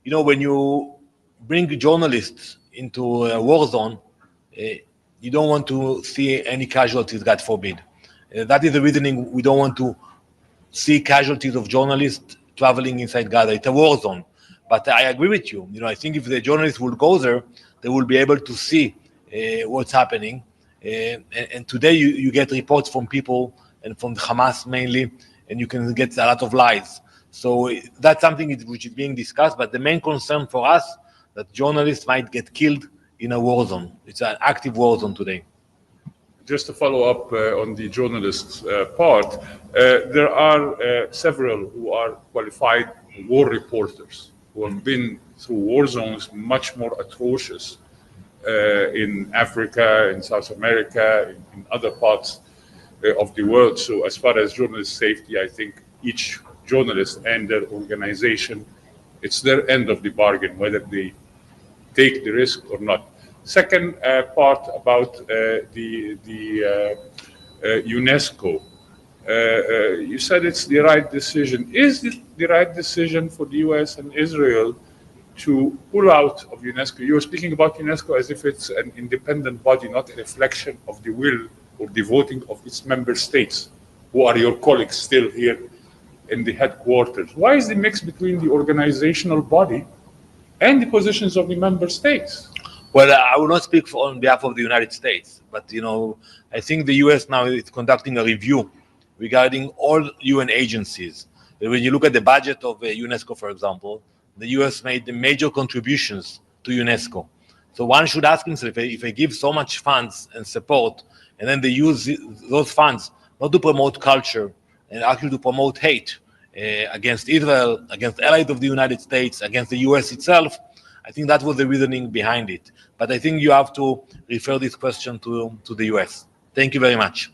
you know, when you bring journalists into a war zone, you don't want to see any casualties, God forbid. That is the reasoning we don't want to see casualties of journalists traveling inside Gaza. It's a war zone. But I agree with you. You know, I think if the journalists will go there, they will be able to see what's happening. And today you get reports from people and from the Hamas mainly, and you can get a lot of lies. So that's something which is being discussed. But the main concern for us that journalists might get killed in a war zone. It's an active war zone today. Just to follow up on the journalist part, there are several who are qualified war reporters who have been through war zones much more atrocious in Africa, in South America, in other parts of the world. So as far as journalist safety, I think each journalist and their organization, it's their end of the bargain, whether they take the risk or not. Second part about the UNESCO. You said it's the right decision. Is it the right decision for the US and Israel to pull out of UNESCO? You were speaking about UNESCO as if it's an independent body, not a reflection of the will or the voting of its member states, who are your colleagues still here in the headquarters. Why is the mix between the organizational body and the positions of the member states? Well, I will not speak on behalf of the United States, but you know, I think the U.S. now is conducting a review regarding all UN agencies. When you look at the budget of UNESCO, for example, the U.S. made the major contributions to UNESCO. So one should ask himself, if they give so much funds and support, and then they use those funds not to promote culture and actually to promote hate against Israel, against allies of the United States, against the U.S. itself, I think that was the reasoning behind it. But I think you have to refer this question to the US. Thank you very much.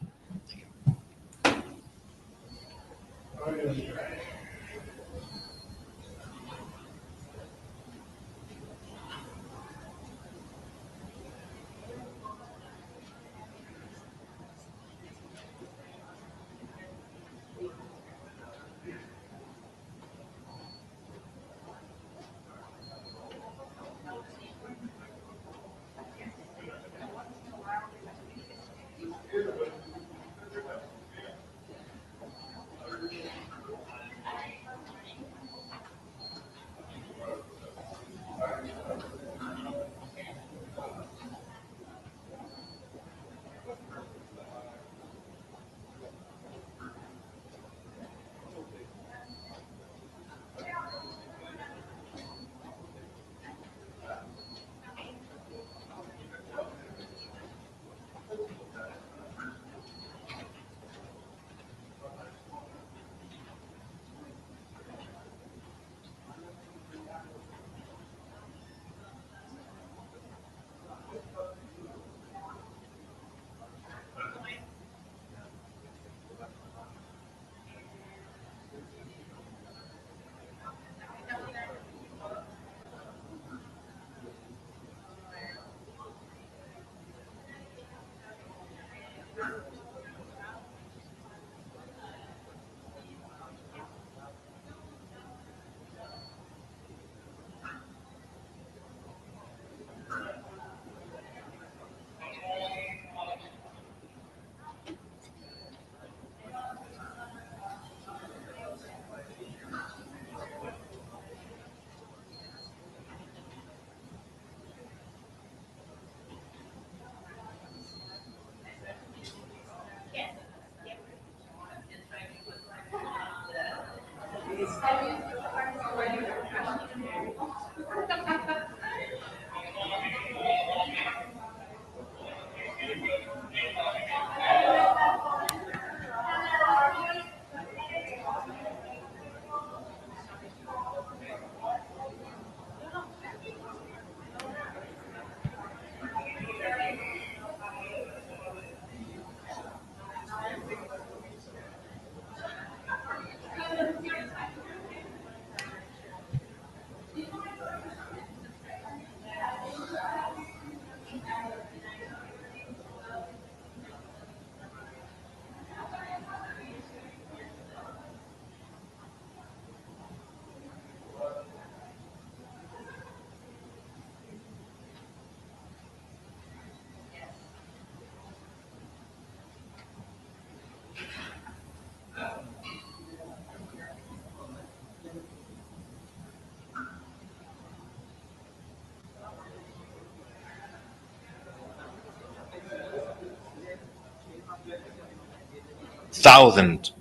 13,000.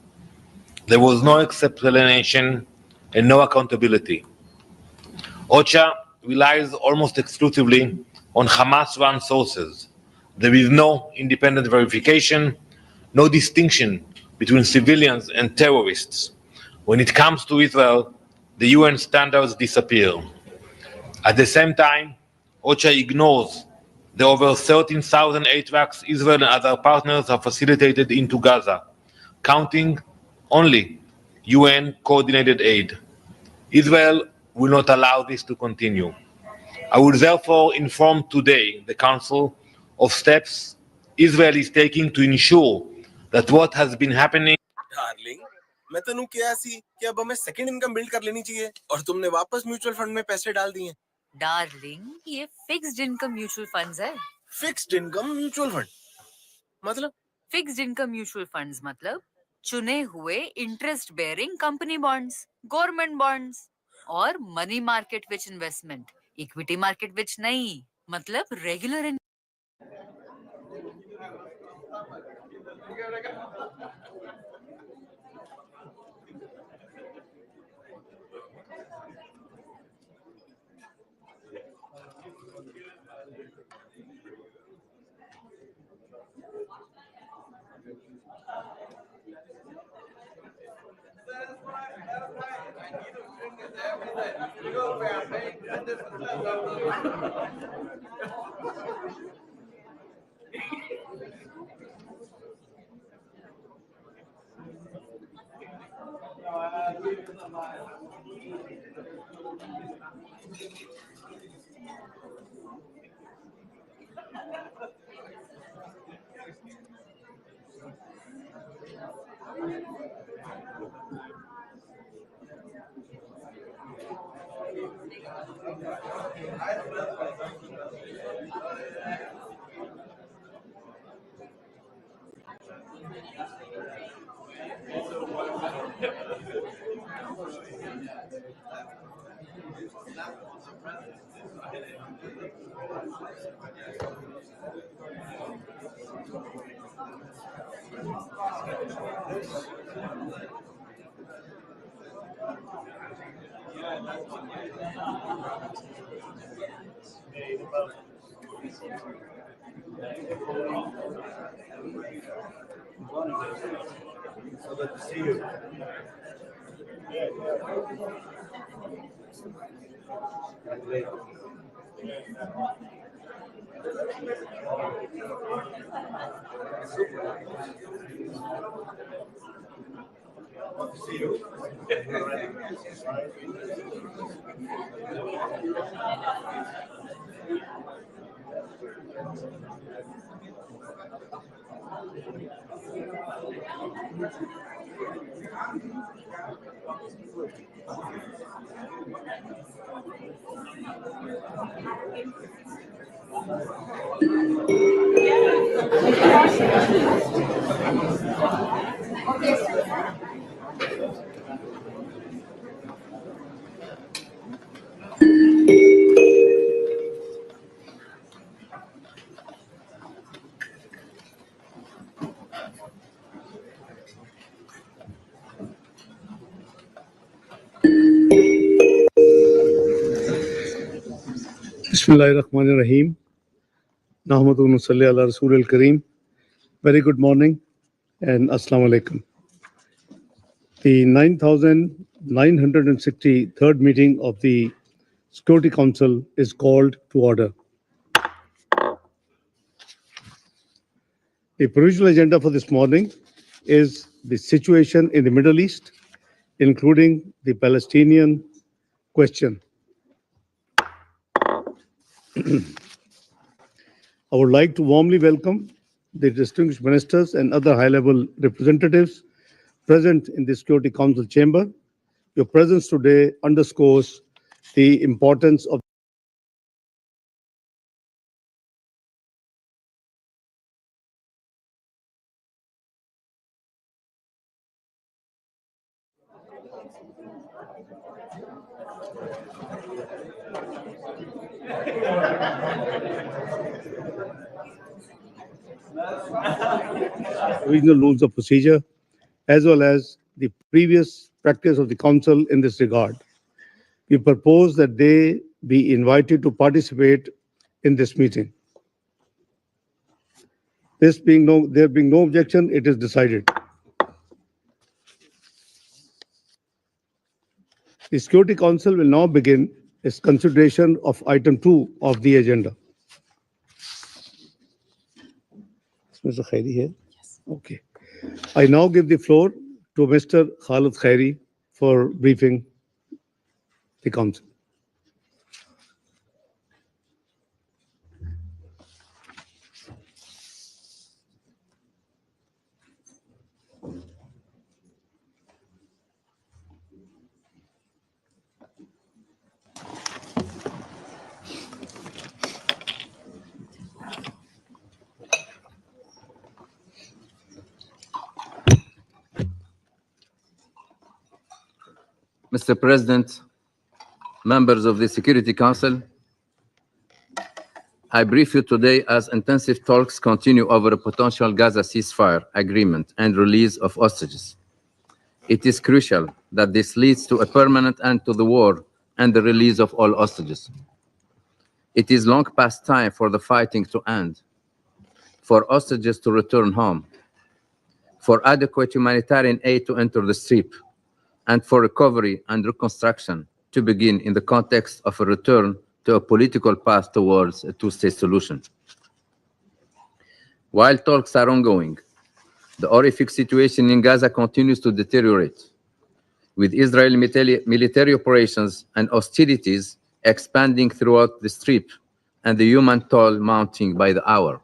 There was no explanation and no accountability. OCHA relies almost exclusively on Hamas-run sources. There is no independent verification, no distinction between civilians and terrorists. When it comes to Israel, the UN standards disappear. At the same time, OCHA ignores the over 13,000 ATRACs Israel and other partners have facilitated into Gaza, counting only UN coordinated aid. Israel will not allow this to continue. I will therefore inform today the Council of steps Israel is taking to ensure that what has been happening. Darling, मैं तनु क्या सी कि अब हमें second income build कर लेनी चाहिए और तुमने वापस म्यूचुअल फंड में पैसे डाल दिए। डार्लिंग, ये फिक्स्ड इनकम म्यूचुअल फंड्स है। फिक्स्ड इनकम म्यूचुअल फंड मतलब? फिक्स्ड इनकम म्यूचुअल फंड्स मतलब चुने हुए interest bearing company bonds, government bonds और money market which investment, equity market which नहीं, मतलब regular. So good to see you. Good to see you. Bismillahirrahmanirrahim. Nahmadu wa nusalli ala Rasul al-Kareem. Very good morning and Assalamu alaikum. The 9,963rd meeting of the Security Council is called to order. The provisional agenda for this morning is the situation in the Middle East, including the Palestinian question. I would like to warmly welcome the distinguished ministers and other high-level representatives present in the Security Council chamber. Your presence today underscores the importance of regional rules of procedure. as well as the previous practice of the Council in this regard. We propose that they be invited to participate in this meeting. There being no objection, it is decided. The Security Council will now begin its consideration of item 2 of the agenda. Mr. Khairi here? Yes. Okay. I now give the floor to Mr. Khalid Khairi for briefing the Council. Mr. President, members of the Security Council, I brief you today as intensive talks continue over a potential Gaza ceasefire agreement and release of hostages. It is crucial that this leads to a permanent end to the war and the release of all hostages. It is long past time for the fighting to end, for hostages to return home, for adequate humanitarian aid to enter the Strip, and for recovery and reconstruction to begin in the context of a return to a political path towards a two-state solution. While talks are ongoing, the horrific situation in Gaza continues to deteriorate, with Israeli military operations and hostilities expanding throughout the Strip and the human toll mounting by the hour.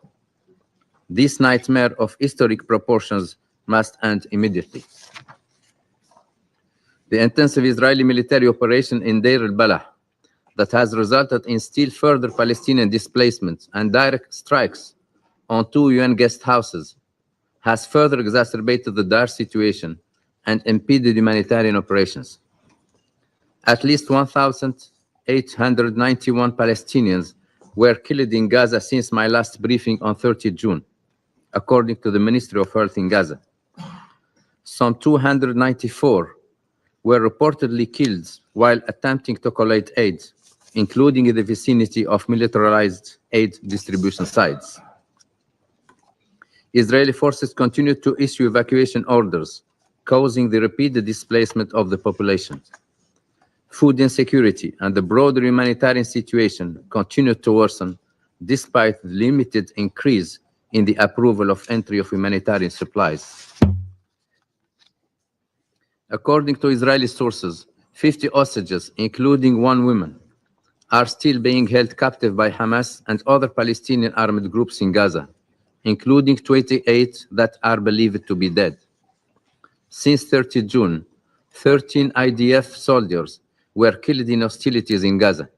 This nightmare of historic proportions must end immediately. The intensive Israeli military operation in Deir al-Balah that has resulted in still further Palestinian displacement and direct strikes on 2 UN guest houses has further exacerbated the dire situation and impeded humanitarian operations. At least 1,891 Palestinians were killed in Gaza since my last briefing on 30 June, according to the Ministry of Health in Gaza. Some 294 were reportedly killed while attempting to collect aid, including in the vicinity of militarized aid distribution sites. Israeli forces continued to issue evacuation orders, causing the repeated displacement of the population. Food insecurity and the broader humanitarian situation continued to worsen despite the limited increase in the approval of entry of humanitarian supplies. According to Israeli sources, 50 hostages, including 1 woman, are still being held captive by Hamas and other Palestinian armed groups in Gaza, including 28 that are believed to be dead. Since 30 June, 13 IDF soldiers were killed in hostilities in Gaza.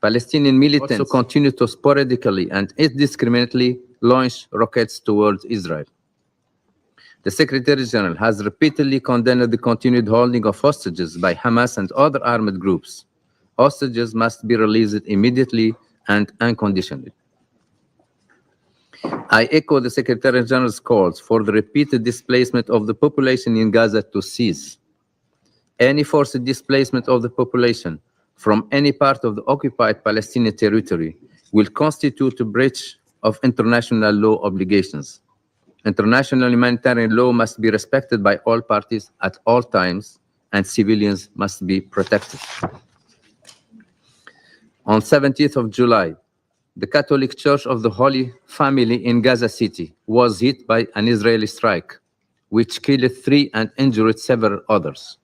Palestinian militants also continue to sporadically and indiscriminately launch rockets towards Israel. The Secretary General has repeatedly condemned the continued holding of hostages by Hamas and other armed groups. Hostages must be released immediately and unconditionally. I echo the Secretary General's calls for the repeated displacement of the population in Gaza to cease. Any forced displacement of the population from any part of the occupied Palestinian territory will constitute a breach of international law obligations. International humanitarian law must be respected by all parties at all times, and civilians must be protected. On 17th of July, the Catholic Church of the Holy Family in Gaza City was hit by an Israeli strike, which killed 3 and injured several others.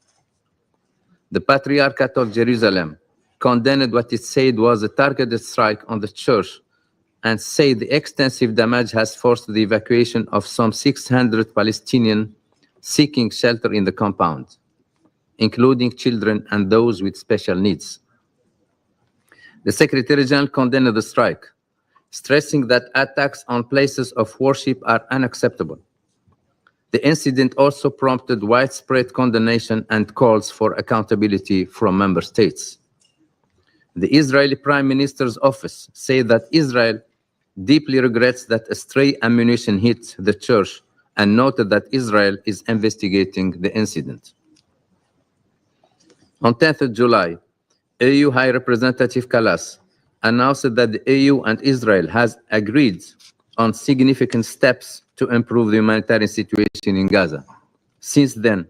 The Patriarchate of Jerusalem condemned what it said was a targeted strike on the church and said the extensive damage has forced the evacuation of some 600 Palestinians seeking shelter in the compound, including children and those with special needs. The Secretary General condemned the strike, stressing that attacks on places of worship are unacceptable. The incident also prompted widespread condemnation and calls for accountability from member states. The Israeli Prime Minister's office said that Israel deeply regrets that a stray ammunition hit the church and noted that Israel is investigating the incident. On 10th of July, EU High Representative Kallas announced that the EU and Israel has agreed on significant steps to improve the humanitarian situation in Gaza. Since then,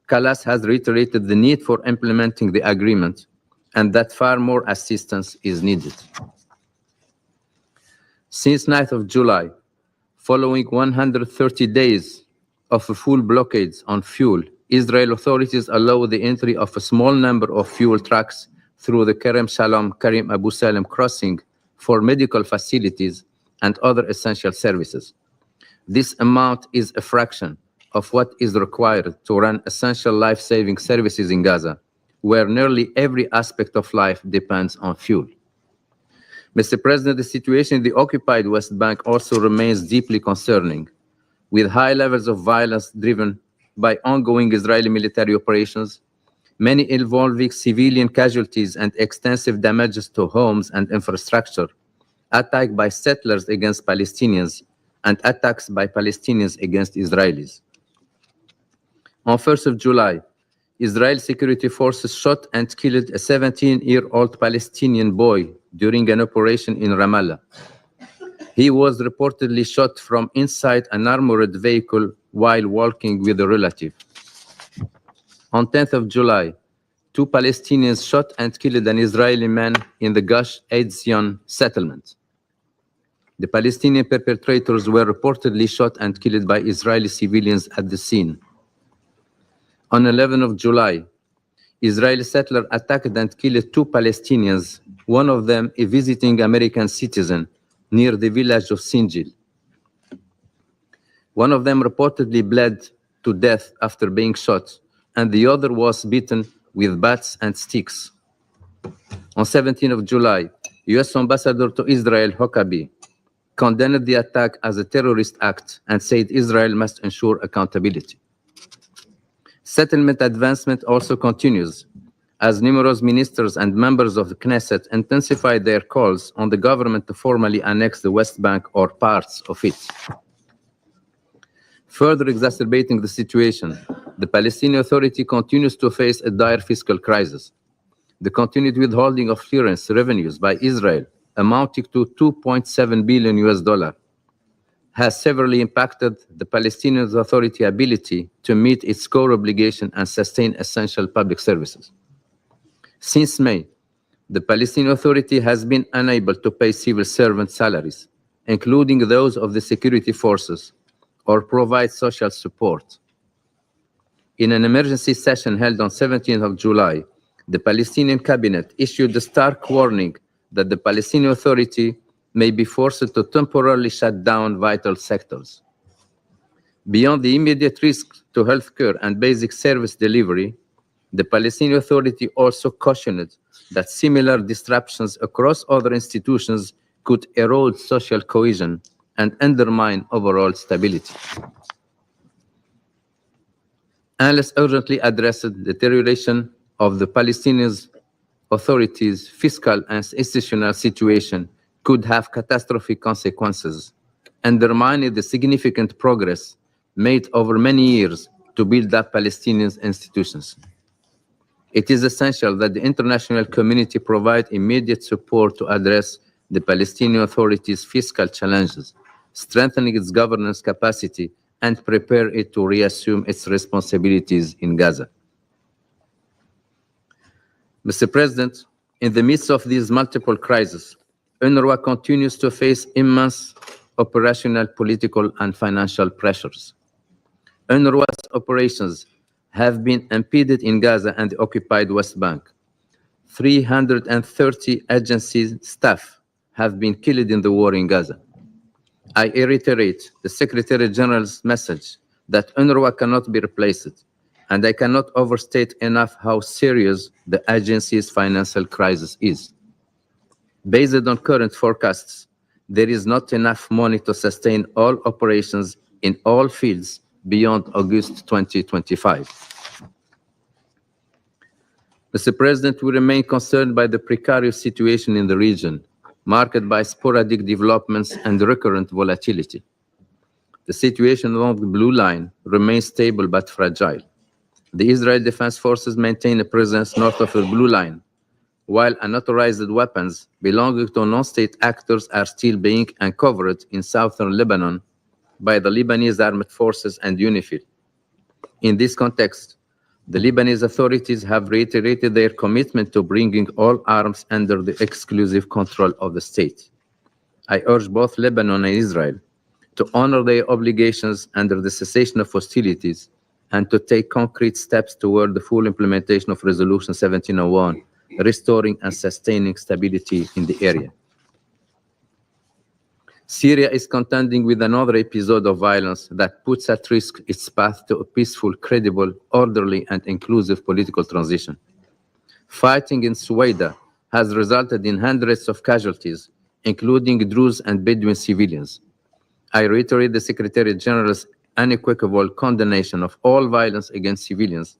Kallas has reiterated the need for implementing the agreement and that far more assistance is needed. Since 9th of July, following 130 days of a full blockade on fuel, Israel authorities allow the entry of a small number of fuel trucks through the Kerem Shalom Karim Abu Salem crossing for medical facilities and other essential services. This amount is a fraction of what is required to run essential life-saving services in Gaza, where nearly every aspect of life depends on fuel. Mr. President, the situation in the occupied West Bank also remains deeply concerning, with high levels of violence driven by ongoing Israeli military operations, many involving civilian casualties and extensive damages to homes and infrastructure, attacks by settlers against Palestinians, and attacks by Palestinians against Israelis. On 1st of July, Israeli security forces shot and killed a 17-year-old Palestinian boy during an operation in Ramallah. He was reportedly shot from inside an armored vehicle while walking with a relative. On 10th of July, 2 Palestinians shot and killed an Israeli man in the Gush Etzion settlement. The Palestinian perpetrators were reportedly shot and killed by Israeli civilians at the scene. On 11th of July, Israeli settlers attacked and killed 2 Palestinians, one of them a visiting American citizen, near the village of Sinjil. One of them reportedly bled to death after being shot, and the other was beaten with bats and sticks. On 17th of July, U.S. Ambassador to Israel, Huckabee, condemned the attack as a terrorist act and said Israel must ensure accountability. Settlement advancement also continues, as numerous ministers and members of the Knesset intensify their calls on the government to formally annex the West Bank or parts of it. Further exacerbating the situation, the Palestinian Authority continues to face a dire fiscal crisis. The continued withholding of clearance revenues by Israel, amounting to $2.7 billion, has severely impacted the Palestinian Authority ability to meet its core obligation and sustain essential public services. Since May, the Palestinian Authority has been unable to pay civil servant salaries, including those of the security forces, or provide social support. In an emergency session held on 17th of July, the Palestinian cabinet issued a stark warning that the Palestinian Authority may be forced to temporarily shut down vital sectors. Beyond the immediate risk to healthcare and basic service delivery, the Palestinian Authority also cautioned that similar disruptions across other institutions could erode social cohesion and undermine overall stability. Unless urgently addressed, the deterioration of the Palestinian Authority's fiscal and institutional situation could have catastrophic consequences, undermining the significant progress made over many years to build up Palestinian institutions. It is essential that the international community provide immediate support to address the Palestinian Authority's fiscal challenges, strengthening its governance capacity, and prepare it to reassume its responsibilities in Gaza. Mr. President, in the midst of these multiple crises, UNRWA continues to face immense operational, political, and financial pressures. UNRWA's operations have been impeded in Gaza and the occupied West Bank. 330 agency staff have been killed in the war in Gaza. I reiterate the Secretary General's message that UNRWA cannot be replaced, and I cannot overstate enough how serious the agency's financial crisis is. Based on current forecasts, there is not enough money to sustain all operations in all fields beyond August 2025. Mr. President, we remain concerned by the precarious situation in the region, marked by sporadic developments and recurrent volatility. The situation along the blue line remains stable but fragile. The Israeli Defense Forces maintain a presence north of the blue line, while unauthorized weapons belonging to non-state actors are still being uncovered in southern Lebanon by the Lebanese armed forces and UNIFIL. In this context, the Lebanese authorities have reiterated their commitment to bringing all arms under the exclusive control of the state. I urge both Lebanon and Israel to honor their obligations under the cessation of hostilities and to take concrete steps toward the full implementation of Resolution 1701, restoring and sustaining stability in the area. Syria is contending with another episode of violence that puts at risk its path to a peaceful, credible, orderly, and inclusive political transition. Fighting in Suwaida has resulted in hundreds of casualties, including Druze and Bedouin civilians. I reiterate the Secretary General's unequivocal condemnation of all violence against civilians,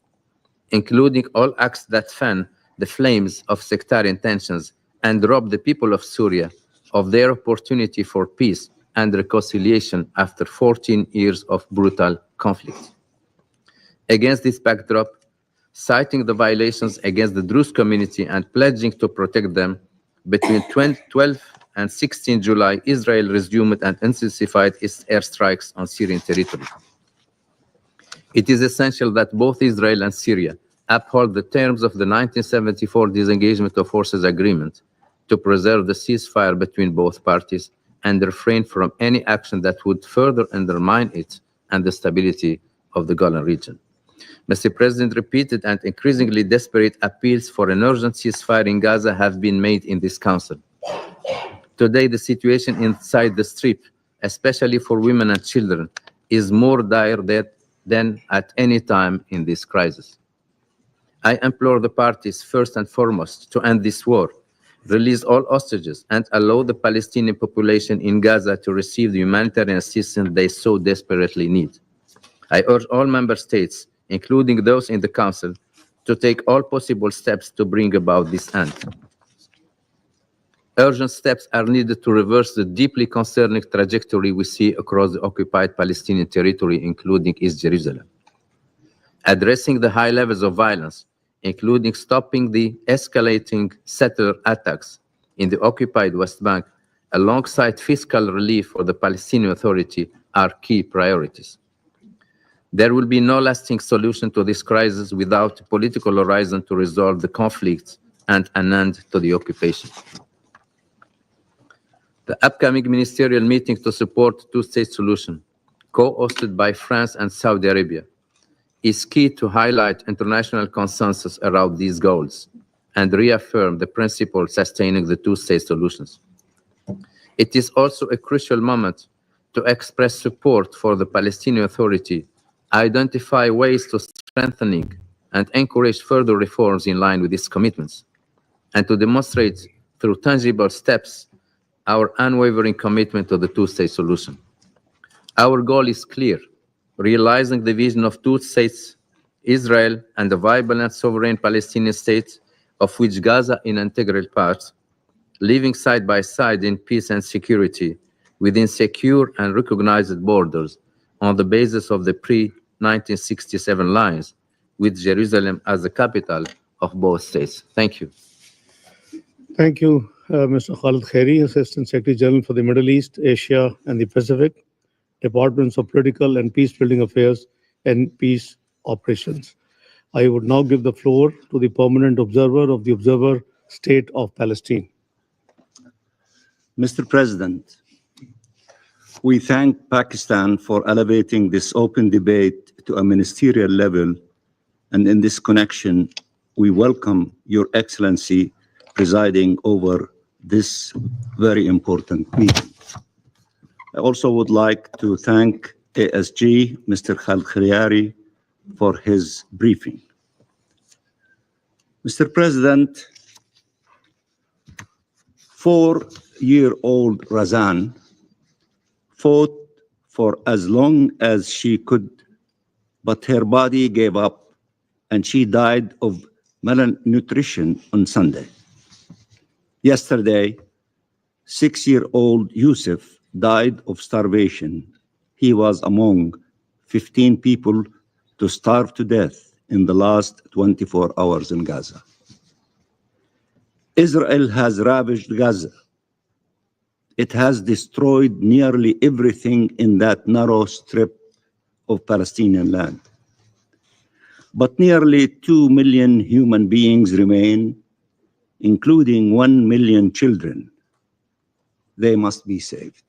including all acts that fan the flames of sectarian tensions and rob the people of Syria of their opportunity for peace and reconciliation after 14 years of brutal conflict. Against this backdrop, citing the violations against the Druze community and pledging to protect them, between 12 and 16 July, Israel resumed and intensified its airstrikes on Syrian territory. It is essential that both Israel and Syria uphold the terms of the 1974 Disengagement of Forces Agreement to preserve the ceasefire between both parties and refrain from any action that would further undermine it and the stability of the Golan region. Mr. President, repeated and increasingly desperate appeals for an urgent ceasefire in Gaza have been made in this Council. Today, the situation inside the Strip, especially for women and children, is more dire than at any time in this crisis. I implore the parties, first and foremost, to end this war, release all hostages, and allow the Palestinian population in Gaza to receive the humanitarian assistance they so desperately need. I urge all member states, including those in the Council, to take all possible steps to bring about this end. Urgent steps are needed to reverse the deeply concerning trajectory we see across the occupied Palestinian territory, including East Jerusalem. Addressing the high levels of violence, including stopping the escalating settler attacks in the occupied West Bank, alongside fiscal relief for the Palestinian Authority, are key priorities. There will be no lasting solution to this crisis without a political horizon to resolve the conflicts and an end to the occupation. The upcoming ministerial meeting to support the two-state solution, co-hosted by France and Saudi Arabia, is key to highlight international consensus around these goals and reaffirm the principle sustaining the two-state solutions. It is also a crucial moment to express support for the Palestinian Authority, identify ways to strengthening and encourage further reforms in line with its commitments, and to demonstrate through tangible steps our unwavering commitment to the two-state solution. Our goal is clear: realizing the vision of two states, Israel and a vibrant and sovereign Palestinian state, of which Gaza is an integral part, living side by side in peace and security within secure and recognized borders on the basis of the pre-1967 lines, with Jerusalem as the capital of both states. Thank you. Thank you, Mr. Khalid Khairi, Assistant Secretary General for the Middle East, Asia, and the Pacific, Departments of Political and Peace-Building Affairs and Peace Operations. I would now give the floor to the Permanent Observer of the Observer State of Palestine. Mr. President, we thank Pakistan for elevating this open debate to a ministerial level, and in this connection, we welcome Your Excellency presiding over this very important meeting. I also would like to thank ASG, Mr. Khalid Khairi, for his briefing. Mr. President, 4-year-old Razan fought for as long as she could, but her body gave up and she died of malnutrition on Sunday. Yesterday, 6-year-old Yusuf died of starvation he was among 15 people to starve to death in the last 24 hours in Gaza. Israel has ravaged Gaza. It has destroyed nearly everything in that narrow strip of Palestinian land. But nearly 2 million human beings remain, including 1 million children. They must be saved.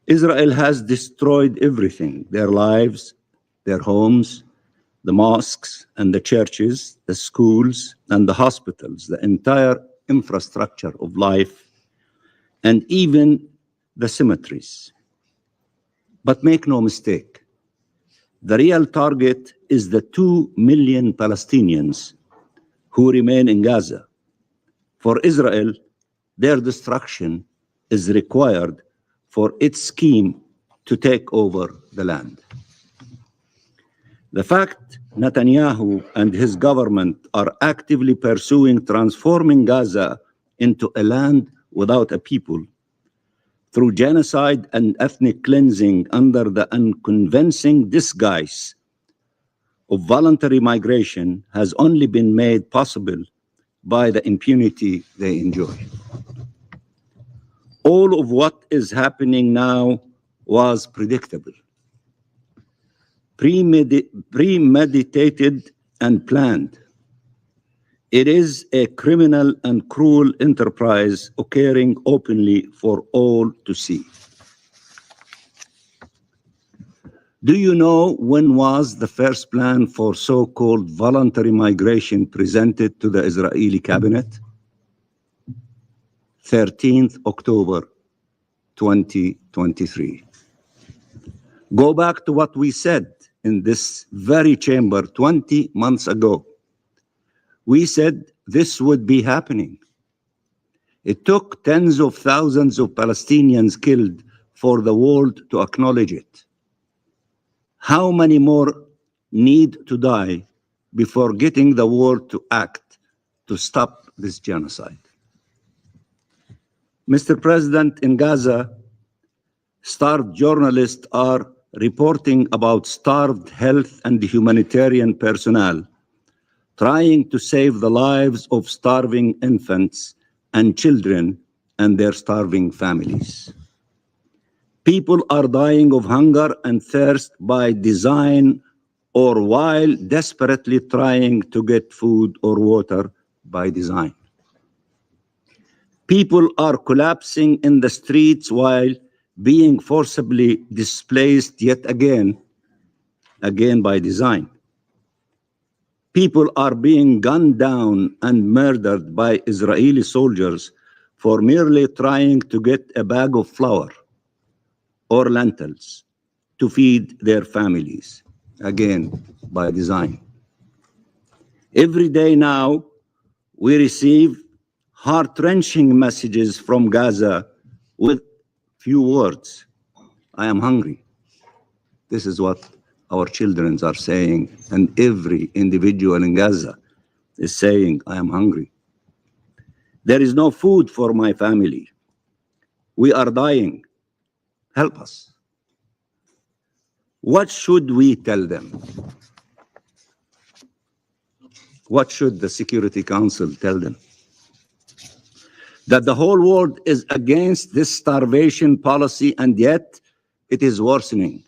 Israel has destroyed everything, their lives, their homes, the mosques and the churches, the schools and the hospitals, the entire infrastructure of life, and even the cemeteries. But make no mistake, the real target is the 2 million Palestinians who remain in Gaza. For Israel, their destruction is required for its scheme to take over the land. The fact Netanyahu and his government are actively pursuing transforming Gaza into a land without a people through genocide and ethnic cleansing under the unconvincing disguise of voluntary migration has only been made possible by the impunity they enjoy. All of what is happening now was predictable, premeditated and planned. It is a criminal and cruel enterprise occurring openly for all to see. Do you know when was the first plan for so-called voluntary migration presented to the Israeli cabinet? 13th October 2023. Go back to what we said in this very chamber 20 months ago. We said this would be happening. It took tens of thousands of Palestinians killed for the world to acknowledge it. How many more need to die before getting the world to act to stop this genocide? Mr. President, in Gaza, starved journalists are reporting about starved health and humanitarian personnel trying to save the lives of starving infants and children and their starving families. People are dying of hunger and thirst by design or while desperately trying to get food or water by design. People are collapsing in the streets while being forcibly displaced yet again by design. People are being gunned down and murdered by Israeli soldiers for merely trying to get a bag of flour or lentils to feed their families, again by design. Every day now, we receive heart-wrenching messages from Gaza with few words. I am hungry. This is what our children are saying, and every individual in Gaza is saying, I am hungry. There is no food for my family. We are dying. Help us. What should we tell them? What should the Security Council tell them? That the whole world is against this starvation policy and yet it is worsening.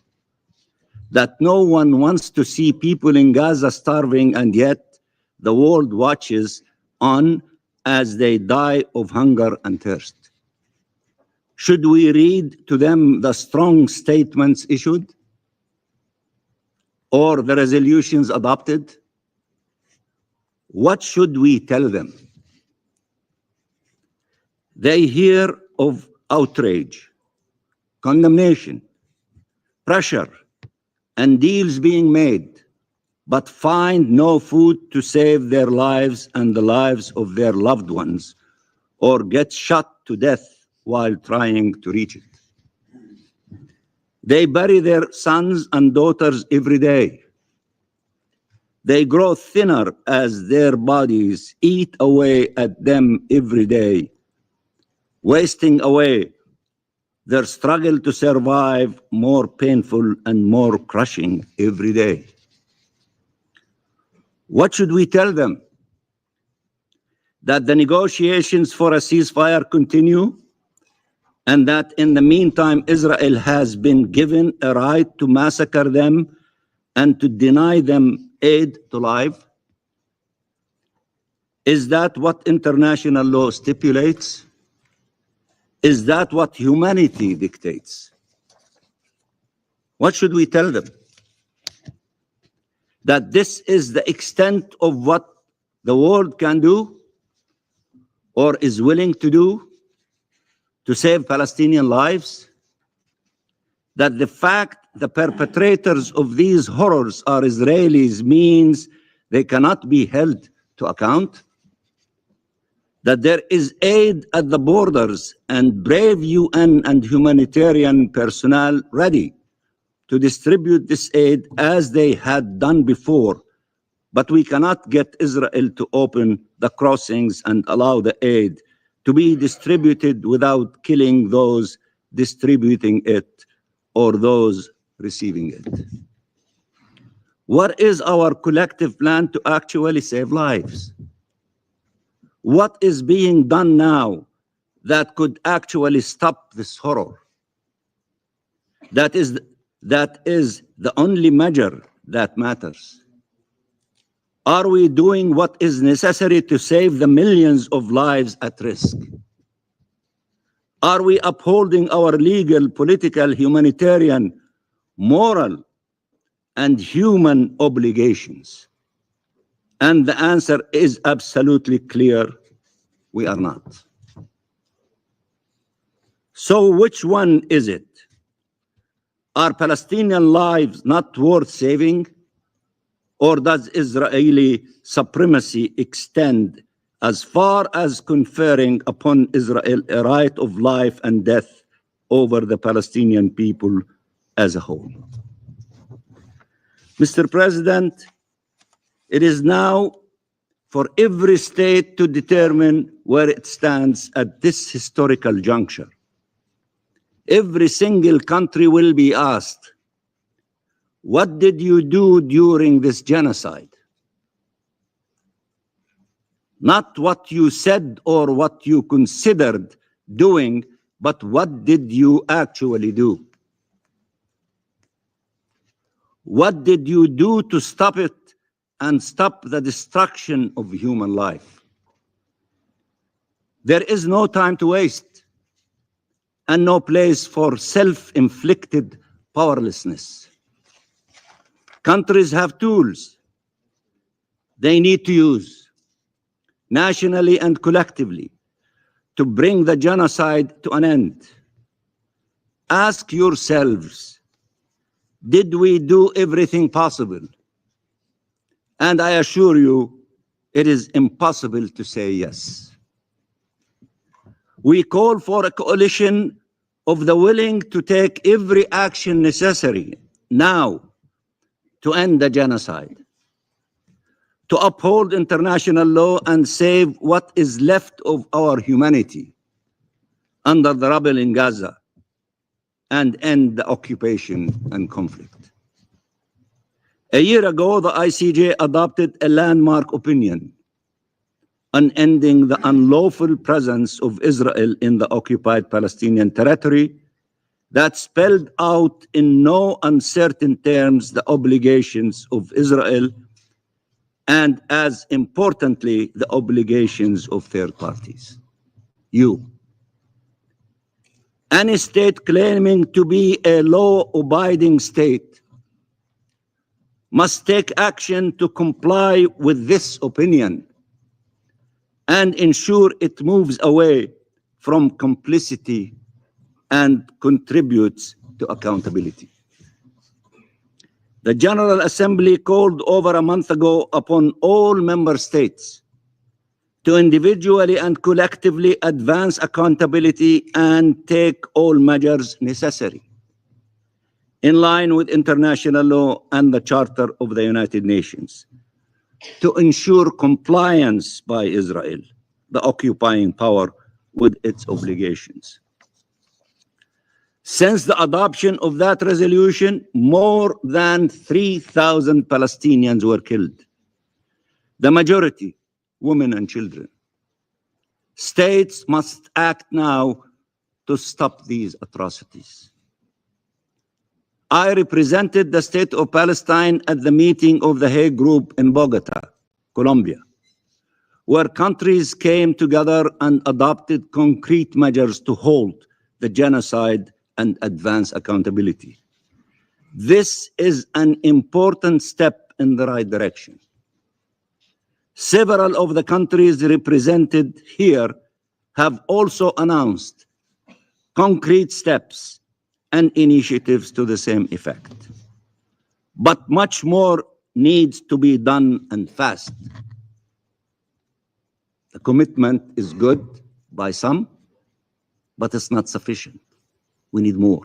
That no one wants to see people in Gaza starving and yet the world watches on as they die of hunger and thirst. Should we read to them the strong statements issued or the resolutions adopted? What should we tell them? They hear of outrage, condemnation, pressure, and deals being made, but find no food to save their lives and the lives of their loved ones, or get shot to death while trying to reach it. They bury their sons and daughters every day. They grow thinner as their bodies eat away at them every day, wasting away their struggle to survive more painful and more crushing every day. What should we tell them? That the negotiations for a ceasefire continue, and that in the meantime, Israel has been given a right to massacre them and to deny them aid to life? Is that what international law stipulates? Is that what humanity dictates? What should we tell them? That this is the extent of what the world can do or is willing to do to save Palestinian lives? That the fact the perpetrators of these horrors are Israelis means they cannot be held to account? That there is aid at the borders and brave UN and humanitarian personnel ready to distribute this aid as they had done before, but we cannot get Israel to open the crossings and allow the aid to be distributed without killing those distributing it or those receiving it. What is our collective plan to actually save lives? What is being done now that could actually stop this horror? That is the only measure that matters. Are we doing what is necessary to save the millions of lives at risk? Are we upholding our legal, political, humanitarian, moral, and human obligations? And the answer is absolutely clear: we are not. So which one is it? Are Palestinian lives not worth saving? Or does Israeli supremacy extend as far as conferring upon Israel a right of life and death over the Palestinian people as a whole? Mr. President, it is now for every state to determine where it stands at this historical juncture. Every single country will be asked, what did you do during this genocide? Not what you said or what you considered doing, but what did you actually do? What did you do to stop it and stop the destruction of human life? There is no time to waste and no place for self-inflicted powerlessness. Countries have tools they need to use, nationally and collectively, to bring the genocide to an end. Ask yourselves, did we do everything possible? And I assure you, it is impossible to say yes. We call for a coalition of the willing to take every action necessary now to end the genocide, to uphold international law and save what is left of our humanity under the rubble in Gaza, and end the occupation and conflict. A year ago, the ICJ adopted a landmark opinion on ending the unlawful presence of Israel in the occupied Palestinian territory that spelled out in no uncertain terms the obligations of Israel and, as importantly, the obligations of third parties. You. Any state claiming to be a law-abiding state must take action to comply with this opinion and ensure it moves away from complicity and contributes to accountability. The General Assembly called over a month ago upon all member states to individually and collectively advance accountability and take all measures necessary in line with international law and the Charter of the United Nations to ensure compliance by Israel, the occupying power, with its obligations. Since the adoption of that resolution, more than 3,000 Palestinians were killed, the majority women and children. States must act now to stop these atrocities. I represented the state of Palestine at the meeting of the Hague Group in Bogota, Colombia, where countries came together and adopted concrete measures to halt the genocide and advance accountability. This is an important step in the right direction. Several of the countries represented here have also announced concrete steps and initiatives to the same effect. But much more needs to be done, and fast. The commitment is good by some, but it's not sufficient. We need more.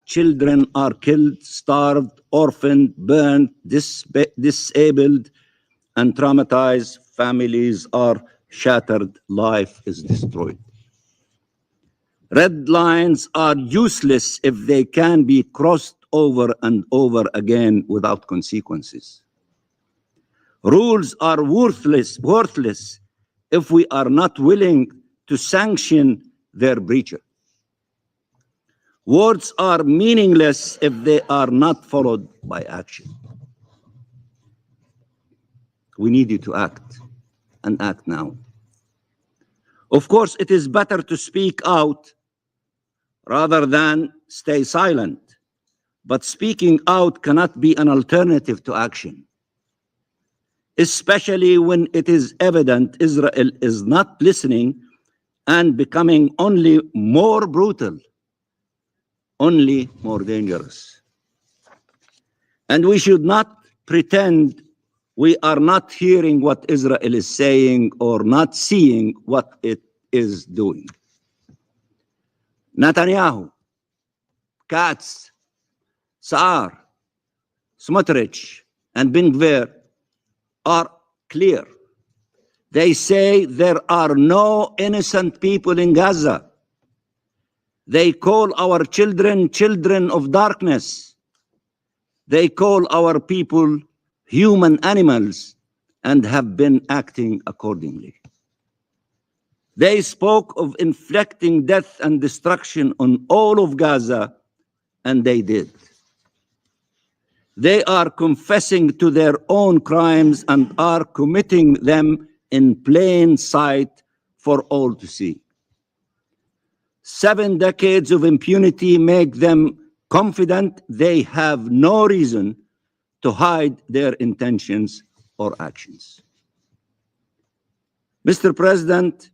Children are killed, starved, orphaned, burned, disabled, and traumatized. Families are shattered. Life is destroyed. Red lines are useless if they can be crossed over and over again without consequences. Rules are worthless if we are not willing to sanction their breacher. Words are meaningless if they are not followed by action. We need you to act, and act now. Of course, it is better to speak out rather than stay silent, but speaking out cannot be an alternative to action, especially when it is evident Israel is not listening and becoming only more brutal, only more dangerous. And we should not pretend we are not hearing what Israel is saying or not seeing what it is doing. Netanyahu, Katz, Saar, Smotrich, and Ben Gvir are clear. They say there are no innocent people in Gaza. They call our children children of darkness. They call our people human animals and have been acting accordingly. They spoke of inflicting death and destruction on all of Gaza, and they did. They are confessing to their own crimes and are committing them in plain sight for all to see. 7 decades of impunity make them confident they have no reason to hide their intentions or actions. Mr. President,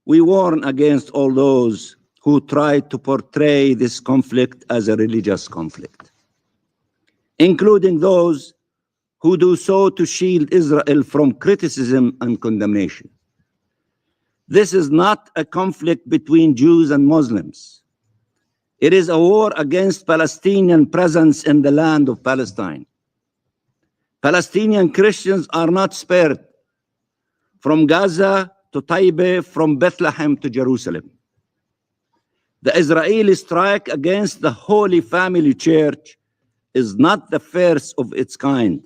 we warn against all those who try to portray this conflict as a religious conflict, including those who do so to shield Israel from criticism and condemnation. This is not a conflict between Jews and Muslims. It is a war against Palestinian presence in the land of Palestine. Palestinian Christians are not spared, from Gaza to Taibe, from Bethlehem to Jerusalem. The Israeli strike against the Holy Family Church is not the first of its kind.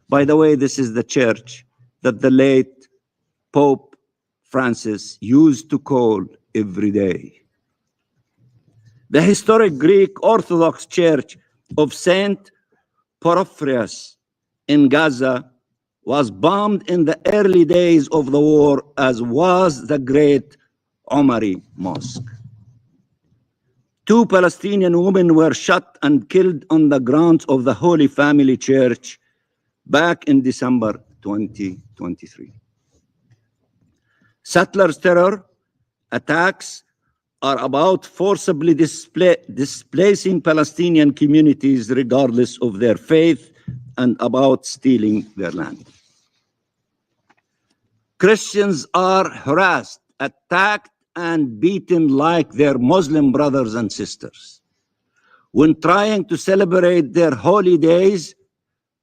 By the way, this is the church that the late Pope Francis used to call every day. The historic Greek Orthodox Church of Saint Porphyrius in Gaza was bombed in the early days of the war, as was the great Omari Mosque. 2 Palestinian women were shot and killed on the grounds of the Holy Family Church back in December 2023. Settlers' terror attacks are about forcibly displacing Palestinian communities regardless of their faith and about stealing their land. Christians are harassed, attacked, and beaten like their Muslim brothers and sisters. When trying to celebrate their holy days,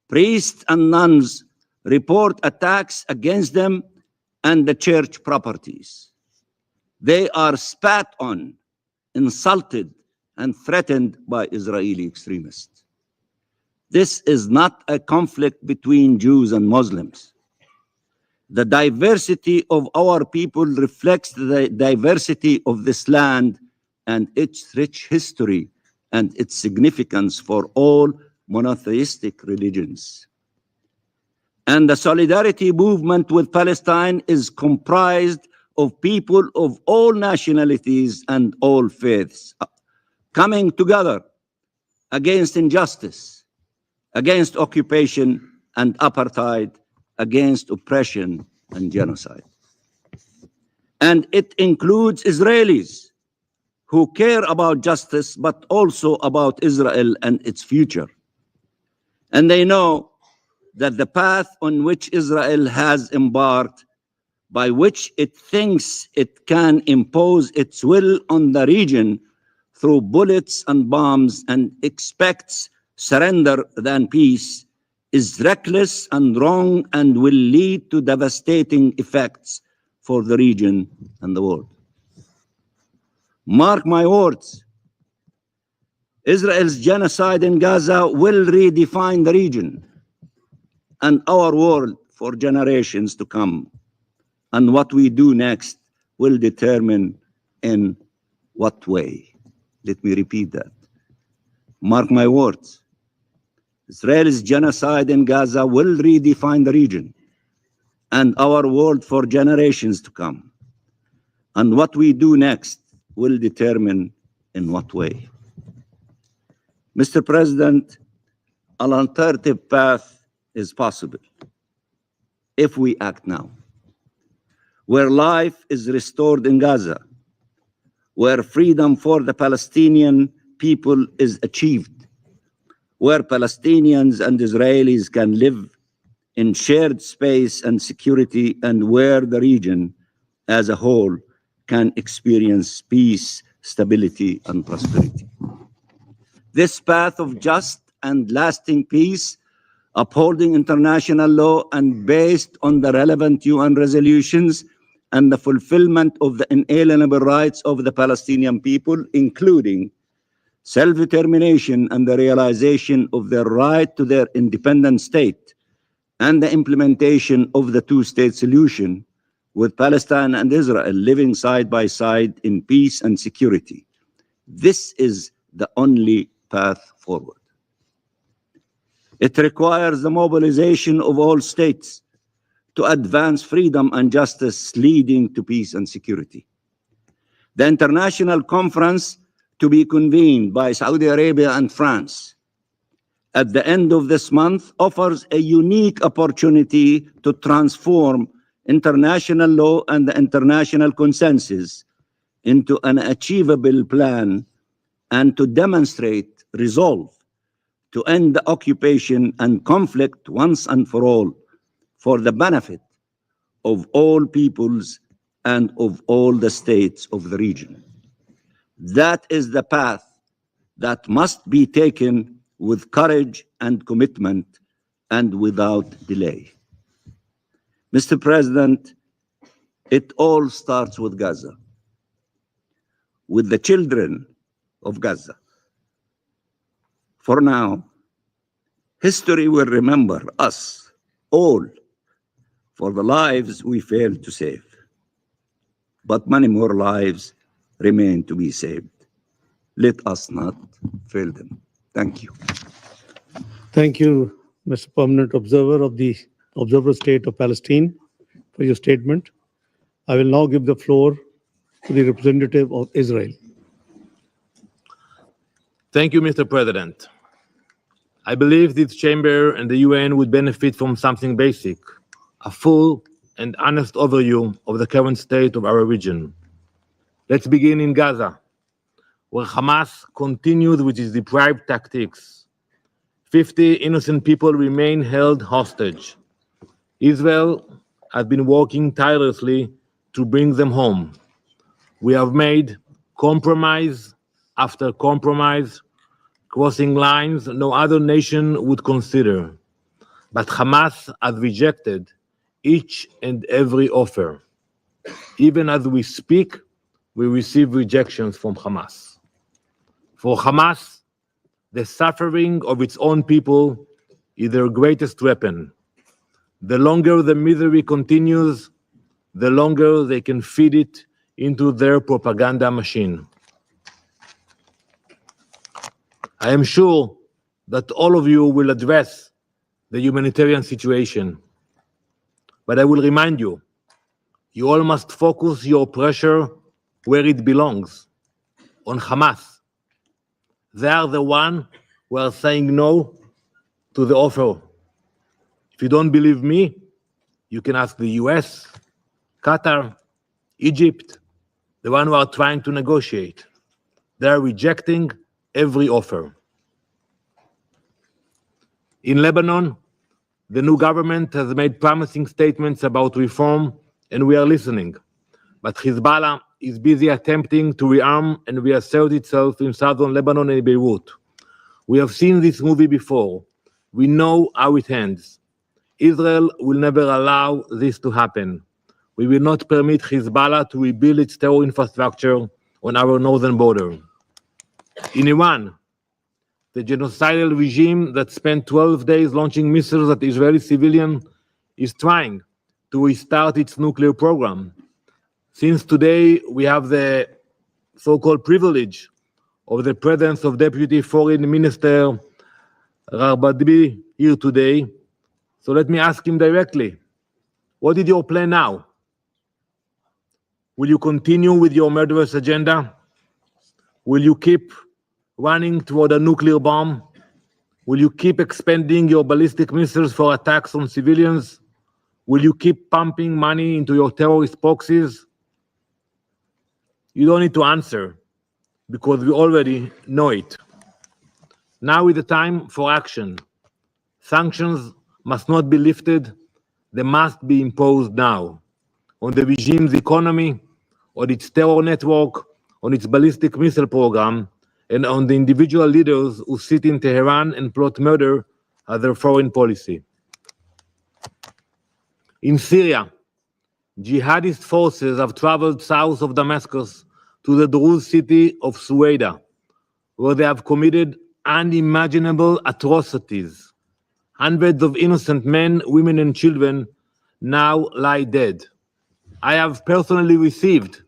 priests and nuns report attacks against them and the church properties. They are spat on, insulted, and threatened by Israeli extremists. This is not a conflict between Jews and Muslims. The diversity of our people reflects the diversity of this land and its rich history and its significance for all monotheistic religions. And the solidarity movement with Palestine is comprised of people of all nationalities and all faiths, coming together against injustice, against occupation and apartheid, against oppression and genocide. And it includes Israelis who care about justice, but also about Israel and its future. And they know that the path on which Israel has embarked, by which it thinks it can impose its will on the region through bullets and bombs and expects surrender than peace, is reckless and wrong and will lead to devastating effects for the region and the world. Mark my words, Israel's genocide in Gaza will redefine the region and our world for generations to come. And what we do next will determine in what way. Let me repeat that. Mark my words. Israel's genocide in Gaza will redefine the region and our world for generations to come. And what we do next will determine in what way. Mr. President, an alternative path is possible if we act now, where life is restored in Gaza, where freedom for the Palestinian people is achieved, where Palestinians and Israelis can live in shared space and security, and where the region as a whole can experience peace, stability, and prosperity. This path of just and lasting peace, upholding international law and based on the relevant UN resolutions and the fulfillment of the inalienable rights of the Palestinian people, including self-determination and the realization of their right to their independent state, and the implementation of the two-state solution, with Palestine and Israel living side by side in peace and security. This is the only path forward. It requires the mobilization of all states to advance freedom and justice, leading to peace and security. The international conference to be convened by Saudi Arabia and France at the end of this month offers a unique opportunity to transform international law and the international consensus into an achievable plan and to demonstrate resolve to end the occupation and conflict once and for all, for the benefit of all peoples and of all the states of the region. That is the path that must be taken with courage and commitment and without delay. Mr. President, it all starts with Gaza, with the children of Gaza. For now, history will remember us all for the lives we failed to save. But many more lives remain to be saved. Let us not fail them. Thank you. Thank you, Mr. Permanent Observer of the Observer State of Palestine, for your statement. I will now give the floor to the representative of Israel. Thank you, Mr. President. I believe this chamber and the UN would benefit from something basic, a full and honest overview of the current state of our region. Let's begin in Gaza, where Hamas continues with its deprived tactics. 50 innocent people remain held hostage. Israel has been working tirelessly to bring them home. We have made compromise after compromise, crossing lines no other nation would consider. But Hamas has rejected each and every offer. Even as we speak, we receive rejections from Hamas. For Hamas, the suffering of its own people is their greatest weapon. The longer the misery continues, the longer they can feed it into their propaganda machine. I am sure that all of you will address the humanitarian situation, but I will remind you, you all must focus your pressure where it belongs, on Hamas. They are the ones who are saying no to the offer. If you don't believe me, you can ask the US, Qatar, Egypt, the ones who are trying to negotiate. They are rejecting every offer. In Lebanon, the new government has made promising statements about reform, and we are listening. But Hezbollah is busy attempting to rearm and reassert itself in southern Lebanon and Beirut. We have seen this movie before. We know how it ends. Israel will never allow this to happen. We will not permit Hezbollah to rebuild its terror infrastructure on our northern border. In Iran, the genocidal regime that spent 12 days launching missiles at Israeli civilians is trying to restart its nuclear program. Since today we have the so-called privilege of the presence of Deputy Foreign Minister Rabadbi here today, so let me ask him directly, what is your plan now? Will you continue with your murderous agenda? Will you keep running toward a nuclear bomb? Will you keep expanding your ballistic missiles for attacks on civilians? Will you keep pumping money into your terrorist proxies? You don't need to answer, because we already know it. Now is the time for action. Sanctions must not be lifted, they must be imposed now on the regime's economy, on its terror network, on its ballistic missile program, and on the individual leaders who sit in Tehran and plot murder as their foreign policy. In Syria, jihadist forces have traveled south of Damascus to the Druze city of Suwaida, where they have committed unimaginable atrocities. Hundreds of innocent men, women, and children now lie dead. I have personally received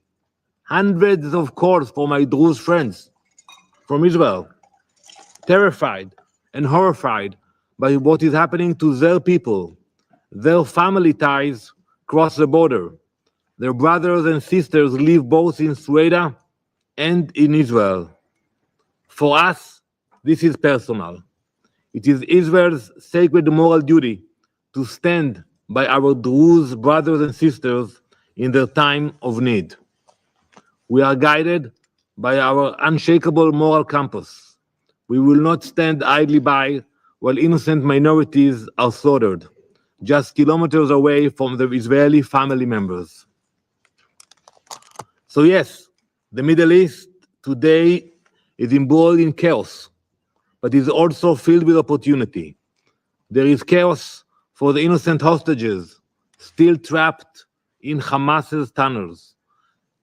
hundreds of calls from my Druze friends from Israel, terrified and horrified by what is happening to their people. Their family ties cross the border. Their brothers and sisters live both in Suwaida and in Israel. For us, this is personal. It is Israel's sacred moral duty to stand by our Druze brothers and sisters in their time of need. We are guided by our unshakable moral compass. We will not stand idly by while innocent minorities are slaughtered, just kilometers away from their Israeli family members. So yes, the Middle East today is embroiled in chaos, but is also filled with opportunity. There is chaos for the innocent hostages still trapped in Hamas's tunnels.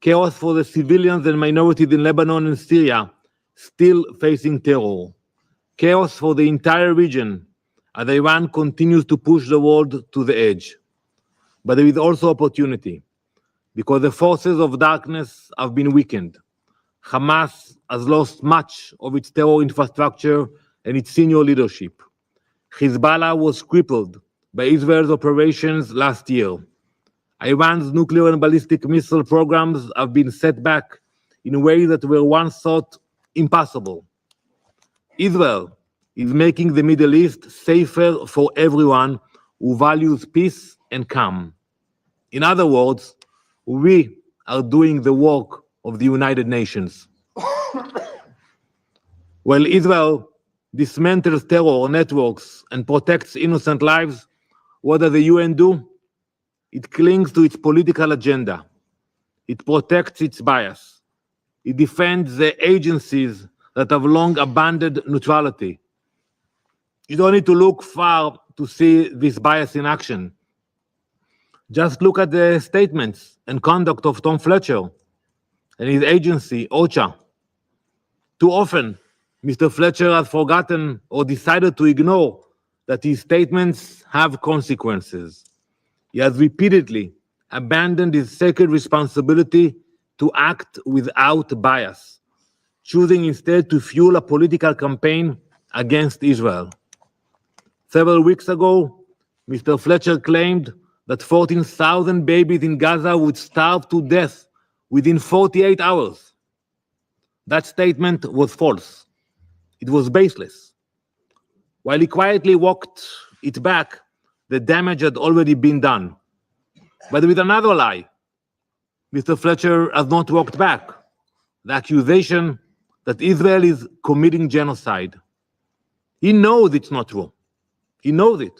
Chaos for the civilians and minorities in Lebanon and Syria still facing terror. Chaos for the entire region as Iran continues to push the world to the edge. But there is also opportunity, because the forces of darkness have been weakened. Hamas has lost much of its terror infrastructure and its senior leadership. Hezbollah was crippled by Israel's operations last year. Iran's nuclear and ballistic missile programs have been set back in ways that were once thought impossible. Israel is making the Middle East safer for everyone who values peace and calm. In other words, we are doing the work of the United Nations. While Israel dismantles terror networks and protects innocent lives, what does the UN do? It clings to its political agenda. It protects its bias. It defends the agencies that have long abandoned neutrality. You don't need to look far to see this bias in action. Just look at the statements and conduct of Tom Fletcher and his agency, OCHA. Too often, Mr. Fletcher has forgotten or decided to ignore that his statements have consequences. He has repeatedly abandoned his sacred responsibility to act without bias, choosing instead to fuel a political campaign against Israel. Several weeks ago, Mr. Fletcher claimed that 14,000 babies in Gaza would starve to death within 48 hours. That statement was false. It was baseless. While he quietly walked it back, the damage had already been done. But with another lie, Mr. Fletcher has not walked back. The accusation that Israel is committing genocide. He knows it's not true. He knows it.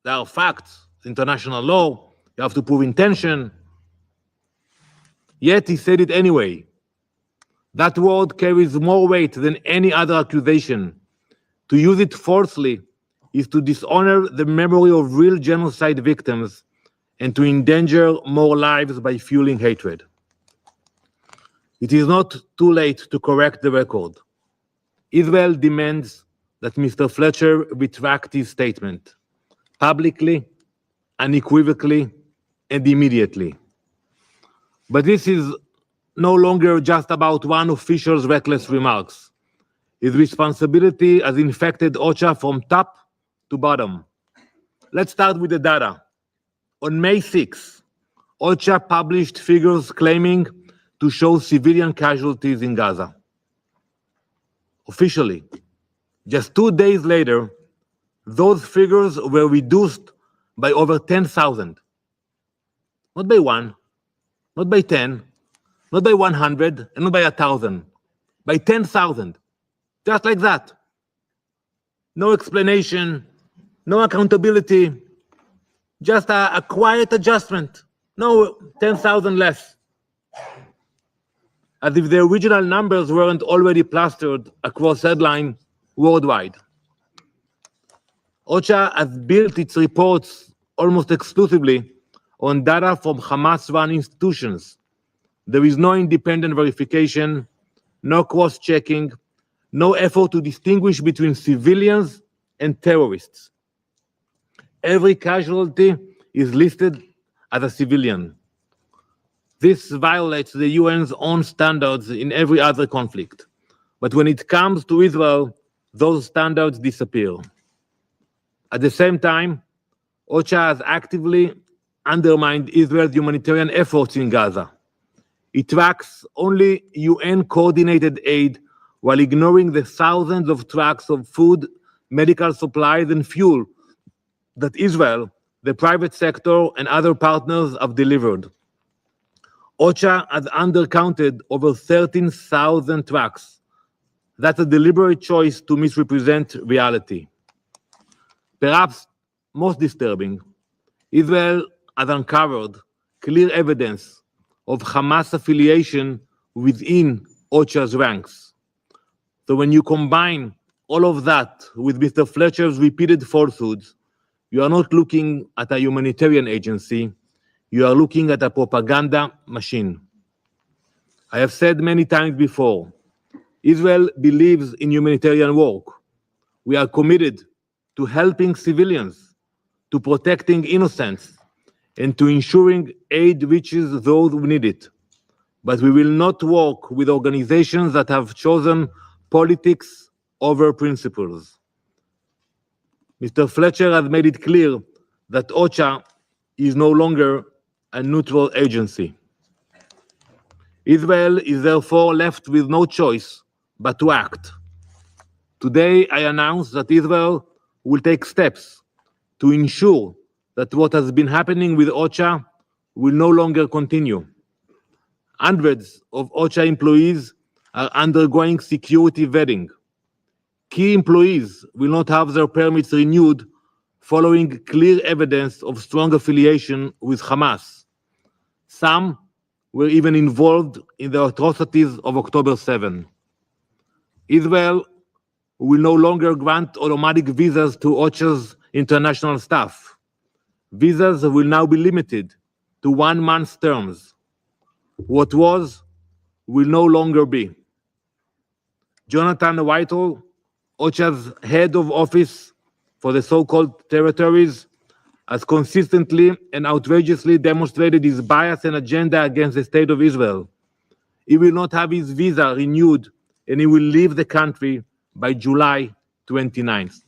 There are facts, international law, you have to prove intention. Yet he said it anyway. That word carries more weight than any other accusation. To use it falsely is to dishonor the memory of real genocide victims and to endanger more lives by fueling hatred. It is not too late to correct the record. Israel demands that Mr. Fletcher retract his statement publicly, unequivocally, and immediately. But this is no longer just about one official's reckless remarks. His responsibility has infected OCHA from top to bottom. Let's start with the data. On May 6, OCHA published figures claiming to show civilian casualties in Gaza. Officially, just 2 days later, those figures were reduced by over 10,000. Not by 1, not by 10, not by 100, and not by 1,000, by 10,000. Just like that. No explanation, no accountability, just a quiet adjustment. No, 10,000 less. As if the original numbers weren't already plastered across headline worldwide. OCHA has built its reports almost exclusively on data from Hamas-run institutions. There is no independent verification, no cross-checking, no effort to distinguish between civilians and terrorists. Every casualty is listed as a civilian. This violates the UN's own standards in every other conflict. But when it comes to Israel, those standards disappear. At the same time, OCHA has actively undermined Israel's humanitarian efforts in Gaza. It tracks only UN-coordinated aid while ignoring the thousands of trucks of food, medical supplies, and fuel that Israel, the private sector, and other partners have delivered. OCHA has undercounted over 13,000 trucks. That's a deliberate choice to misrepresent reality. Perhaps most disturbing, Israel has uncovered clear evidence of Hamas affiliation within OCHA's ranks. So when you combine all of that with Mr. Fletcher's repeated falsehoods, you are not looking at a humanitarian agency, you are looking at a propaganda machine. I have said many times before, Israel believes in humanitarian work. We are committed to helping civilians, to protecting innocents, and to ensuring aid reaches those who need it. But we will not work with organizations that have chosen politics over principles. Mr. Fletcher has made it clear that OCHA is no longer a neutral agency. Israel is therefore left with no choice but to act. Today, I announce that Israel will take steps to ensure that what has been happening with OCHA will no longer continue. Hundreds of OCHA employees are undergoing security vetting. Key employees will not have their permits renewed following clear evidence of strong affiliation with Hamas. Some were even involved in the atrocities of October 7. Israel will no longer grant automatic visas to OCHA's international staff. Visas will now be limited to 1 month terms. What was will no longer be. Jonathan Whitehall, OCHA's head of office for the so-called territories, has consistently and outrageously demonstrated his bias and agenda against the state of Israel. He will not have his visa renewed, and he will leave the country by July 29th.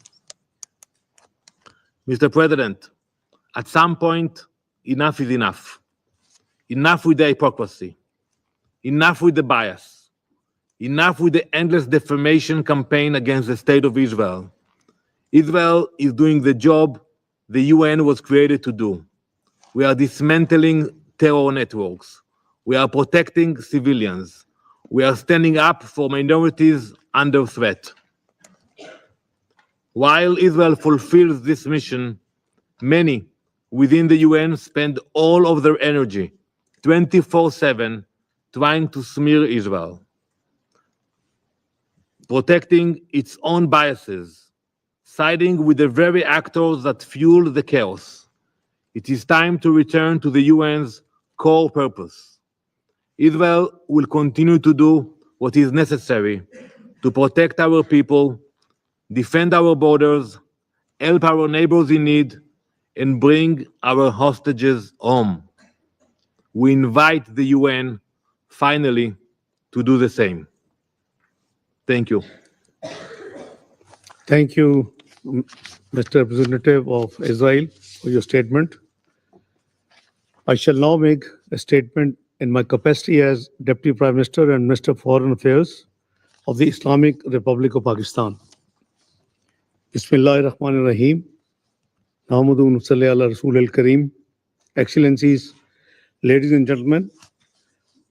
Mr. President, at some point, enough is enough. Enough with the hypocrisy. Enough with the bias. Enough with the endless defamation campaign against the state of Israel. Israel is doing the job the UN was created to do. We are dismantling terror networks. We are protecting civilians. We are standing up for minorities under threat. While Israel fulfills this mission, many within the UN spend all of their energy 24/7 trying to smear Israel, protecting its own biases, siding with the very actors that fuel the chaos. It is time to return to the UN's core purpose. Israel will continue to do what is necessary to protect our people, defend our borders, help our neighbors in need, and bring our hostages home. We invite the UN finally to do the same. Thank you. Thank you, Mr. Representative of Israel, for your statement. I shall now make a statement in my capacity as Deputy Prime Minister and Minister of Foreign Affairs of the Islamic Republic of Pakistan. Bismillahir Rahmanir Rahim. Nahmaduhu wa nusalli ala Rasul al-Kareem. Excellencies, ladies and gentlemen,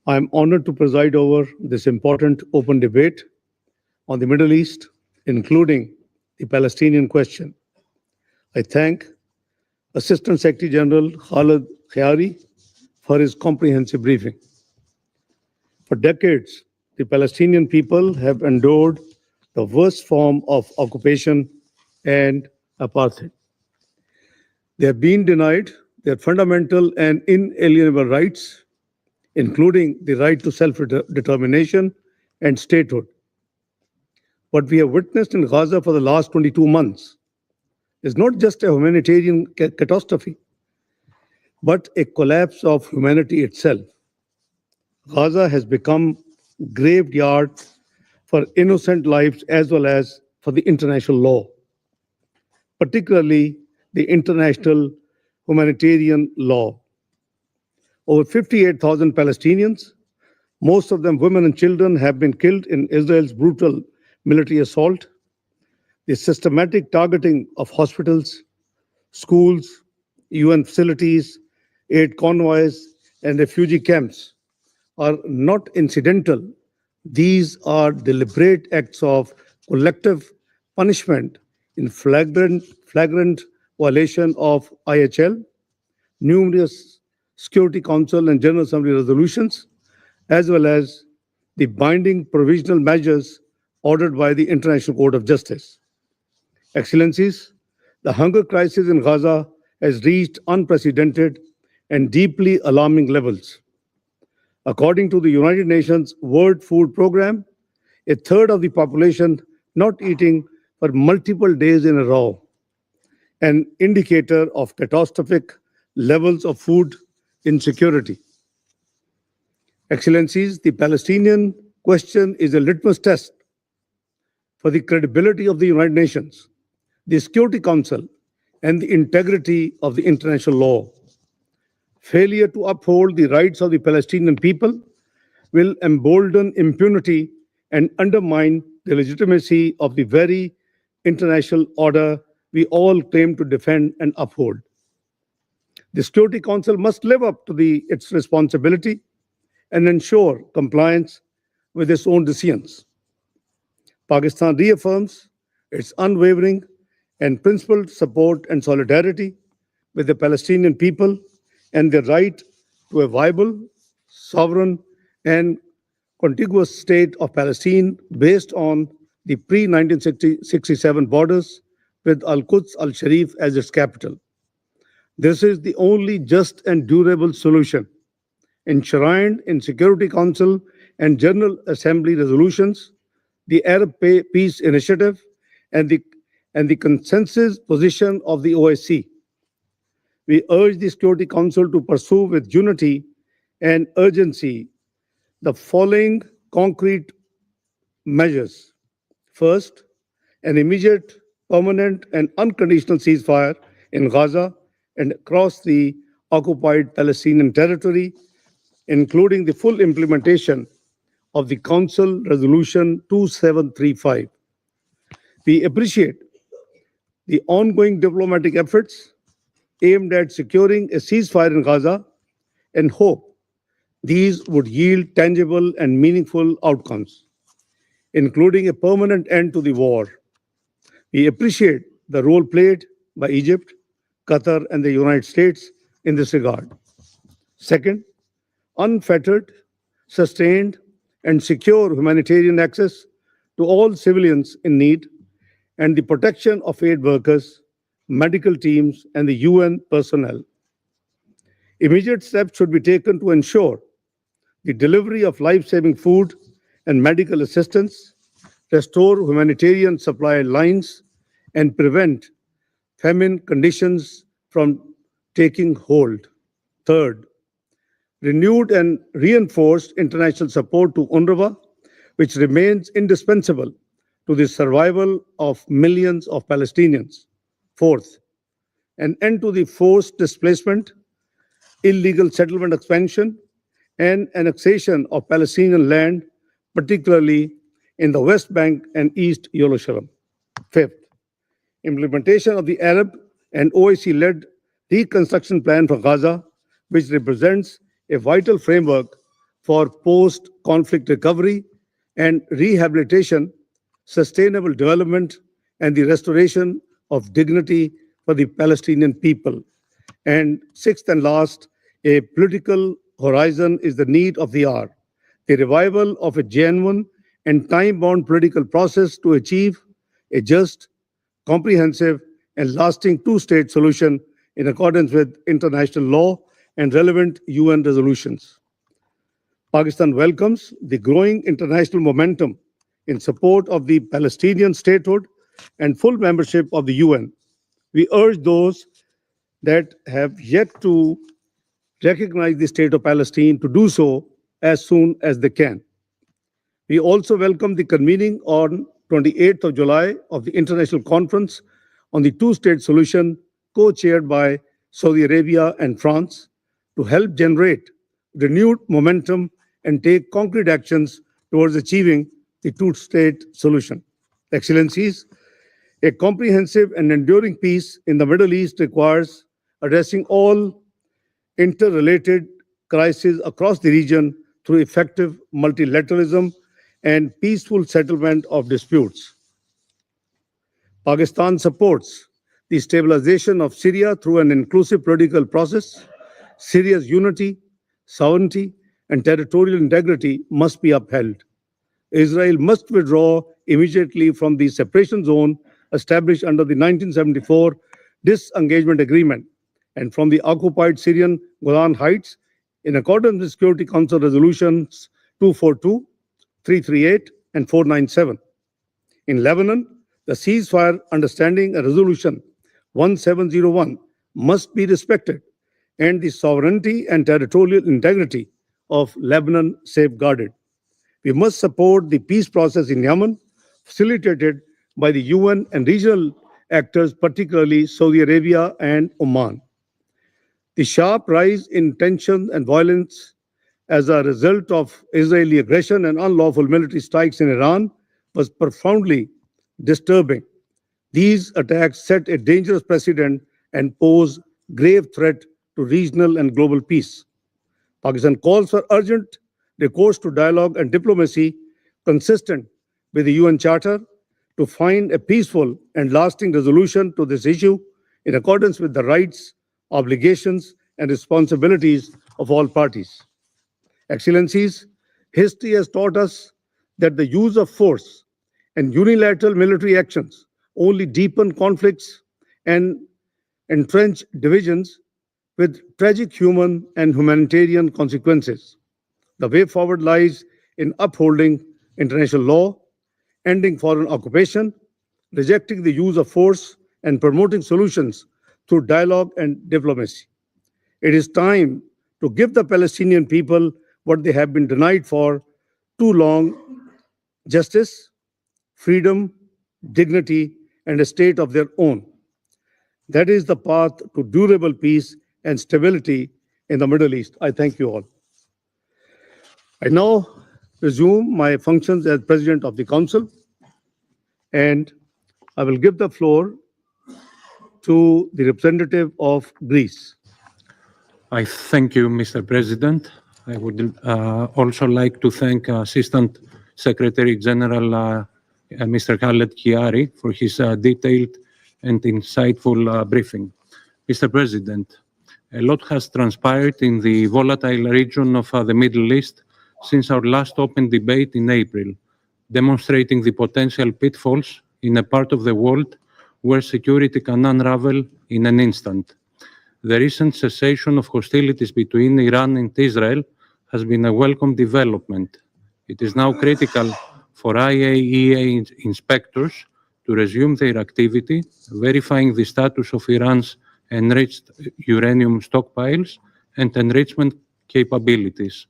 I am honored to preside over this important open debate on the Middle East, including the Palestinian question. I thank Assistant Secretary General Khalid Khayari for his comprehensive briefing. For decades, the Palestinian people have endured the worst form of occupation and apartheid. They have been denied their fundamental and inalienable rights, including the right to self-determination and statehood. What we have witnessed in Gaza for the last 22 months is not just a humanitarian catastrophe, but a collapse of humanity itself. Gaza has become a graveyard for innocent lives as well as for the international law, particularly the international humanitarian law. Over 58,000 Palestinians, most of them women and children, have been killed in Israel's brutal military assault. The systematic targeting of hospitals, schools, UN facilities, aid convoys, and refugee camps are not incidental. These are deliberate acts of collective punishment in flagrant violation of IHL, numerous Security Council and General Assembly resolutions, as well as the binding provisional measures ordered by the International Court of Justice. Excellencies, the hunger crisis in Gaza has reached unprecedented and deeply alarming levels. According to the United Nations World Food Programme, a third of the population not eating for multiple days in a row, an indicator of catastrophic levels of food insecurity. Excellencies, the Palestinian question is a litmus test for the credibility of the United Nations, the Security Council, and the integrity of the international law. Failure to uphold the rights of the Palestinian people will embolden impunity and undermine the legitimacy of the very international order we all claim to defend and uphold. The Security Council must live up to its responsibility and ensure compliance with its own decisions. Pakistan reaffirms its unwavering and principled support and solidarity with the Palestinian people and their right to a viable, sovereign, and contiguous state of Palestine based on the pre-1967 borders with Al-Quds al-Sharif as its capital. This is the only just and durable solution enshrined in Security Council and General Assembly resolutions, the Arab Peace Initiative, and the consensus position of the OSCE. We urge the Security Council to pursue with unity and urgency the following concrete measures. First, an immediate, permanent, and unconditional ceasefire in Gaza and across the occupied Palestinian territory, including the full implementation of the Council Resolution 2735. We appreciate the ongoing diplomatic efforts aimed at securing a ceasefire in Gaza and hope these would yield tangible and meaningful outcomes, including a permanent end to the war. We appreciate the role played by Egypt, Qatar, and the United States in this regard. Second, unfettered, sustained, and secure humanitarian access to all civilians in need and the protection of aid workers, medical teams, and the UN personnel. Immediate steps should be taken to ensure the delivery of life-saving food and medical assistance, restore humanitarian supply lines, and prevent famine conditions from taking hold. Third, renewed and reinforced international support to UNRWA, which remains indispensable to the survival of millions of Palestinians. Fourth, an end to the forced displacement, illegal settlement expansion, and annexation of Palestinian land, particularly in the West Bank and East Jerusalem. Fifth, implementation of the Arab and OIC-led reconstruction plan for Gaza, which represents a vital framework for post-conflict recovery and rehabilitation, sustainable development, and the restoration of dignity for the Palestinian people. And sixth and last, a political horizon is the need of the hour, the revival of a genuine and time-bound political process to achieve a just, comprehensive, and lasting two-state solution in accordance with international law and relevant UN resolutions. Pakistan welcomes the growing international momentum in support of the Palestinian statehood and full membership of the UN. We urge those that have yet to recognize the state of Palestine to do so as soon as they can. We also welcome the convening on 28th of July of the International Conference on the two-state solution, co-chaired by Saudi Arabia and France, to help generate renewed momentum and take concrete actions towards achieving the two-state solution. Excellencies, a comprehensive and enduring peace in the Middle East requires addressing all interrelated crises across the region through effective multilateralism and peaceful settlement of disputes. Pakistan supports the stabilization of Syria through an inclusive political process. Syria's unity, sovereignty, and territorial integrity must be upheld. Israel must withdraw immediately from the separation zone established under the 1974 disengagement agreement and from the occupied Syrian Golan Heights in accordance with Security Council resolutions 242, 338, and 497. In Lebanon, the ceasefire understanding and resolution 1701 must be respected and the sovereignty and territorial integrity of Lebanon safeguarded. We must support the peace process in Yemen, facilitated by the UN and regional actors, particularly Saudi Arabia and Oman. The sharp rise in tension and violence as a result of Israeli aggression and unlawful military strikes in Iran was profoundly disturbing. These attacks set a dangerous precedent and pose grave threat to regional and global peace. Pakistan calls for urgent recourse to dialogue and diplomacy consistent with the UN Charter to find a peaceful and lasting resolution to this issue in accordance with the rights, obligations, and responsibilities of all parties. Excellencies, history has taught us that the use of force And unilateral military actions only deepen conflicts and entrench divisions with tragic human and humanitarian consequences. The way forward lies in upholding international law, ending foreign occupation, rejecting the use of force, and promoting solutions through dialogue and diplomacy. It is time to give the Palestinian people what they have been denied for too long: justice, freedom, dignity, and a state of their own. That is the path to durable peace and stability in the Middle East. I thank you all. I now resume my functions as President of the Council, and I will give the floor to the representative of Greece. I thank you, Mr. President. I would also like to thank Assistant Secretary General Mr. Khaled Kiari for his detailed and insightful briefing. Mr. President, a lot has transpired in the volatile region of the Middle East since our last open debate in April, demonstrating the potential pitfalls in a part of the world where security can unravel in an instant. The recent cessation of hostilities between Iran and Israel has been a welcome development. It is now critical for IAEA inspectors to resume their activity, verifying the status of Iran's enriched uranium stockpiles and enrichment capabilities.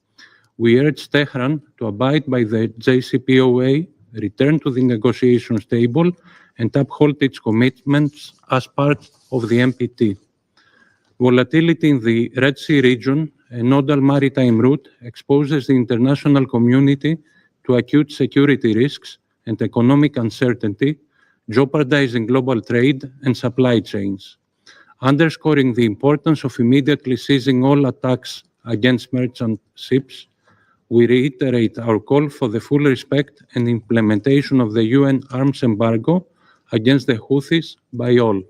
We urge Tehran to abide by the JCPOA, return to the negotiations table, and uphold its commitments as part of the NPT. Volatility in the Red Sea region, a nodal maritime route, exposes the international community to acute security risks and economic uncertainty, jeopardizing global trade and supply chains. Underscoring the importance of immediately seizing all attacks against merchant ships, we reiterate our call for the full respect and implementation of the UN arms embargo against the Houthis by all.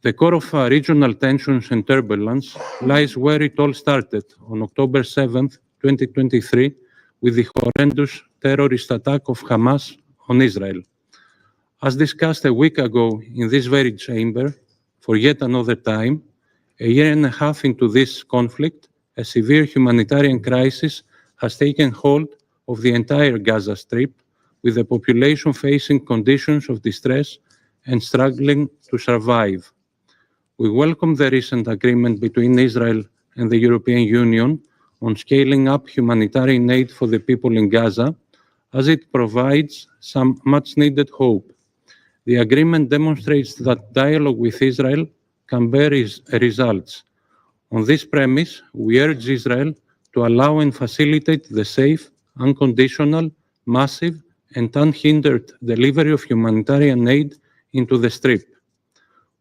The core of regional tensions and turbulence lies where it all started on October 7, 2023, with the horrendous terrorist attack of Hamas on Israel. As discussed a week ago in this very chamber, for yet another time, a year and a half into this conflict, a severe humanitarian crisis has taken hold of the entire Gaza Strip, with the population facing conditions of distress and struggling to survive. We welcome the recent agreement between Israel and the European Union on scaling up humanitarian aid for the people in Gaza, as it provides some much-needed hope. The agreement demonstrates that dialogue with Israel can bear results. On this premise, we urge Israel to allow and facilitate the safe, unconditional, massive, and unhindered delivery of humanitarian aid into the Strip.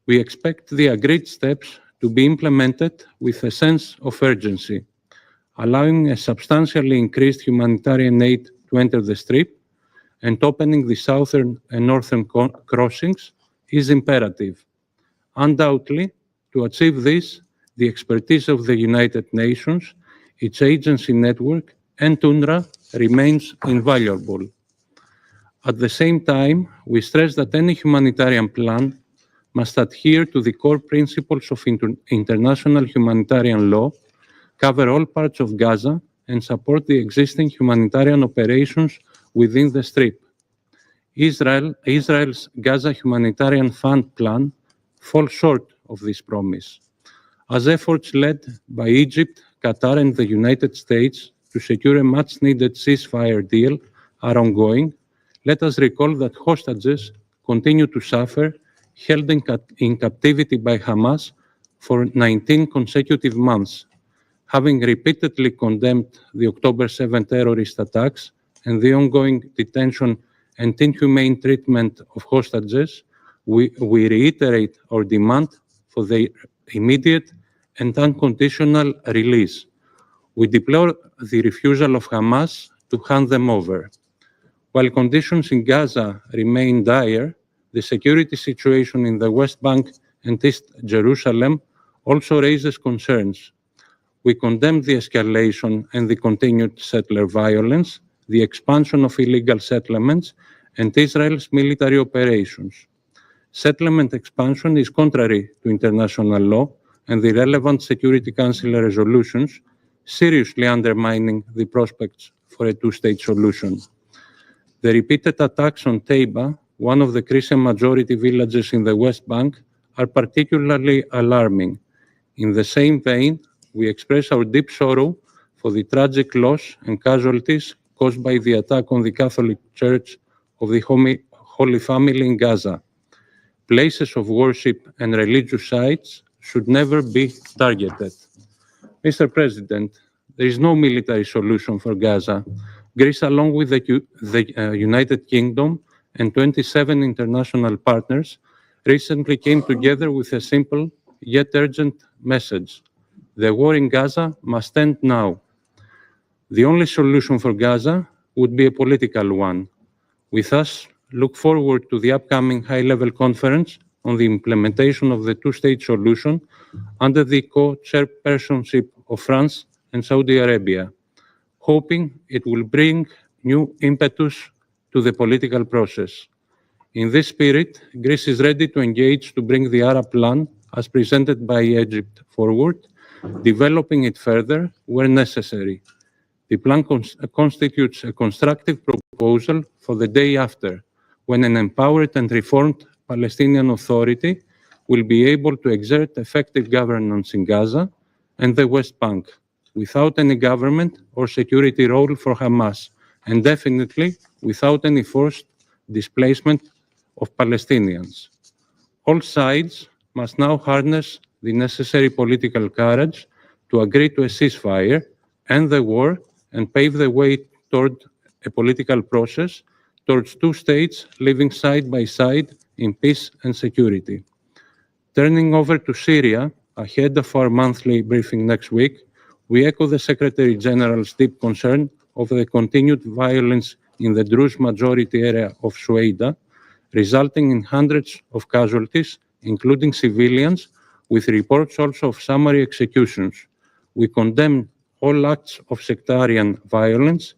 We expect the agreed steps to be implemented with a sense of urgency. Allowing a substantially increased humanitarian aid to enter the Strip and opening the southern and northern crossings is imperative. Undoubtedly, to achieve this, the expertise of the United Nations, its agency network, and UNRWA remains invaluable. At the same time, we stress that any humanitarian plan must adhere to the core principles of international humanitarian law, cover all parts of Gaza, and support the existing humanitarian operations within the Strip. Israel's Gaza Humanitarian Fund plan falls short of this promise. As efforts led by Egypt, Qatar, and the United States to secure a much-needed ceasefire deal are ongoing, let us recall that hostages continue to suffer, held in captivity by Hamas for 19 consecutive months. Having repeatedly condemned the October 7 terrorist attacks and the ongoing detention and inhumane treatment of hostages, we reiterate our demand for their immediate and unconditional release. We deplore the refusal of Hamas to hand them over. While conditions in Gaza remain dire, the security situation in the West Bank and East Jerusalem also raises concerns. We condemn the escalation and the continued settler violence, the expansion of illegal settlements, and Israel's military operations. Settlement expansion is contrary to international law and the relevant Security Council resolutions, seriously undermining the prospects for a two-state solution. The repeated attacks on Taiba, one of the Christian majority villages in the West Bank, are particularly alarming. In the same vein, we express our deep sorrow for the tragic loss and casualties caused by the attack on the Catholic Church of the Holy Family in Gaza. Places of worship and religious sites should never be targeted. Mr. President, there is no military solution for Gaza. Greece, along with the United Kingdom and 27 international partners, recently came together with a simple yet urgent message. The war in Gaza must end now. The only solution for Gaza would be a political one. We thus look forward to the upcoming high-level conference on the implementation of the two-state solution under the co-chairpersonship of France and Saudi Arabia, hoping it will bring new impetus to the political process. In this spirit, Greece is ready to engage to bring the Arab plan, as presented by Egypt, forward, developing it further where necessary. The plan constitutes a constructive proposal for the day after, when an empowered and reformed Palestinian Authority will be able to exert effective governance in Gaza and the West Bank, without any government or security role for Hamas, and definitely without any forced displacement of Palestinians. All sides must now harness the necessary political courage to agree to a ceasefire, end the war, and pave the way toward a political process towards two states living side by side in peace and security. Turning over to Syria, ahead of our monthly briefing next week, we echo the Secretary General's deep concern over the continued violence in the Druze majority area of Shueida, resulting in hundreds of casualties, including civilians, with reports also of summary executions. We condemn all acts of sectarian violence,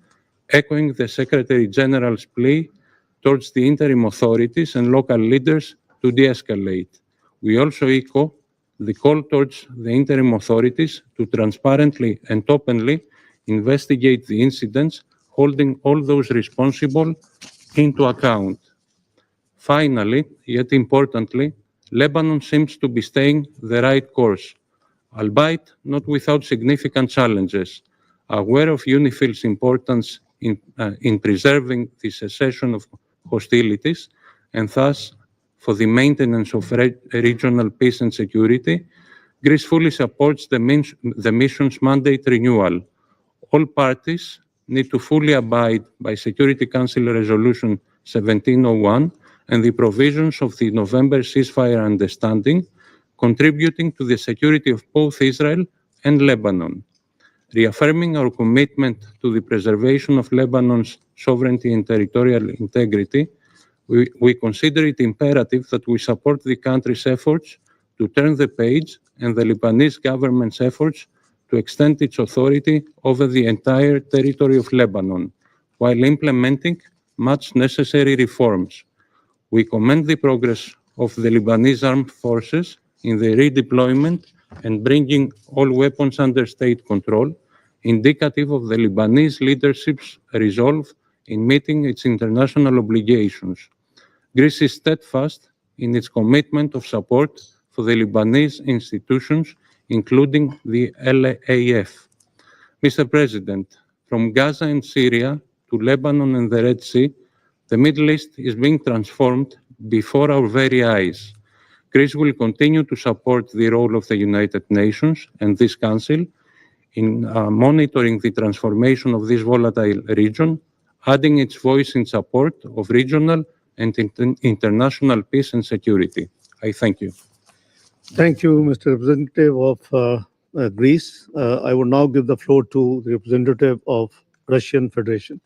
echoing the Secretary General's plea towards the interim authorities and local leaders to de-escalate. We also echo the call towards the interim authorities to transparently and openly investigate the incidents, holding all those responsible into account. Finally, yet importantly, Lebanon seems to be staying the right course, albeit not without significant challenges. Aware of UNIFIL's importance in preserving the cessation of hostilities and thus for the maintenance of regional peace and security, Greece fully supports the mission's mandate renewal. All parties need to fully abide by Security Council Resolution 1701 and the provisions of the November ceasefire understanding, contributing to the security of both Israel and Lebanon. Reaffirming our commitment to the preservation of Lebanon's sovereignty and territorial integrity, we consider it imperative that we support the country's efforts to turn the page and the Lebanese government's efforts to extend its authority over the entire territory of Lebanon, while implementing much necessary reforms. We commend the progress of the Lebanese armed forces in the redeployment and bringing all weapons under state control, indicative of the Lebanese leadership's resolve in meeting its international obligations. Greece is steadfast in its commitment of support for the Lebanese institutions, including the LAAF. Mr. President, from Gaza and Syria to Lebanon and the Red Sea, the Middle East is being transformed before our very eyes. Greece will continue to support the role of the United Nations and this Council in monitoring the transformation of this volatile region, adding its voice in support of regional and international peace and security. I thank you. Thank you, Mr. Representative of Greece. I will now give the floor to the representative of Russian Federation.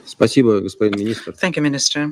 Спасибо, господин министр. Thank you, Minister.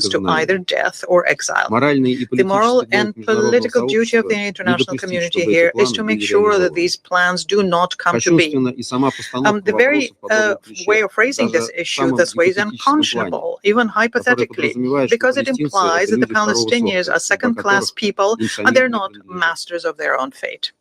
sentenced to either death or exile. Моральный и The moral политический and долг международного political duty of the сообщества international не допустить, community чтобы here эти is to планы make были sure that реализованы. these plans do not come to be. Кощунственно и сама постановка The very вопросов подобных клише, way of phrasing даже this в issue самом this way is гипотетическом плане, unconscionable, even который hypothetically, подразумевает, что because it палестинцы — implies это that the люди второго Palestinians сорта, are судьба second-class которых people им and самим they're не not принадлежит. masters of their own fate.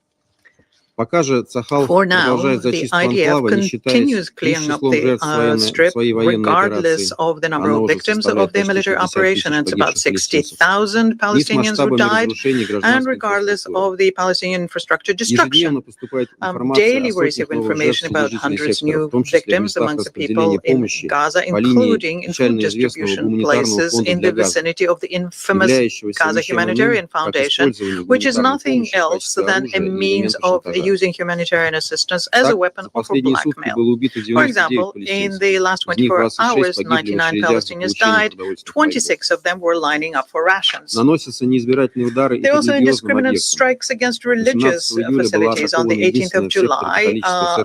Пока же Цахал For now, продолжает the зачистку IDF анклава, не считаясь continues ни с clearing up числом the жертв strip, своей военной regardless операции, of the number она of уже victims составляет of their почти military 60 operation, and тысяч it's about погибших палестинцев, 60,000 ни с Palestinians who масштабами died, разрушений and гражданской regardless инфраструктуры. of the Palestinian infrastructure destruction. Ежедневно поступает информация Daily о we receive сотнях новых жертв information среди about жителей hundreds сектора, в new том числе в victims местах amongst the распределения people in помощи Gaza, по линии including in food печально известного distribution гуманитарного places фонда in для the Газа, vicinity of the infamous являющегося Gaza ничем иным, Humanitarian как Foundation, использование which is гуманитарной nothing помощи в else качестве than a оружия и means инструмента of шантажа. using humanitarian assistance as a weapon or for blackmail. For example, in the last 24 hours, 99 Palestinians died, 26 of them were lining up for rations. There are also indiscriminate strikes against religious facilities. On the 18th of July,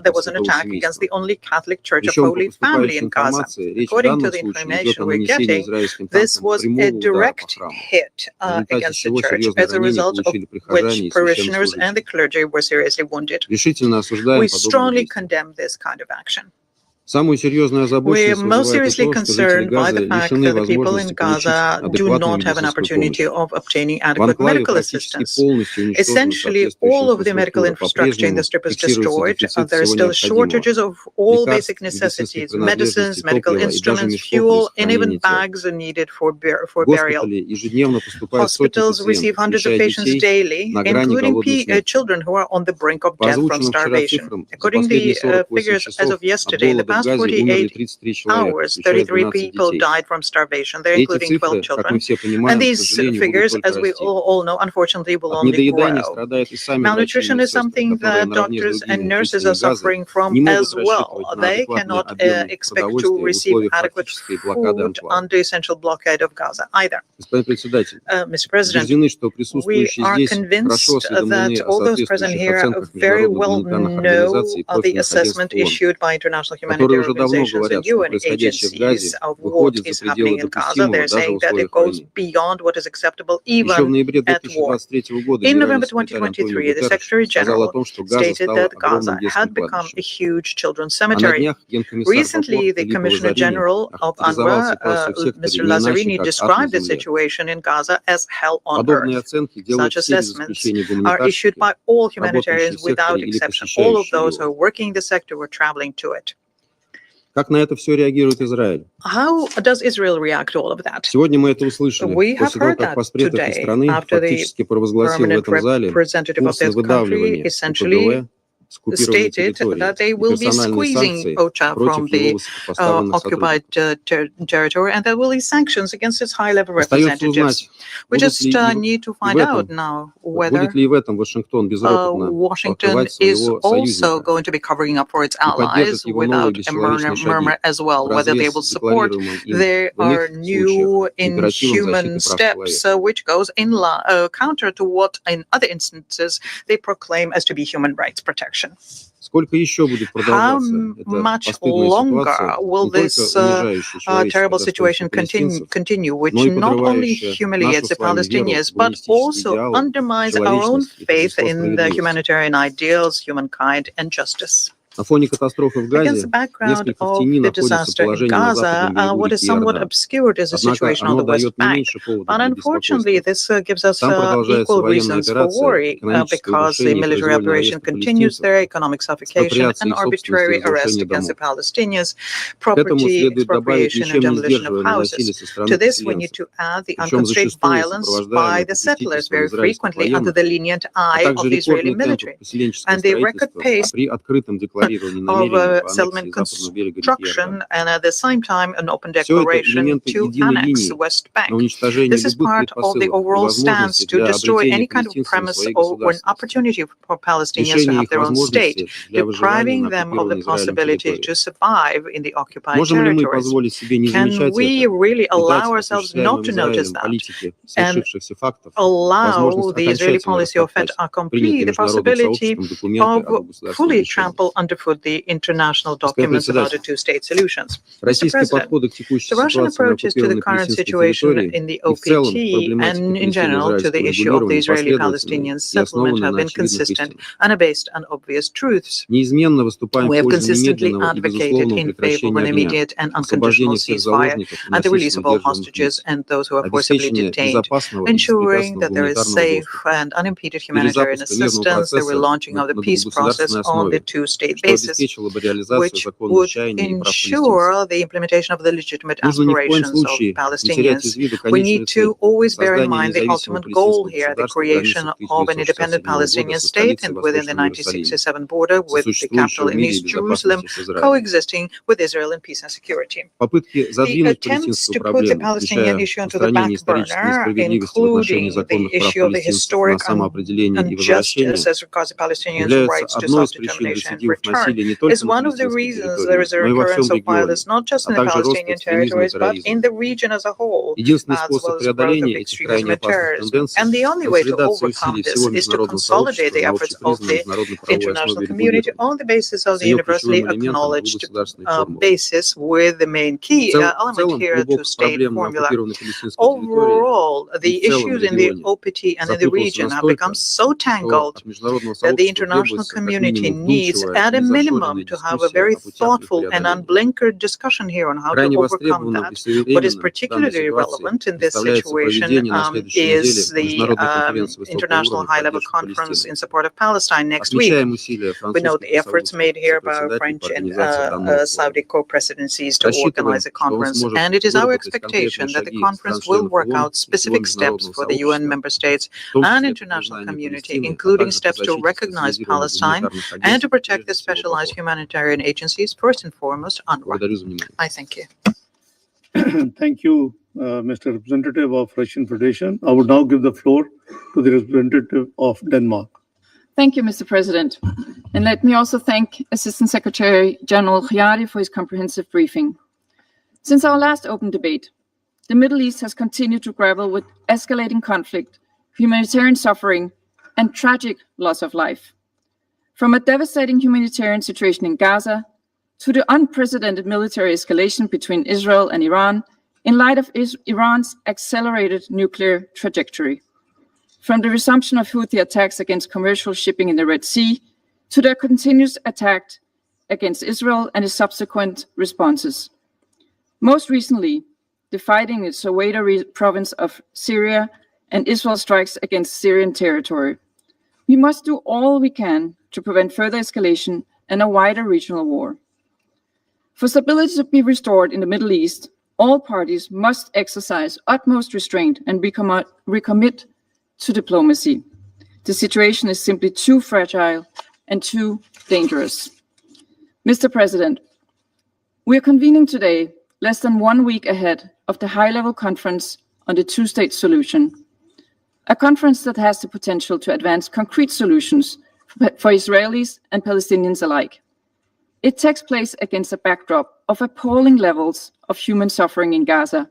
there was an attack against the only Catholic Church of Holy Family in Gaza. According to the information we're getting, this was a direct hit against the church, as a result of which parishioners and the clergy were seriously wounded. We strongly condemn this kind of action. We are most seriously concerned by the fact that the people in Gaza do not have an opportunity of obtaining adequate medical assistance. Essentially, all of the medical infrastructure in the strip is destroyed. There are still shortages of all basic necessities, medicines, medical instruments, fuel, and even bags are needed for burial. Hospitals receive hundreds of patients daily, including children who are on the brink of death from starvation. According to the figures as of yesterday, in the past 48 hours, 33 people died from starvation. They're including 12 children. And these figures, as we all know, unfortunately will only grow. Malnutrition is something that doctors and nurses are suffering from as well. They cannot expect to receive adequate food under essential blockade of Gaza either. Mr. President, we are convinced that all those present here very well know the assessment issued by international humanitarian organizations and UN agencies of what is happening in Gaza. They're saying that it goes beyond what is acceptable even at war. In November 2023, the Secretary General stated that Gaza had become a huge children's cemetery. Recently, the Commissioner General of UNRWA, Mr. Lazzarini, described the situation in Gaza as hell on earth. Such assessments are issued by all humanitarians without exception. All of those who are working in the sector were traveling to it. Как на это все реагирует Израиль? How does Israel react to all of that? Сегодня мы это услышали. We have После того, heard как that постпред этой today, страны after the фактически провозгласил в permanent этом зале representative of курс на this country выдавливание essentially с оккупированной stated территории that they и will be персональные squeezing санкции OCHA from против его the высокопоставленных occupied сотрудников. territory, and there will be sanctions against its high-level Остается representatives. узнать, We будет just ли и need to в find out этом, now whether будет ли и в этом Вашингтон безропотно Washington покрывать is своего also союзника going to be covering up for its и поддержит allies его новые without a бесчеловечные шаги murmur as well, whether they will вразрез support декларируемым им there в are иных new случаях императивом inhuman защиты прав steps человека. which goes in counter to what in other instances they proclaim as to be human rights protection. Сколько еще будет How продолжаться эта much постыдная longer ситуация, will не только this унижающая человеческое terrible достоинство situation палестинцев, continue, which но и not only подрывающая humiliates нашу the с вами веру Palestinians, в but гуманистические also идеалы, undermines our own человечность и faith торжество in the справедливости. humanitarian ideals, humankind, and justice. На фоне катастрофы в Against Газе the background несколько в of тени the находится disaster in положение на Gaza, западном берегу what is реки somewhat Иордан. obscured is the Однако situation on оно the West дает не Bank. меньше поводов But для unfortunately, беспокойства. this gives us Там продолжается equal военная reasons for операция, worry экономическое because the удушение и military произвольный operation арест continues палестинцев, their economic suffocation экспроприация and их собственности и arbitrary arrest разрушение against the домов. Palestinians, К этому property следует добавить expropriation and ничем не demolition of сдерживаемое насилие houses. со стороны To this, we need поселенцев, to add the причем unconstrained зачастую violence by сопровождаемое the settlers, попустительством very израильских frequently under военных, the lenient а eye также of the Israeli рекордные темпы military. поселенческого And the record строительства pace при открытом декларировании of намерений по settlement аннексии западного берега реки Иордан. construction and at the same time an open Все это declaration элементы to единой annex линии the West на Bank. уничтожение This is любых part of the предпосылок и overall stance возможностей to для destroy обретения any kind of палестинцам premise своей or an государственности, opportunity for Palestinians to лишение have их their own state, возможности для выживания depriving на them of the оккупированной Израилем possibility территории. to survive in the occupied Можем ли мы territories. позволить себе не Can замечать we это really и дать allow ourselves not осуществляемой to notice Израилем that политике and свершившихся фактов allow возможность the Israeli окончательно policy of fait растоптать accompli принятые the международным possibility сообществом документы об of государственном fully решении? trample underfoot the international Господин documents about the председатель, two-state solutions. Mr. российские President, подходы к текущей the Russian ситуации на approaches to the оккупированной current палестинской situation территории in the и в целом OPT проблематике and in general to the палестино-израильского issue of the регулирования последовательны Israeli-Palestinian и settlement основаны have на been очевидных consistent истинах. and are based on obvious truths. Неизменно выступаем We в have пользу consistently немедленного и advocated безусловного in favor of прекращения an огня, immediate and unconditional освобождения всех ceasefire заложников и and the release of all насильственно удерживаемых hostages лиц, and those who are forcibly обеспечения detained, безопасного и ensuring беспрепятственного that there is гуманитарного safe доступа, and unimpeded humanitarian перезапуска мирного assistance, the процесса relaunching на of the peace process государственной on the основе, two-state чтобы basis, which would ensure the implementation of the legitimate aspirations of Palestinians. We need to always bear in mind the ultimate goal here, the creation of an independent Palestinian state, and within the 1967 border with the capital in East Jerusalem, coexisting with Israel in peace and security. The attempts to put the Palestinian issue onto the back burner, including the issue of the historic injustice as regards the Palestinians' rights to self-determination and return, is one of the reasons there is a recurrence of violence not just in the Palestinian territories, but in the region as a whole, as well as the growth of extremism and terrorism. And the only way to overcome this is to consolidate the efforts of the international community on the basis of the universally acknowledged basis, with the main key element here to state formula. Overall, the issues in the OPT and in the region have become so tangled that the international community needs, at a minimum, to have a very thoughtful and unblinkered discussion here on how to overcome that. What is particularly relevant in this situation is the International High-Level Conference in support of Palestine next week. We know the efforts made here by our French and Saudi co-presidencies to organize a conference, and it is our expectation that the conference will work out specific steps for the UN member states and international community, including steps to recognize Palestine and to protect the specialized humanitarian agencies, first and foremost, UNRWA. I thank you. Thank you, Mr. Representative of Russian Federation. I would now give the floor to the representative of Denmark. Thank you, Mr. President. And let me also thank Assistant Secretary General Khiari for his comprehensive briefing. Since our last open debate, the Middle East has continued to grapple with escalating conflict, humanitarian suffering, and tragic loss of life. From a devastating humanitarian situation in Gaza to the unprecedented military escalation between Israel and Iran in light of Iran's accelerated nuclear trajectory. From the resumption of Houthi attacks against commercial shipping in the Red Sea to their continuous attack against Israel and its subsequent responses. Most recently, the fighting in Soweto province of Syria and Israel strikes against Syrian territory. We must do all we can to prevent further escalation and a wider regional war. For stability to be restored in the Middle East, all parties must exercise utmost restraint and recommit to diplomacy. The situation is simply too fragile and too dangerous. Mr. President, we are convening today less than 1 week ahead of the high-level conference on the two-state solution, a conference that has the potential to advance concrete solutions for Israelis and Palestinians alike. It takes place against a backdrop of appalling levels of human suffering in Gaza,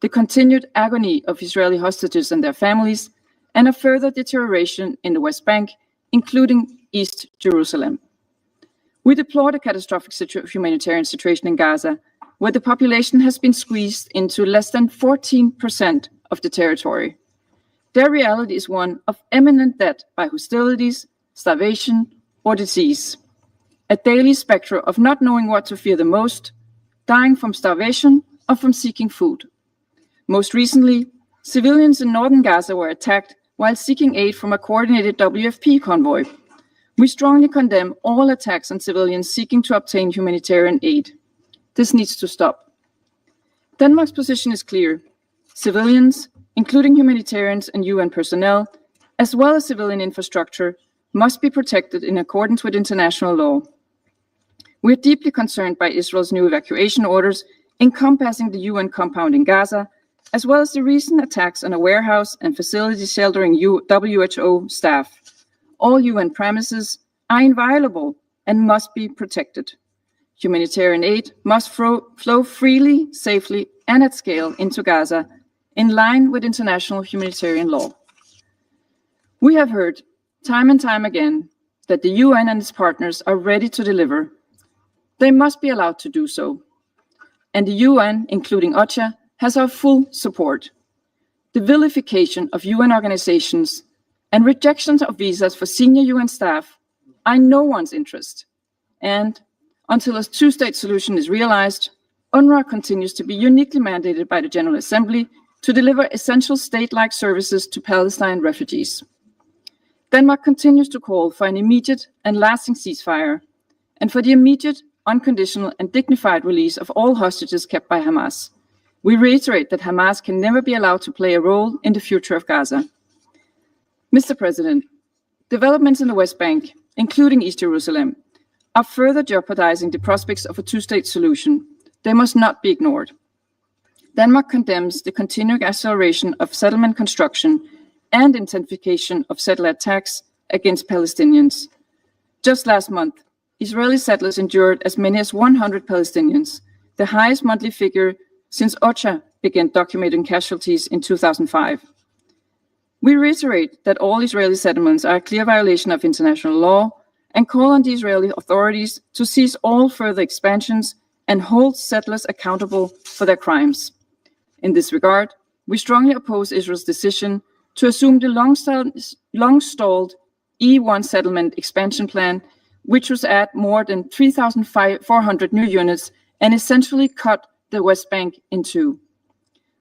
the continued agony of Israeli hostages and their families, and a further deterioration in the West Bank, including East Jerusalem. We deplore the catastrophic humanitarian situation in Gaza, where the population has been squeezed into less than 14% of the territory. Their reality is one of imminent death by hostilities, starvation, or disease. A daily specter of not knowing what to fear the most, dying from starvation or from seeking food. Most recently, civilians in northern Gaza were attacked while seeking aid from a coordinated WFP convoy. We strongly condemn all attacks on civilians seeking to obtain humanitarian aid. This needs to stop. Denmark's position is clear. Civilians, including humanitarians and UN personnel, as well as civilian infrastructure, must be protected in accordance with international law. We are deeply concerned by Israel's new evacuation orders encompassing the UN compound in Gaza, as well as the recent attacks on a warehouse and facility sheltering WHO staff. All UN premises are inviolable and must be protected. Humanitarian aid must flow freely, safely, and at scale into Gaza, in line with international humanitarian law. We have heard time and time again that the UN and its partners are ready to deliver. They must be allowed to do so. And the UN, including OCHA, has our full support. The vilification of UN organizations and rejections of visas for senior UN staff are in no one's interest. And until a two-state solution is realized, UNRWA continues to be uniquely mandated by the General Assembly to deliver essential state-like services to Palestine refugees. Denmark continues to call for an immediate and lasting ceasefire and for the immediate, unconditional, and dignified release of all hostages kept by Hamas. We reiterate that Hamas can never be allowed to play a role in the future of Gaza. Mr. President, developments in the West Bank, including East Jerusalem, are further jeopardizing the prospects of a two-state solution. They must not be ignored. Denmark condemns the continuing acceleration of settlement construction and intensification of settler attacks against Palestinians. Just last month, Israeli settlers endured as many as 100 Palestinians, the highest monthly figure since OCHA began documenting casualties in 2005. We reiterate that all Israeli settlements are a clear violation of international law and call on the Israeli authorities to cease all further expansions and hold settlers accountable for their crimes. In this regard, we strongly oppose Israel's decision to assume the long-stalled E1 settlement expansion plan, which was add more than 3,400 new units and essentially cut the West Bank in two.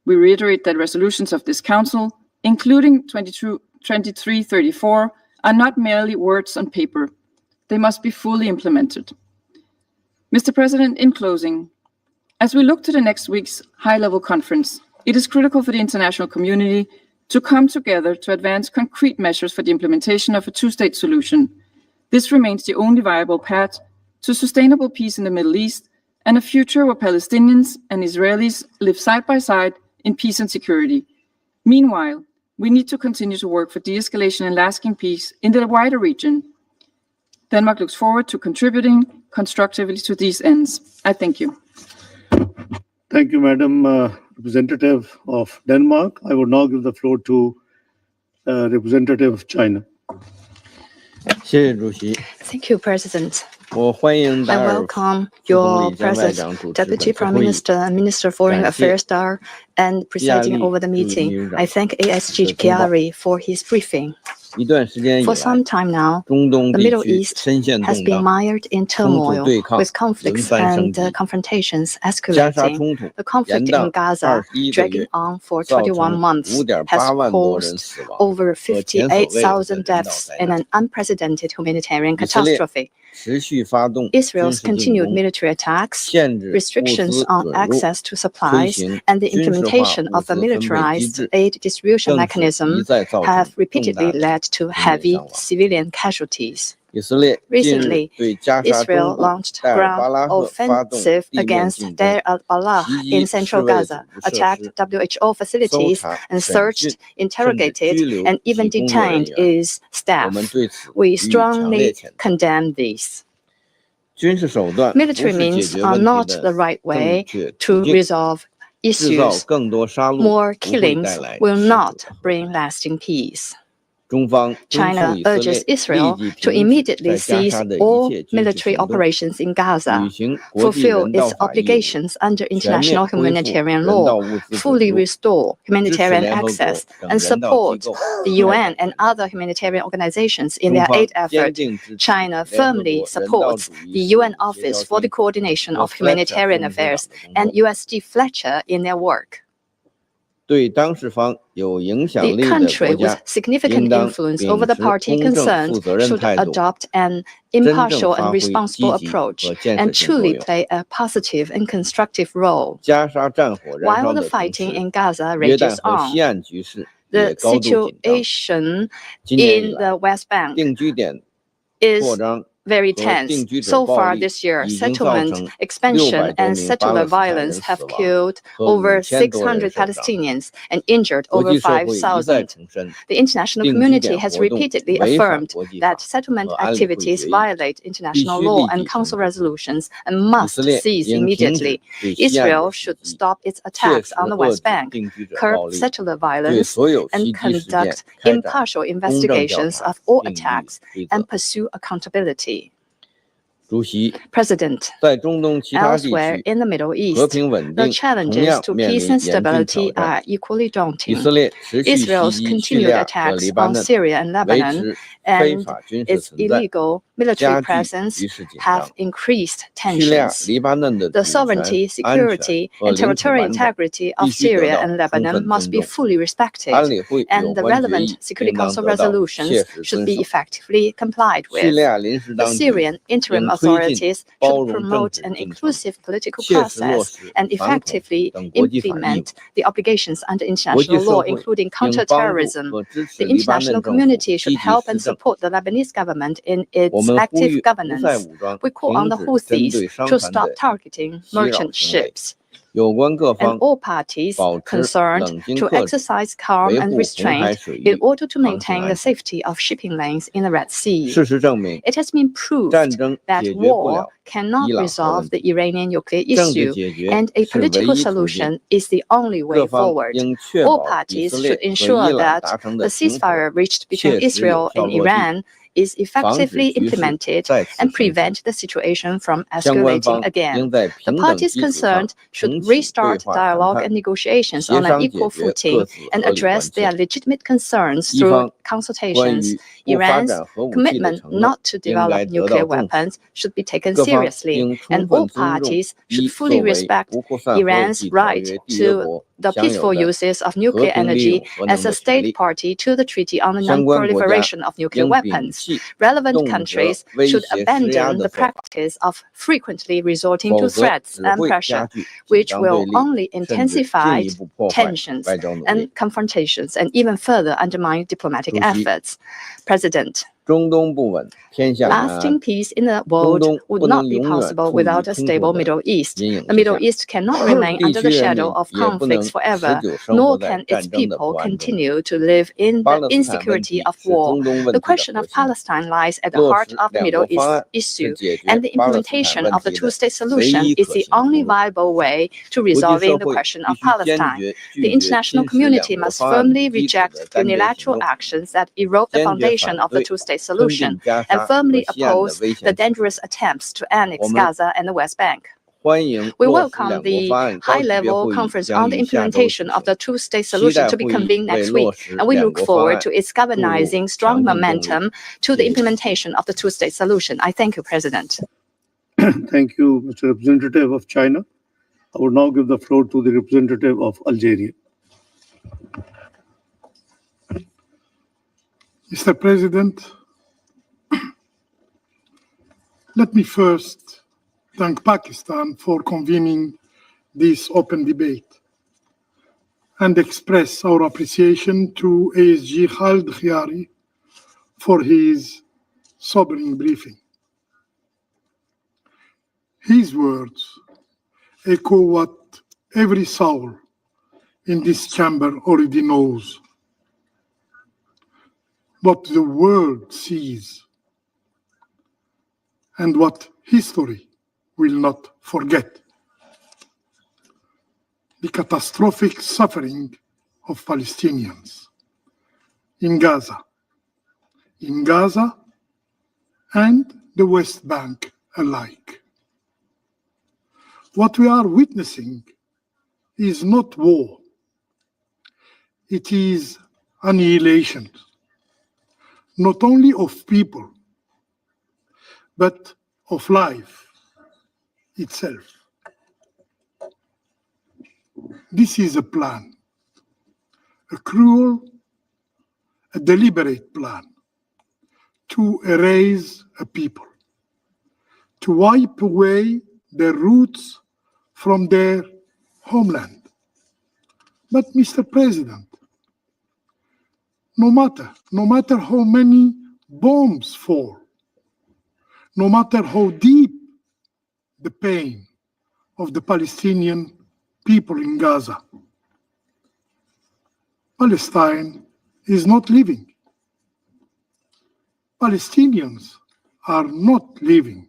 We reiterate that resolutions of this Council, including 2334, are not merely words on paper. They must be fully implemented. Mr. President, in closing, as we look to the next week's high-level conference, it is critical for the international community to come together to advance concrete measures for the implementation of a two-state solution. This remains the only viable path to sustainable peace in the Middle East and a future where Palestinians and Israelis live side by side in peace and security. Meanwhile, we need to continue to work for de-escalation and lasting peace in the wider region. Denmark looks forward to contributing constructively to these ends. I thank you. Thank you, Madam Representative of Denmark. I will now give the floor to Representative of China. Thank you, President. I welcome your President, Deputy Prime Minister, and Minister of Foreign Affairs Dar, and presiding over the meeting. I thank ASG Chiari for his briefing. For some time now, the Middle East has been mired in turmoil, with conflicts and confrontations escalating. The conflict in Gaza, dragging on for 21 months, has caused over 58,000 deaths and an unprecedented humanitarian catastrophe. Israel's continued military attacks, restrictions on access to supplies, and the implementation of a militarized aid distribution mechanism have repeatedly led to heavy civilian casualties. Recently, Israel launched a ground offensive against Deir al-Balah in central Gaza, attacked WHO facilities, and searched, interrogated, and even detained its staff. We strongly condemn this. Military means are not the right way to resolve issues. More killings will not bring lasting peace. China urges Israel to immediately cease all military operations in Gaza, fulfill its obligations under international humanitarian law, fully restore humanitarian access, and support the UN and other humanitarian organizations in their aid effort. China firmly supports the UN Office for the Coordination of Humanitarian Affairs and USG Fletcher in their work. The country with significant influence over the party concerned should adopt an impartial and responsible approach and truly play a positive and constructive role. While the fighting in Gaza rages on, the situation in the West Bank is very tense. So far this year, settlement expansion and settler violence have killed over 600 Palestinians and injured over 5,000. The international community has repeatedly affirmed that settlement activities violate international law and council resolutions and must cease immediately. Israel should stop its attacks on the West Bank, curb settler violence, and conduct impartial investigations of all attacks and pursue accountability. President, elsewhere in the Middle East, the challenges to peace and stability are equally daunting. Israel's continued attacks on Syria and Lebanon and its illegal military presence have increased tensions. The sovereignty, security, and territorial integrity of Syria and Lebanon must be fully respected, and the relevant Security Council resolutions should be effectively complied with. The Syrian interim authorities should promote an inclusive political process and effectively implement the obligations under international law, including counterterrorism. The international community should help and support the Lebanese government in its active governance. We call on the Houthis to stop targeting merchant ships, and all parties concerned to exercise calm and restraint in order to maintain the safety of shipping lanes in the Red Sea. It has been proved that war cannot resolve the Iranian nuclear issue, and a political solution is the only way forward. All parties should ensure that the ceasefire reached between Israel and Iran is effectively implemented and prevent the situation from escalating again. The parties concerned should restart dialogue and negotiations on an equal footing and address their legitimate concerns through consultations. Iran's commitment not to develop nuclear weapons should be taken seriously, and all parties should fully respect Iran's right to the peaceful uses of nuclear energy as a state party to the Treaty on the Non-Proliferation of Nuclear Weapons. Relevant countries should abandon the practice of frequently resorting to threats and pressure, which will only intensify tensions and confrontations and even further undermine diplomatic efforts. President, lasting peace in the world would not be possible without a stable Middle East. The Middle East cannot remain under the shadow of conflicts forever, nor can its people continue to live in the insecurity of war. The question of Palestine lies at the heart of the Middle East issue, and the implementation of the two-state solution is the only viable way to resolving the question of Palestine. The international community must firmly reject unilateral actions that erode the foundation of the two-state solution, and firmly oppose the dangerous attempts to annex Gaza and the West Bank. We welcome the high-level conference on the implementation of the two-state solution to be convened next week, and we look forward to its galvanizing strong momentum to the implementation of the two-state solution. I thank you, President. Thank you, Mr. Representative of China. I will now give the floor to the representative of Algeria. Mr. President, let me first thank Pakistan for convening this open debate and express our appreciation to ASG Khaled Khiari for his sobering briefing. His words echo what every soul in this chamber already knows, what the world sees, and what history will not forget: the catastrophic suffering of Palestinians in Gaza and the West Bank alike. What we are witnessing is not war, it is annihilation, not only of people, but of life itself. This is a plan, a cruel, a deliberate plan to erase a people, to wipe away their roots from their homeland. But, Mr. President, no matter how many bombs fall, no matter how deep the pain of the Palestinian people in Gaza, Palestine is not living. Palestinians are not living.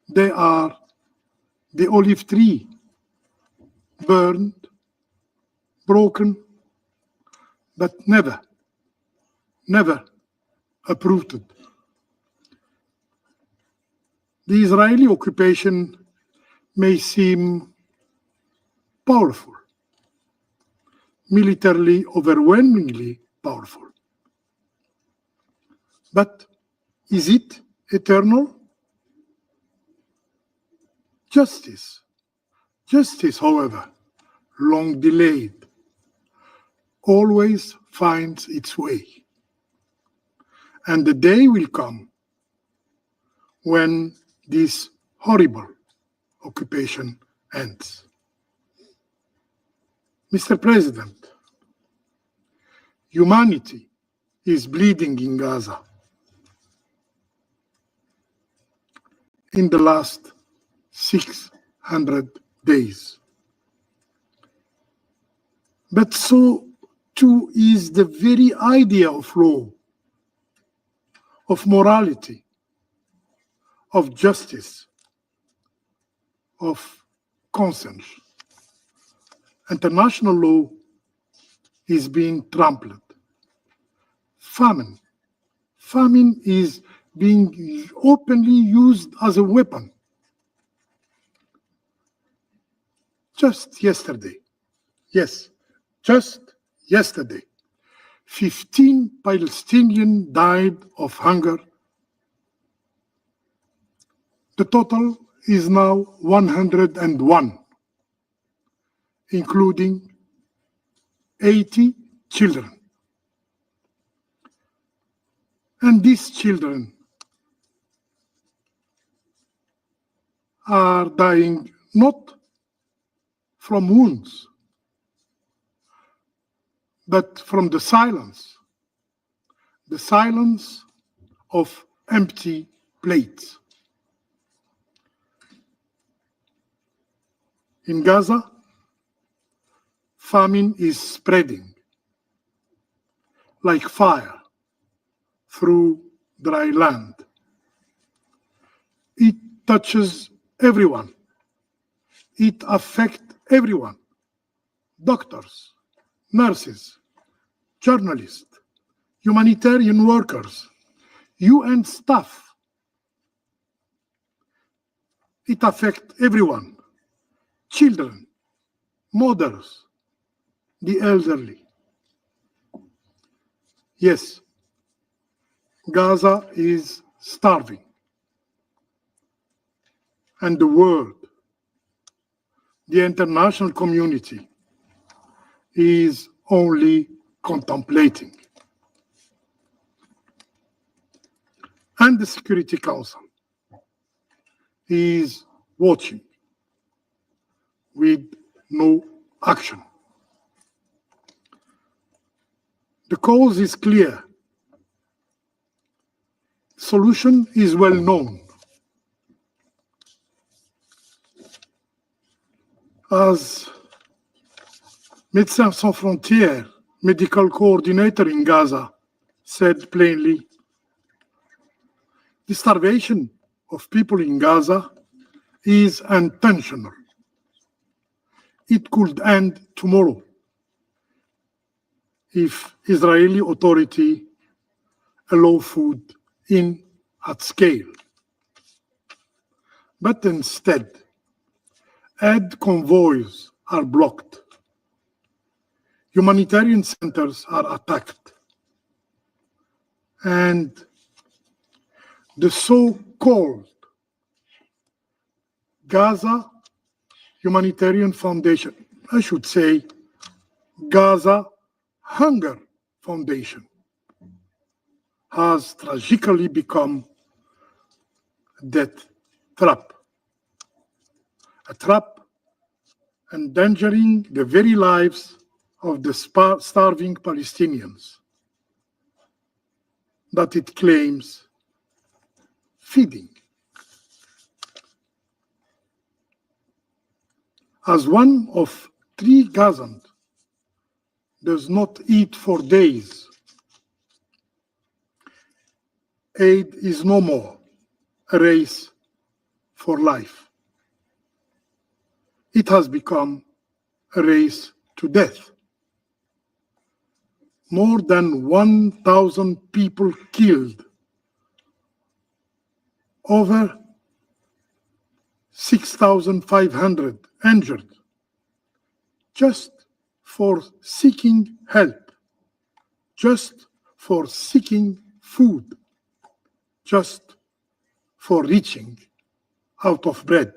They are the olive tree, burned, broken, but never uprooted. The Israeli occupation may seem powerful, militarily overwhelmingly powerful. But Is it eternal? Justice, however, long delayed, always finds its way. And the day will come when this horrible occupation ends. Mr. President, humanity is bleeding in Gaza. In the last 600 days. But so too is the very idea of law, of morality, of justice, of conscience. International law is being trampled. Famine is being openly used as a weapon. Just yesterday, yes, just yesterday, 15 Palestinians died of hunger. The total is now 101, including 80 children. And these children are dying not from wounds, but from the silence of empty plates. In Gaza, famine is spreading like fire through dry land. It touches everyone. It affects everyone. Doctors, nurses, journalists, humanitarian workers, UN staff. It affects everyone. Children, mothers, the elderly. Yes, Gaza is starving. And the world, the international community, is only contemplating. And the Security Council is watching with no action. The cause is clear. The solution is well known. As Médecins Sans Frontières medical coordinator in Gaza said plainly, the starvation of people in Gaza is intentional. It could end tomorrow if Israeli authority allow food in at scale. But instead, aid convoys are blocked. Humanitarian centers are attacked. And the so-called Gaza Humanitarian Foundation, I should say Gaza Hunger Foundation, has tragically become a death trap. A trap endangering the very lives of the starving Palestinians that it claims feeding. As one of 3 Gazans does not eat for days, aid is no more a race for life. It has become a race to death. More than 1,000 people killed, over 6,500 injured, just for seeking help, just for seeking food, just for reaching out of bread.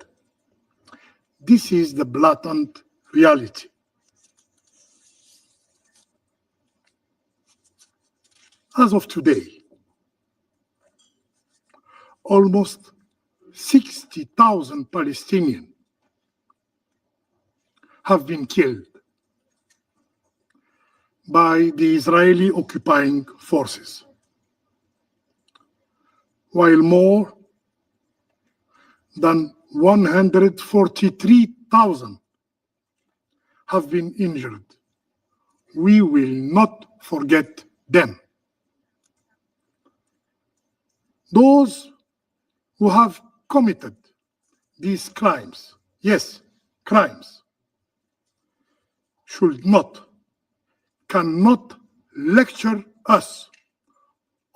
This is the blatant reality. As of today, almost 60,000 Palestinians have been killed by the Israeli occupying forces, while more than 143,000 have been injured. We will not forget them. Those who have committed these crimes, yes, crimes, should not, cannot lecture us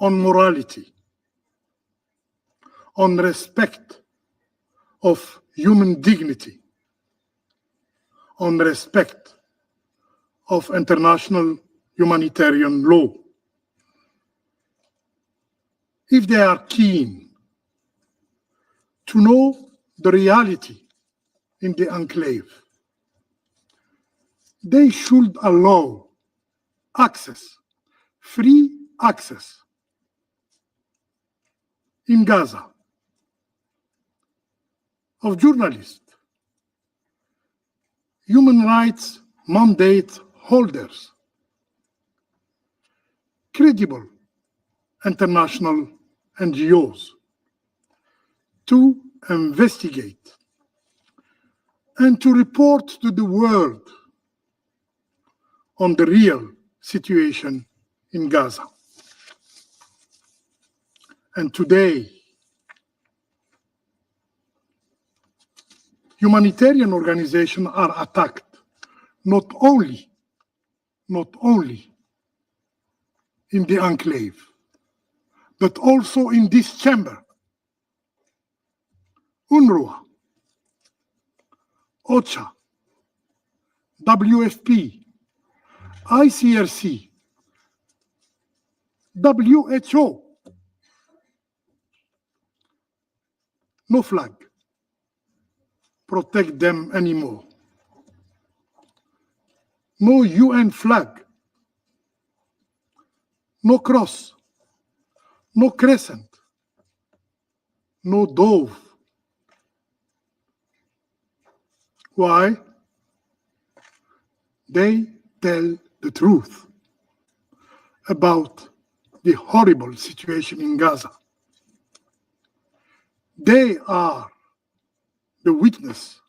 on morality, on respect of human dignity, on respect of international humanitarian law. If they are keen to know the reality in the enclave, they should allow access, free access in Gaza of journalists, human rights mandate holders, credible international NGOs to investigate and to report to the world on the real situation in Gaza. And today, humanitarian organizations are attacked not only in the enclave, but also in this chamber. UNRWA, OCHA, WFP, ICRC, WHO. No flag protect them anymore. No UN flag, no cross, no crescent, no dove. Why? They tell the truth about the horrible situation in Gaza. They are the witness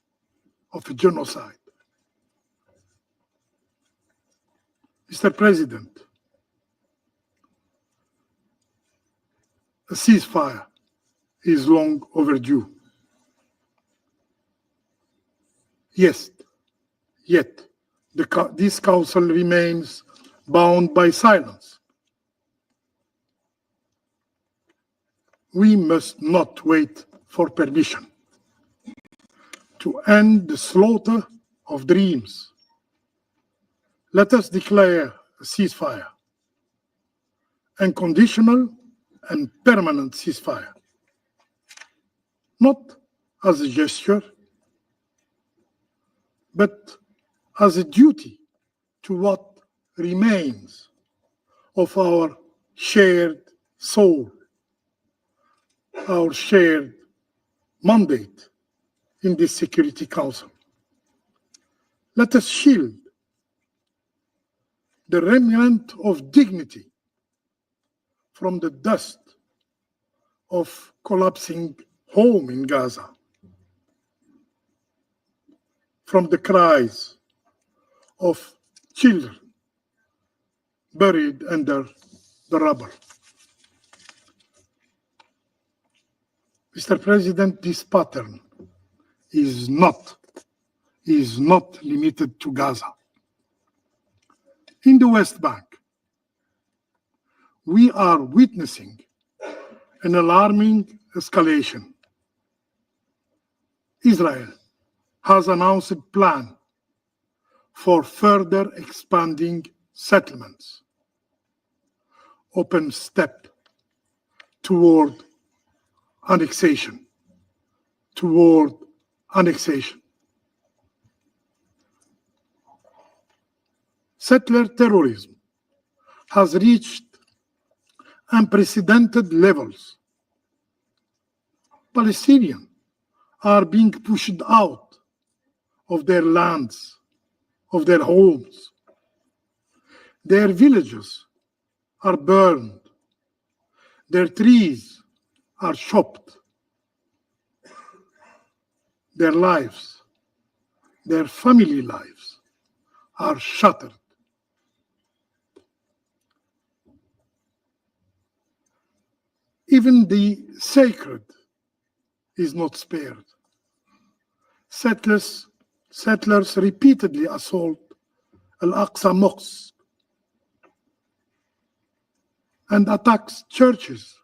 of a genocide. Mr. President, a ceasefire is long overdue. Yes, yet this council remains bound by silence. We must not wait for permission to end the slaughter of dreams. Let us declare a ceasefire, unconditional and permanent ceasefire, not as a gesture, but as a duty to what remains of our shared soul, our shared mandate in this Security Council. Let us shield the remnant of dignity from the dust of collapsing home in Gaza, from the cries of children buried under the rubble. Mr. President, this pattern is not limited to Gaza. In the West Bank, we are witnessing an alarming escalation. Israel has announced a plan for further expanding settlements, open step toward annexation, toward annexation. Settler terrorism has reached unprecedented levels. Palestinians are being pushed out of their lands, of their homes. Their villages are burned. Their trees are chopped. Their lives, their family lives, are shattered. Even the sacred is not spared. Settlers repeatedly assault Al-Aqsa Mosque and attacks churches.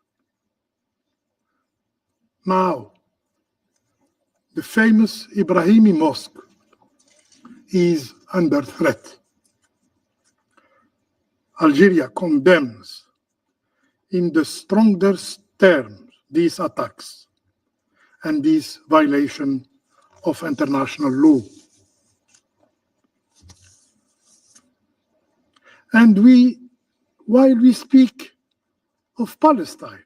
Now, the famous Ibrahimi Mosque is under threat. Algeria condemns in the strongest terms these attacks and this violation of international law. And while we speak of Palestine,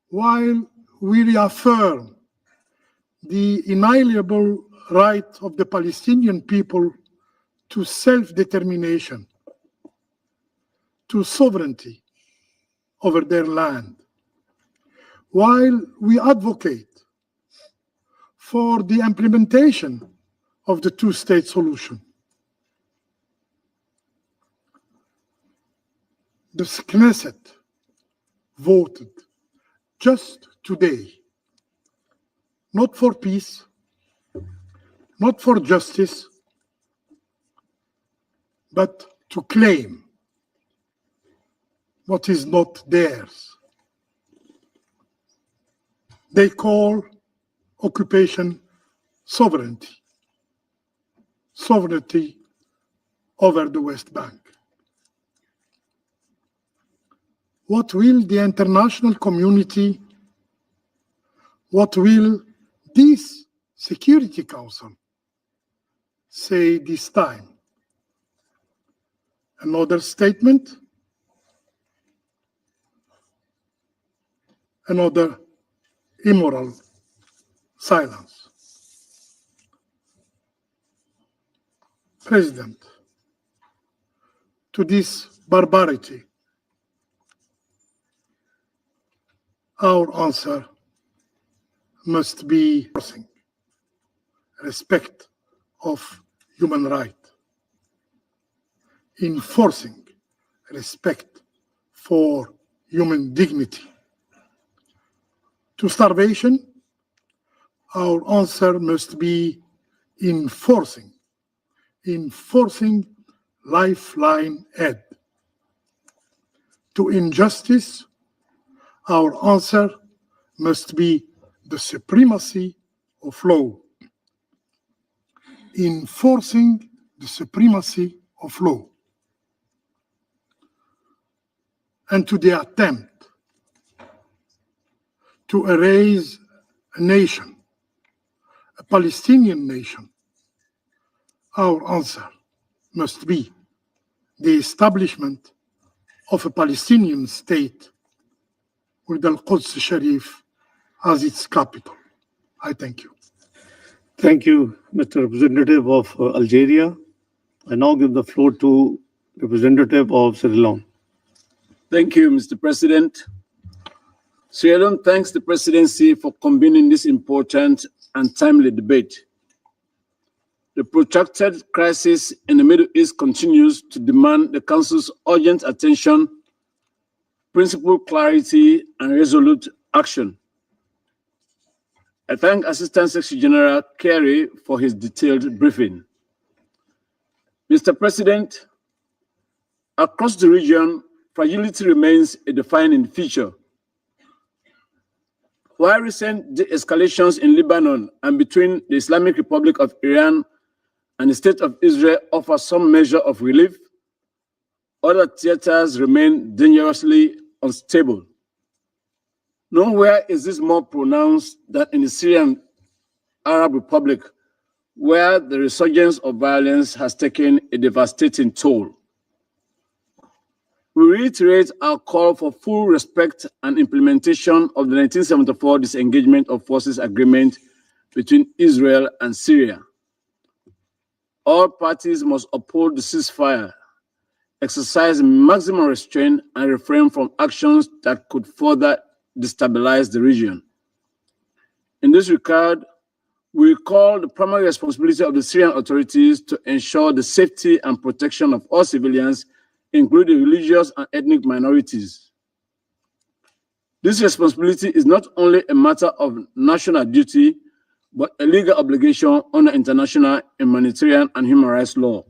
while we reaffirm the inalienable right of the Palestinian people to self-determination, to sovereignty over their land, while we advocate for the implementation of the two-state solution, the Knesset voted just today, not for peace, not for justice, but to claim what is not theirs. They call occupation sovereignty, sovereignty over the West Bank. What will the international community, what will this Security Council say this time? Another statement? Another immoral silence? President, to this barbarity, our answer must be respect of human rights, enforcing respect for human dignity. To starvation, our answer must be enforcing lifeline aid. To injustice, our answer must be the supremacy of law, enforcing the supremacy of law. And to the attempt to erase a nation, a Palestinian nation, our answer must be the establishment of a Palestinian state with Al-Quds Sharif as its capital. I thank you. Thank you, Mr. Representative of Algeria. I now give the floor to Representative of Sierra Leone. Thank you, Mr. President. Sierra Leone thanks the presidency for convening this important and timely debate. The protracted crisis in the Middle East continues to demand the Council's urgent attention, principled clarity, and resolute action. I thank Assistant Secretary General Kerry for his detailed briefing. Mr. President, across the region, fragility remains a defining feature. While recent de-escalations in Lebanon and between the Islamic Republic of Iran and the State of Israel offer some measure of relief, other theaters remain dangerously unstable. Nowhere is this more pronounced than in the Syrian Arab Republic, where the resurgence of violence has taken a devastating toll. We reiterate our call for full respect and implementation of the 1974 Disengagement of Forces Agreement between Israel and Syria. All parties must uphold the ceasefire, exercise maximum restraint, and refrain from actions that could further destabilize the region. In this regard, we call the primary responsibility of the Syrian authorities to ensure the safety and protection of all civilians, including religious and ethnic minorities. This responsibility is not only a matter of national duty, but a legal obligation under international, humanitarian, and human rights law.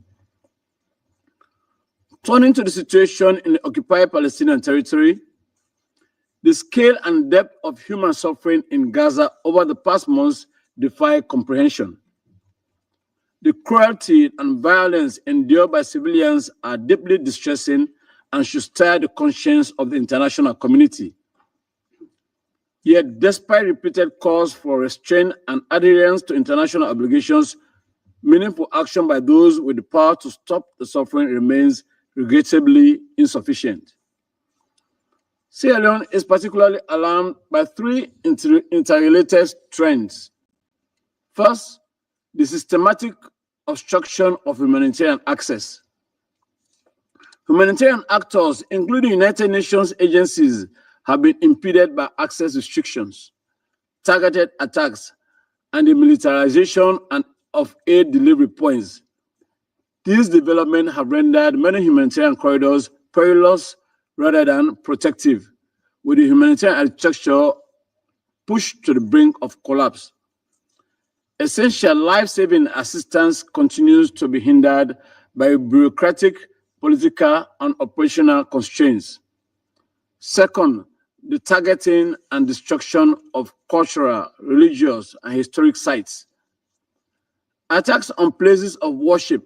Turning to the situation in the occupied Palestinian territory, the scale and depth of human suffering in Gaza over the past months defy comprehension. The cruelty and violence endured by civilians are deeply distressing and should stir the conscience of the international community. Yet, despite repeated calls for restraint and adherence to international obligations, meaningful action by those with the power to stop the suffering remains regrettably insufficient. Sierra Leone is particularly alarmed by three interrelated trends. First, the systematic obstruction of humanitarian access. Humanitarian actors, including United Nations agencies, have been impeded by access restrictions, targeted attacks, and the militarization of aid delivery points. These developments have rendered many humanitarian corridors perilous rather than protective, with the humanitarian architecture pushed to the brink of collapse. Essential life-saving assistance continues to be hindered by bureaucratic, political, and operational constraints. Second, the targeting and destruction of cultural, religious, and historic sites. Attacks on places of worship,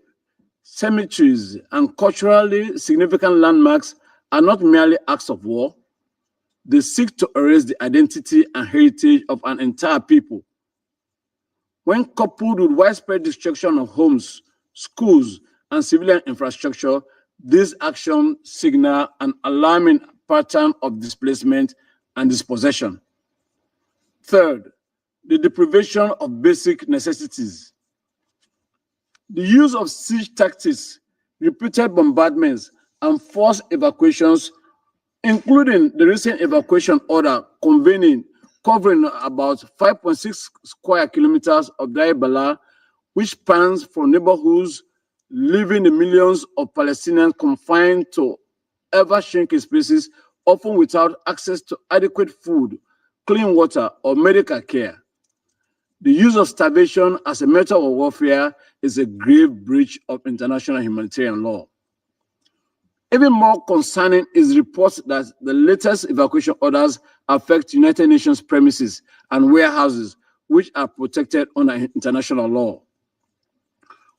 cemeteries, and culturally significant landmarks are not merely acts of war. They seek to erase the identity and heritage of an entire people. When coupled with widespread destruction of homes, schools, and civilian infrastructure, these actions signal an alarming pattern of displacement and dispossession. Third, the deprivation of basic necessities. The use of siege tactics, repeated bombardments, and forced evacuations, including the recent evacuation order convening covering about 5.6 square kilometers of Deir Bala, which spans from neighborhoods, leaving the millions of Palestinians confined to ever-shrinking spaces, often without access to adequate food, clean water, or medical care. The use of starvation as a method of warfare is a grave breach of international humanitarian law. Even more concerning is reports that the latest evacuation orders affect United Nations premises and warehouses, which are protected under international law.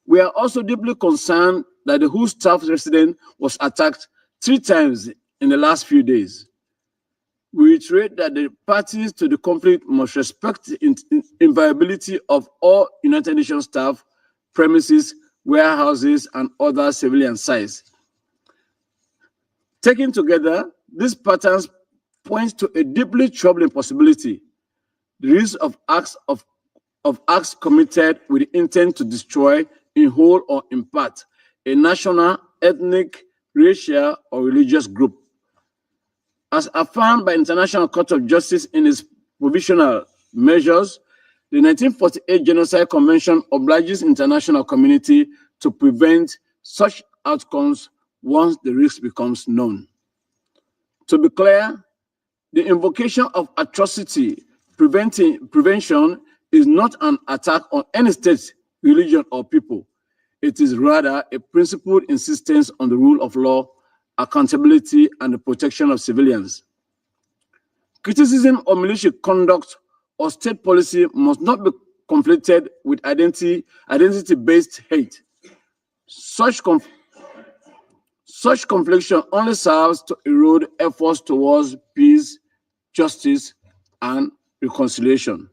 We are also deeply concerned that the whole staff residence was attacked 3 times in the last few days. We reiterate that the parties to the conflict must respect the inviolability of all United Nations staff, premises, warehouses, and other civilian sites. Taken together, these patterns point to a deeply troubling possibility: the risk of acts committed with the intent to destroy, in whole or in part, a national, ethnic, racial, or religious group. As affirmed by International Court of Justice in its provisional measures, the 1948 Genocide Convention obliges international community to prevent such outcomes once the risk becomes known. To be clear, the invocation of atrocity prevention is not an attack on any state, religion, or people. It is rather a principled insistence on the rule of law, accountability, and the protection of civilians. Criticism of militia conduct or state policy must not be conflated with identity-based hate. Such confliction only serves to erode efforts towards peace, justice, and reconciliation.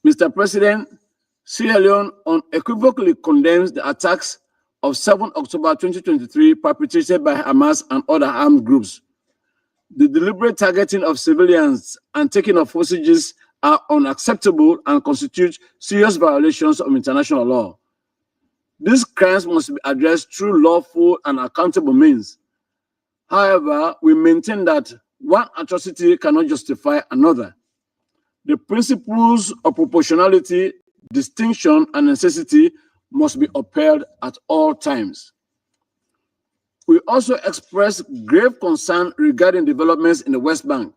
Mr. President, Sierra Leone unequivocally condemns the attacks of 7 October 2023 perpetrated by Hamas and other armed groups. The deliberate targeting of civilians and taking of hostages are unacceptable and constitute serious violations of international law. These crimes must be addressed through lawful and accountable means. However, we maintain that one atrocity cannot justify another. The principles of proportionality, distinction, and necessity must be upheld at all times. We also express grave concern regarding developments in the West Bank,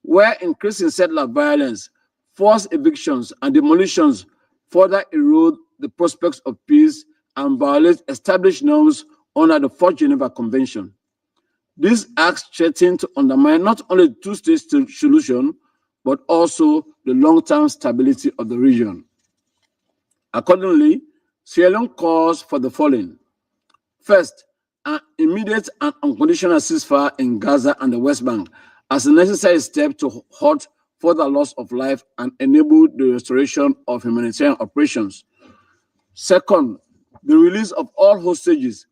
where increasing settler violence, forced evictions, and demolitions further erode the prospects of peace and violate established norms under the 4th Geneva Convention. These acts threaten to undermine not only the two-state solution, but also the long-term stability of the region. Accordingly, Sierra Leone calls for the following. First, an immediate and unconditional ceasefire in Gaza and the West Bank as a necessary step to halt further loss of life and enable the restoration of humanitarian operations. Second, the release of all hostages,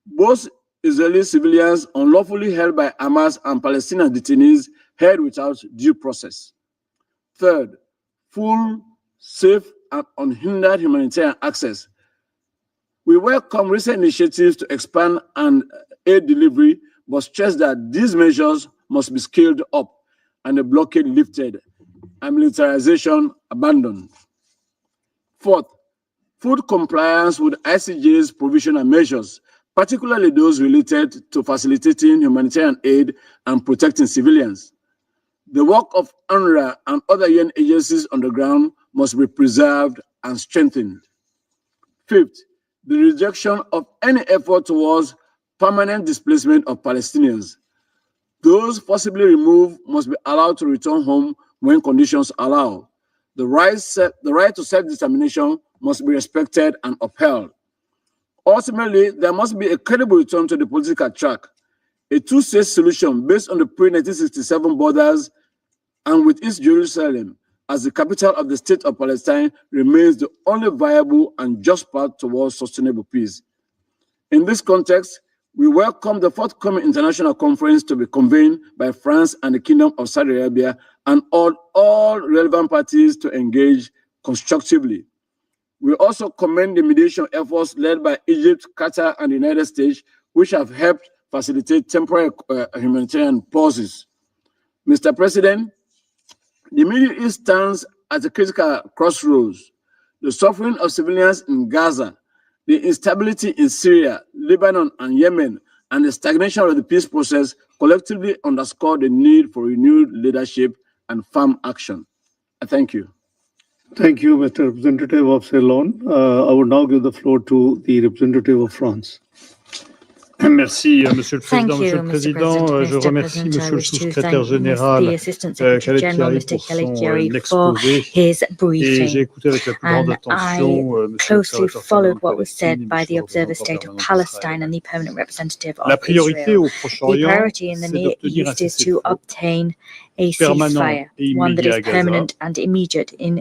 both Israeli civilians unlawfully held by Hamas and Palestinian detainees held without due process. Third, full, safe, and unhindered humanitarian access. We welcome recent initiatives to expand and aid delivery, but stress that these measures must be scaled up and the blockade lifted and militarization abandoned. Fourth, food compliance with ICJ's provisional measures, particularly those related to facilitating humanitarian aid and protecting civilians. The work of UNRWA and other UN agencies on the ground must be preserved and strengthened. Fifth, the rejection of any effort towards permanent displacement of Palestinians. Those forcibly removed must be allowed to return home when conditions allow. The right to self-determination must be respected and upheld. Ultimately, there must be a credible return to the political track. A two-state solution based on the pre-1967 borders and with East Jerusalem as the capital of the state of Palestine remains the only viable and just path towards sustainable peace. In this context, we welcome the forthcoming international conference to be convened by France and the Kingdom of Saudi Arabia and all relevant parties to engage constructively. We also commend the mediation efforts led by Egypt, Qatar, and the United States, which have helped facilitate temporary humanitarian pauses. Mr. President, the Middle East stands at a critical crossroads. The suffering of civilians in Gaza, the instability in Syria, Lebanon, and Yemen, and the stagnation of the peace process collectively underscore the need for renewed leadership and firm action. Thank you. Thank you, Mr. Representative of Sierra Leone. I would now give the floor to the representative of France. Merci, Monsieur le Président. Monsieur le Président, je remercie Monsieur le Secrétaire général Khaled pour son exposé et j'ai écouté avec la plus grande attention Monsieur le Secrétaire général. La priorité au Proche-Orient, c'est d'obtenir un cessez-le-feu permanent et immédiat à Gaza,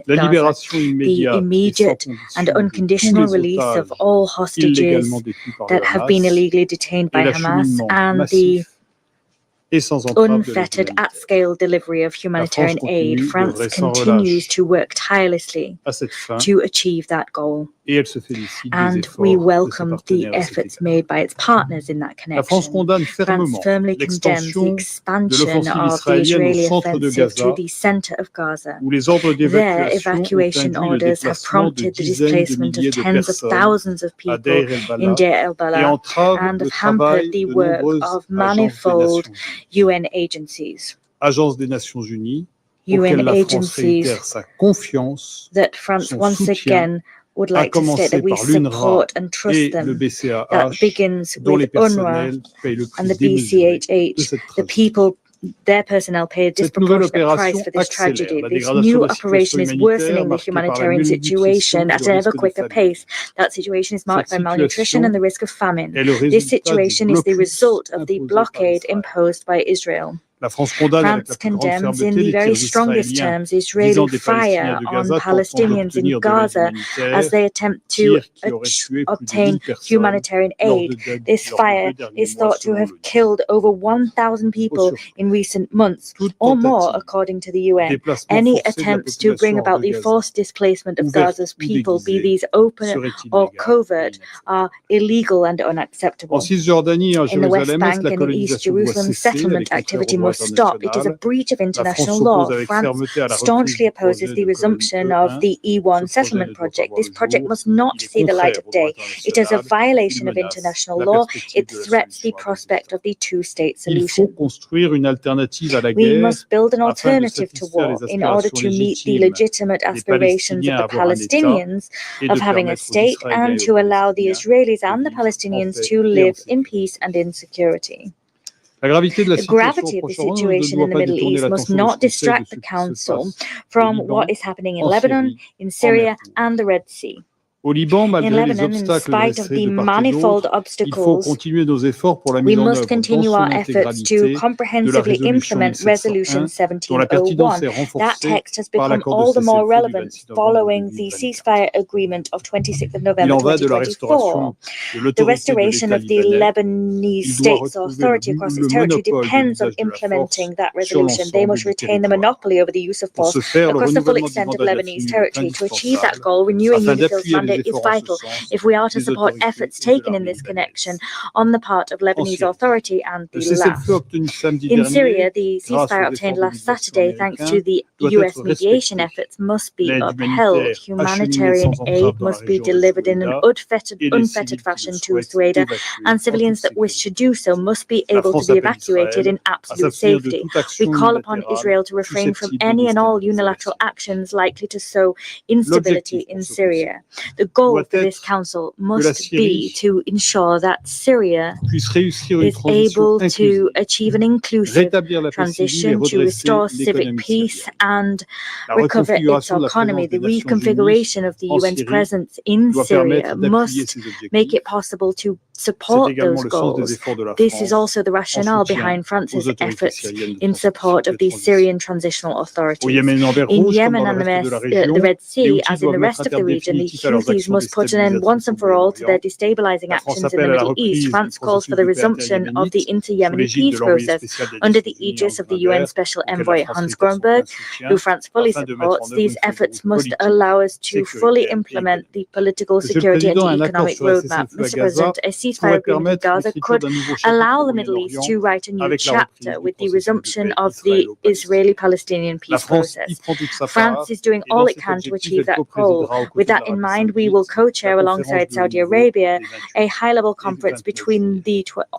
la libération immédiate and unconditional release of all hostages that have been illegally detained by Hamas and the unfettered at-scale delivery of humanitarian aid. France continues to work tirelessly to achieve that goal. And we welcome the efforts made by its partners in that connection. France firmly condemns the expansion of the Israeli offensive to the center of Gaza. Their evacuation orders have prompted the displacement of tens of thousands of people in Deir el-Balah and have hampered the work of manifold UN agencies. Agence des Nations Unies, UN agencies that France once again would like to say that we support and trust them. That begins with UNRWA and the BCHH. The people, their personnel pay a disproportionate price for this tragedy. This new operation is worsening the humanitarian situation at an ever quicker pace. That situation is marked by malnutrition and the risk of famine. This situation is the result of the blockade imposed by Israel. France condemns in the very strongest terms Israeli fire on Palestinians in Gaza as they attempt to obtain humanitarian aid. This fire is thought to have killed over 1,000 people in recent months, or more, according to the UN. Any attempts to bring about the forced displacement of Gaza's people, be these open or covert, are illegal and unacceptable. In the West Bank and in East Jerusalem, settlement activity must stop. It is a breach of international law. France staunchly opposes the resumption of the E1 settlement project. This project must not see the light of day. It is a violation of international law. It threats the prospect of the two-state solution. We must build an alternative to war in order to meet the legitimate aspirations of the Palestinians of having a state and to allow the Israelis and the Palestinians to live in peace and in security. The gravity of the situation in the Middle East must not distract the Council from what is happening in Lebanon, in Syria, and the Red Sea. In Lebanon, in spite of the manifold obstacles, we must continue our efforts to comprehensively implement Resolution 1701. That text has become all the more relevant following the ceasefire agreement of 26th of November 2024. The restoration of the Lebanese state's authority across its territory depends on implementing that resolution. They must retain the monopoly over the use of force across the full extent of Lebanese territory. To achieve that goal, renewing UNIFIL's mandate is vital if we are to support efforts taken in this connection on the part of Lebanese authority and the LAF. In Syria, the ceasefire obtained last Saturday, thanks to the US mediation efforts, must be upheld. Humanitarian aid must be delivered in an unfettered fashion to Sueda, and civilians that wish to do so must be able to be evacuated in absolute safety. We call upon Israel to refrain from any and all unilateral actions likely to sow instability in Syria. The goal for this Council must be to ensure that Syria is able to achieve an inclusive transition, to restore civic peace and recover its economy. The reconfiguration of the UN's presence in Syria must make it possible to support those goals. This is also the rationale behind France's efforts in support of the Syrian Transitional Authority. In Yemen and the Red Sea, as in the rest of the region, the Houthis must put an end once and for all to their destabilizing actions in the Middle East. France calls for the resumption of the inter-Yemeni peace process under the aegis of the UN Special Envoy Hans Grönberg, who France fully supports. These efforts must allow us to fully implement the political, security and economic roadmap. Mr. President, a ceasefire agreement in Gaza could allow the Middle East to write a new chapter with the resumption of the Israeli-Palestinian peace process. France is doing all it can to achieve that goal. With that in mind, we will co-chair alongside Saudi Arabia a high-level conference between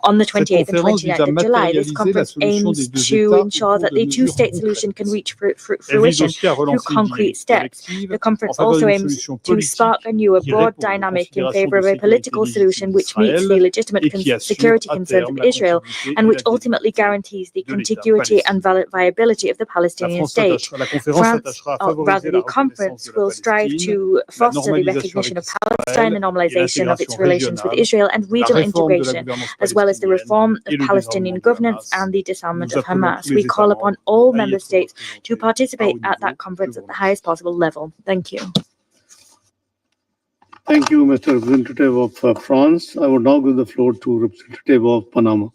on the 28th and 29th of July. This conference aims to ensure that the two-state solution can reach fruition through concrete steps. The conference also aims to spark a new, broad dynamic in favor of a political solution which meets the legitimate security concerns of Israel and which ultimately guarantees the contiguity and viability of the Palestinian state. France, or rather the conference, will strive to foster the recognition of Palestine, the normalization of its relations with Israel, and regional integration, as well as the reform of Palestinian governance and the disarmament of Hamas. We call upon all member states to participate at that conference at the highest possible level. Thank you. Thank you, Mr. Representative of France. I would now give the floor to Representative of Panama.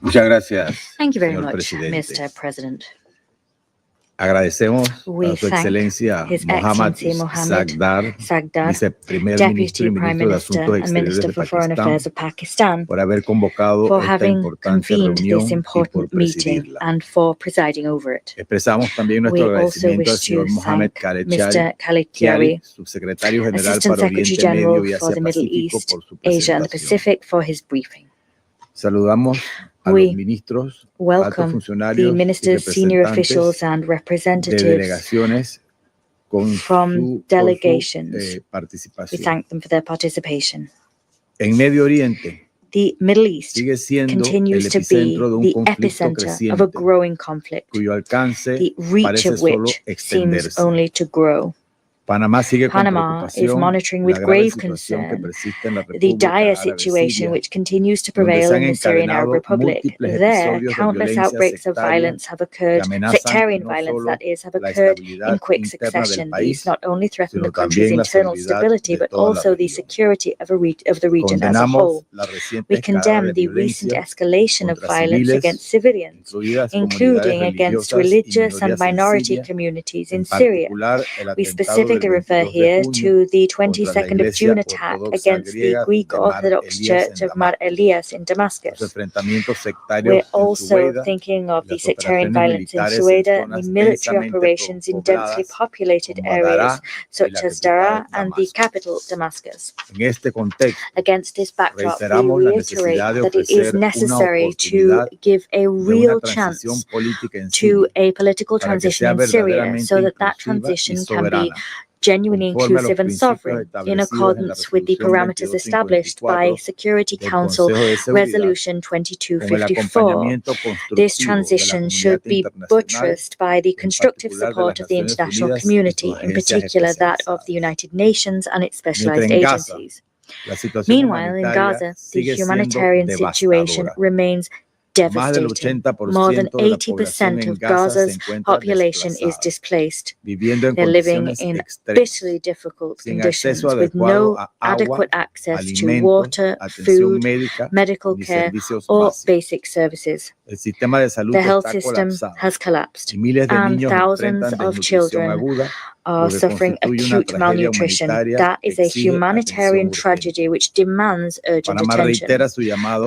Muchas gracias. Thank you very much, Mr. President. Agradecemos We a Su thank Excelencia His Mohammad Excellency Mohammad Sagdar, Viceprimer Deputy Ministro y Prime Ministro de Minister Asuntos and Minister Exteriores de for Foreign Pakistán, Affairs of Pakistan, por haber convocado for esta having importante convened reunión this y por important meeting presidirla. and for presiding over it. Expresamos también We nuestro also agradecimiento al wish señor to Mohamed thank Mr. Khaled Chiari, Chiari, Subsecretario General Assistant para Secretary Oriente General Medio y for Asia the Middle Pacífico, East, por su Asia and the presentación. Pacific, for his briefing. Saludamos a We los ministros, altos welcome the funcionarios y ministers, senior representantes officials and de representatives delegaciones from delegations. We participación. thank them for their participation. En Medio Oriente The Middle East sigue siendo el continues to be epicentro de un the conflicto epicenter of a growing conflict, cuyo alcance the reach parece of solo which seems extenderse. only to grow. Panama is monitoring with grave concern the dire situation which continues to prevail in the Syrian Arab Republic. There, countless outbreaks of violence have occurred, sectarian violence that is, have occurred in quick succession. These not only threaten the country's internal stability, but also the security of the region as a whole. We condemn the recent escalation of violence against civilians, including against religious and minority communities in Syria. We specifically refer here to the 22nd of June attack against the Greek Orthodox Church of Mar Elias in Damascus. We're also thinking of the sectarian violence in Sueda, the military operations in densely populated areas such as Daraa and the capital Damascus. Against this backdrop, we reiterate that it is necessary to give a real chance to a political transition in Syria so that that transition can be genuinely inclusive and sovereign in accordance with the parameters established by Security Council Resolution 2254. This transition should be buttressed by the constructive support of the international community, in particular that of the United Nations and its specialized agencies. Meanwhile, in Gaza, the humanitarian situation remains devastating. More than 80% of Gaza's population is displaced. They're living in bitterly difficult conditions with no adequate access to water, food, medical care, or basic services. The health system has collapsed, and thousands of children are suffering acute malnutrition. That is a humanitarian tragedy which demands urgent attention.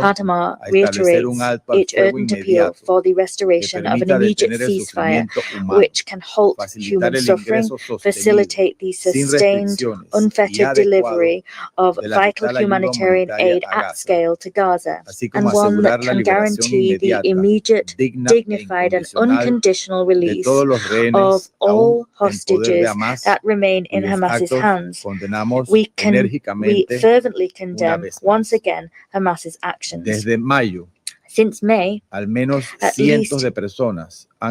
Panama reiterates its urgent appeal for the restoration of an immediate ceasefire which can halt human suffering, facilitate the sustained, unfettered delivery of vital humanitarian aid at scale to Gaza, and one that can guarantee the immediate, dignified and unconditional release of all hostages that remain in Hamas's hands. We fervently condemn once again Hamas's actions. Since May, at least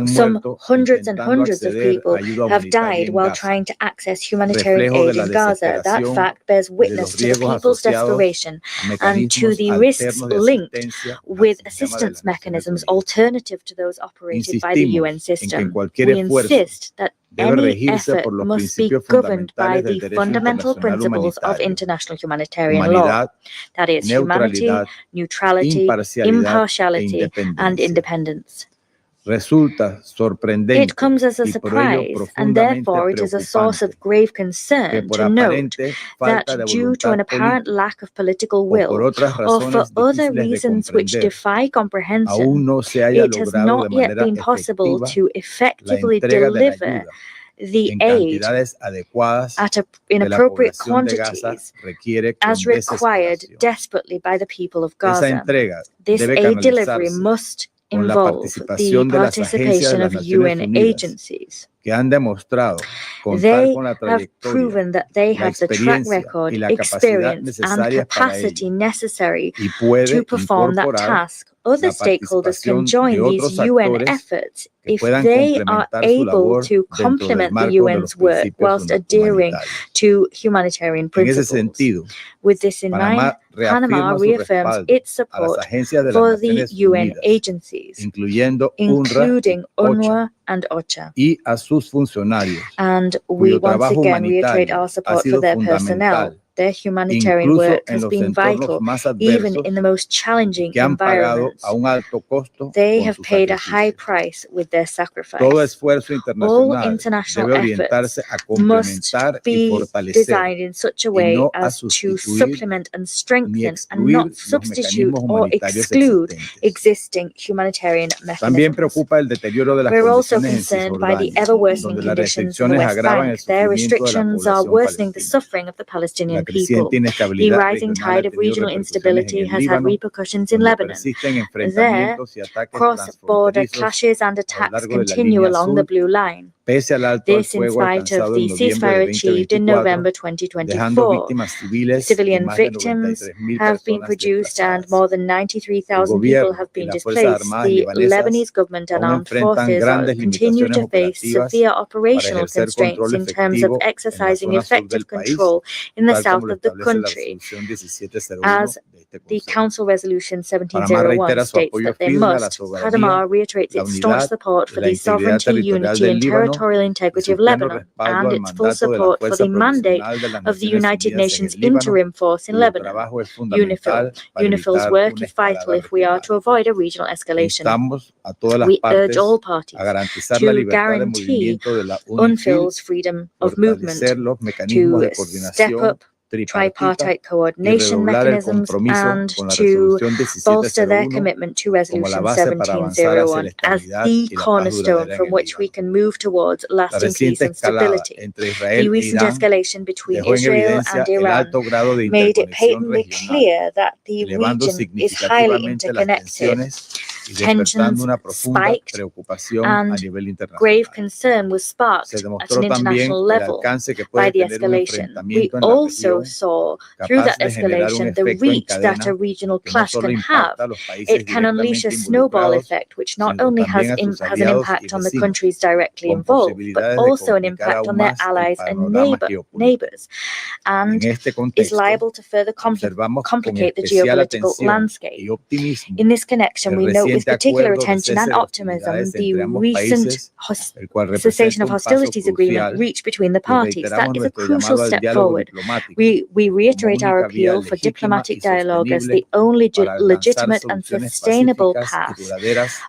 some hundreds and hundreds of people have died while trying to access humanitarian aid in Gaza. That fact bears witness to the people's desperation and to the risks linked with assistance mechanisms alternative to those operated by the UN system. We insist that any effort must be governed by the fundamental principles of international humanitarian law, that is, humanity, neutrality, impartiality, and independence. It comes as a surprise, and therefore it is a source of grave concern to note that due to an apparent lack of political will, or for other reasons which defy comprehension, it has not yet been possible to effectively deliver the aid in appropriate quantities as required desperately by the people of Gaza. This aid delivery must involve the participation of UN agencies. They have proven that they have the track record, experience, and capacity necessary to perform that task. Other stakeholders can join these UN efforts if they are able to complement the UN's work whilst adhering to humanitarian principles. With this in mind, Panama reaffirms its support for the UN agencies, including UNRWA and OCHA. And we once again reiterate our support for their personnel. Their humanitarian work has been vital, even in the most challenging environments. They have paid a high price with their sacrifice. All international efforts must be designed in such a way as to supplement and strengthen and not substitute or exclude existing humanitarian mechanisms. We're also concerned by the ever-worsening conditions in the West Bank. Their restrictions are worsening the suffering of the Palestinian people. The rising tide of regional instability has had repercussions in Lebanon. There, cross-border clashes and attacks continue along the Blue Line. This in spite of the ceasefire achieved in November 2024. Civilian victims have been produced and more than 93,000 people have been displaced. The Lebanese government and armed forces continue to face severe operational constraints in terms of exercising effective control in the south of the country, as the Council Resolution 1701 states that they must. Panama reiterates its staunch support for the sovereignty, unity, and territorial integrity of Lebanon, and its full support for the mandate of the United Nations Interim Force in Lebanon, UNIFIL. UNIFIL's work is vital if we are to avoid a regional escalation. We urge all parties to guarantee UNIFIL's freedom of movement, to step up tripartite coordination mechanisms, and to bolster their commitment to Resolution 1701 as the cornerstone from which we can move towards lasting peace and stability. The recent escalation between Israel and Iran made it patently clear that the region is highly interconnected. Tensions spiked and grave concern was sparked at an international level by the escalation. We also saw through that escalation the reach that a regional clash can have. It can unleash a snowball effect which not only has an impact on the countries directly involved, but also an impact on their allies and neighbors, and is liable to further complicate the geopolitical landscape. In this connection, we note with particular attention and optimism the recent cessation of hostilities agreement reached between the parties. That is a crucial step forward. We reiterate our appeal for diplomatic dialogue as the only legitimate and sustainable path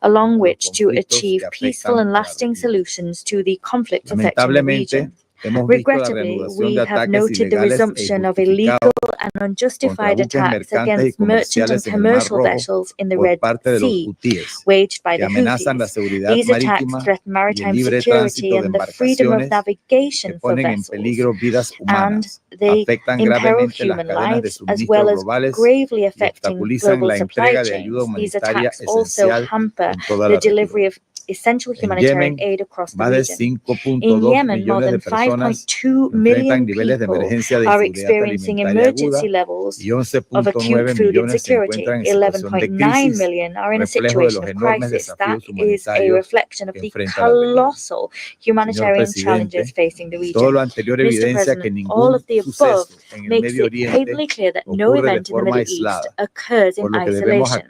along which to achieve peaceful and lasting solutions to the conflict affecting the region. Regrettably, we have noted the resumption of illegal and unjustified attacks against merchant and commercial vessels in the Red Sea, waged by the Houthis. These attacks threaten maritime security and the freedom of navigation for vessels, and they imperil human lives as well as gravely affecting global supply chains. These attacks also hamper the delivery of essential humanitarian aid across the region. In Yemen, more than 5.2 million people are experiencing emergency levels of acute food insecurity. 11.9 million are in a situation of crisis. That is a reflection of the colossal humanitarian challenges facing the region. Mr. President, all of the above makes it patently clear that no event in the Middle East occurs in isolation.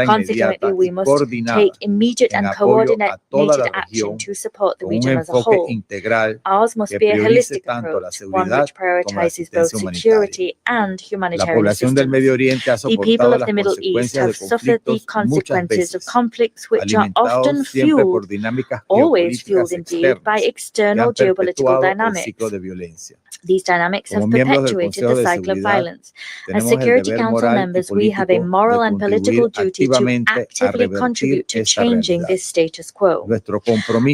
Consequently, we must take immediate and coordinated action to support the region as a whole. Ours must be a holistic approach, one which prioritizes both security and humanitarian assistance. The people of the Middle East have suffered the consequences of conflicts which are often fueled, always fueled indeed, by external geopolitical dynamics. These dynamics have perpetuated the cycle of violence. As Security Council members, we have a moral and political duty to actively contribute to changing this status quo.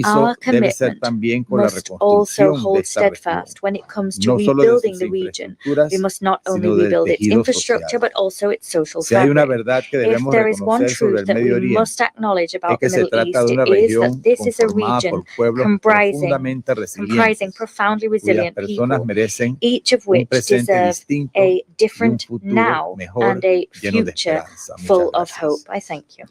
Our commitment must also hold steadfast when it comes to rebuilding the region. We must not only rebuild its infrastructure, but also its social fabric. If there is one truth that we must acknowledge about the Middle East, it is that this is a region comprising profoundly resilient people, each of which deserves a different now and a future full of hope. I thank you.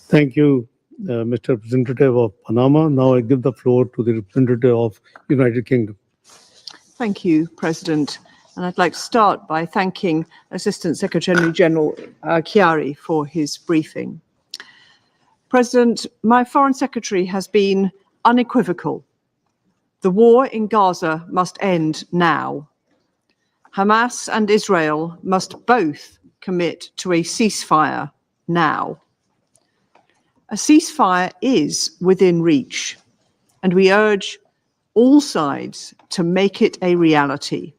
Thank you, Mr. Representative of Panama. Now I give the floor to the representative of United Kingdom. Thank you, President. And I'd like to start by thanking Assistant Secretary General Chiari for his briefing. President, my Foreign Secretary has been unequivocal. The war in Gaza must end now. Hamas and Israel must both commit to a ceasefire now. A ceasefire is within reach, and we urge all sides to make it a reality,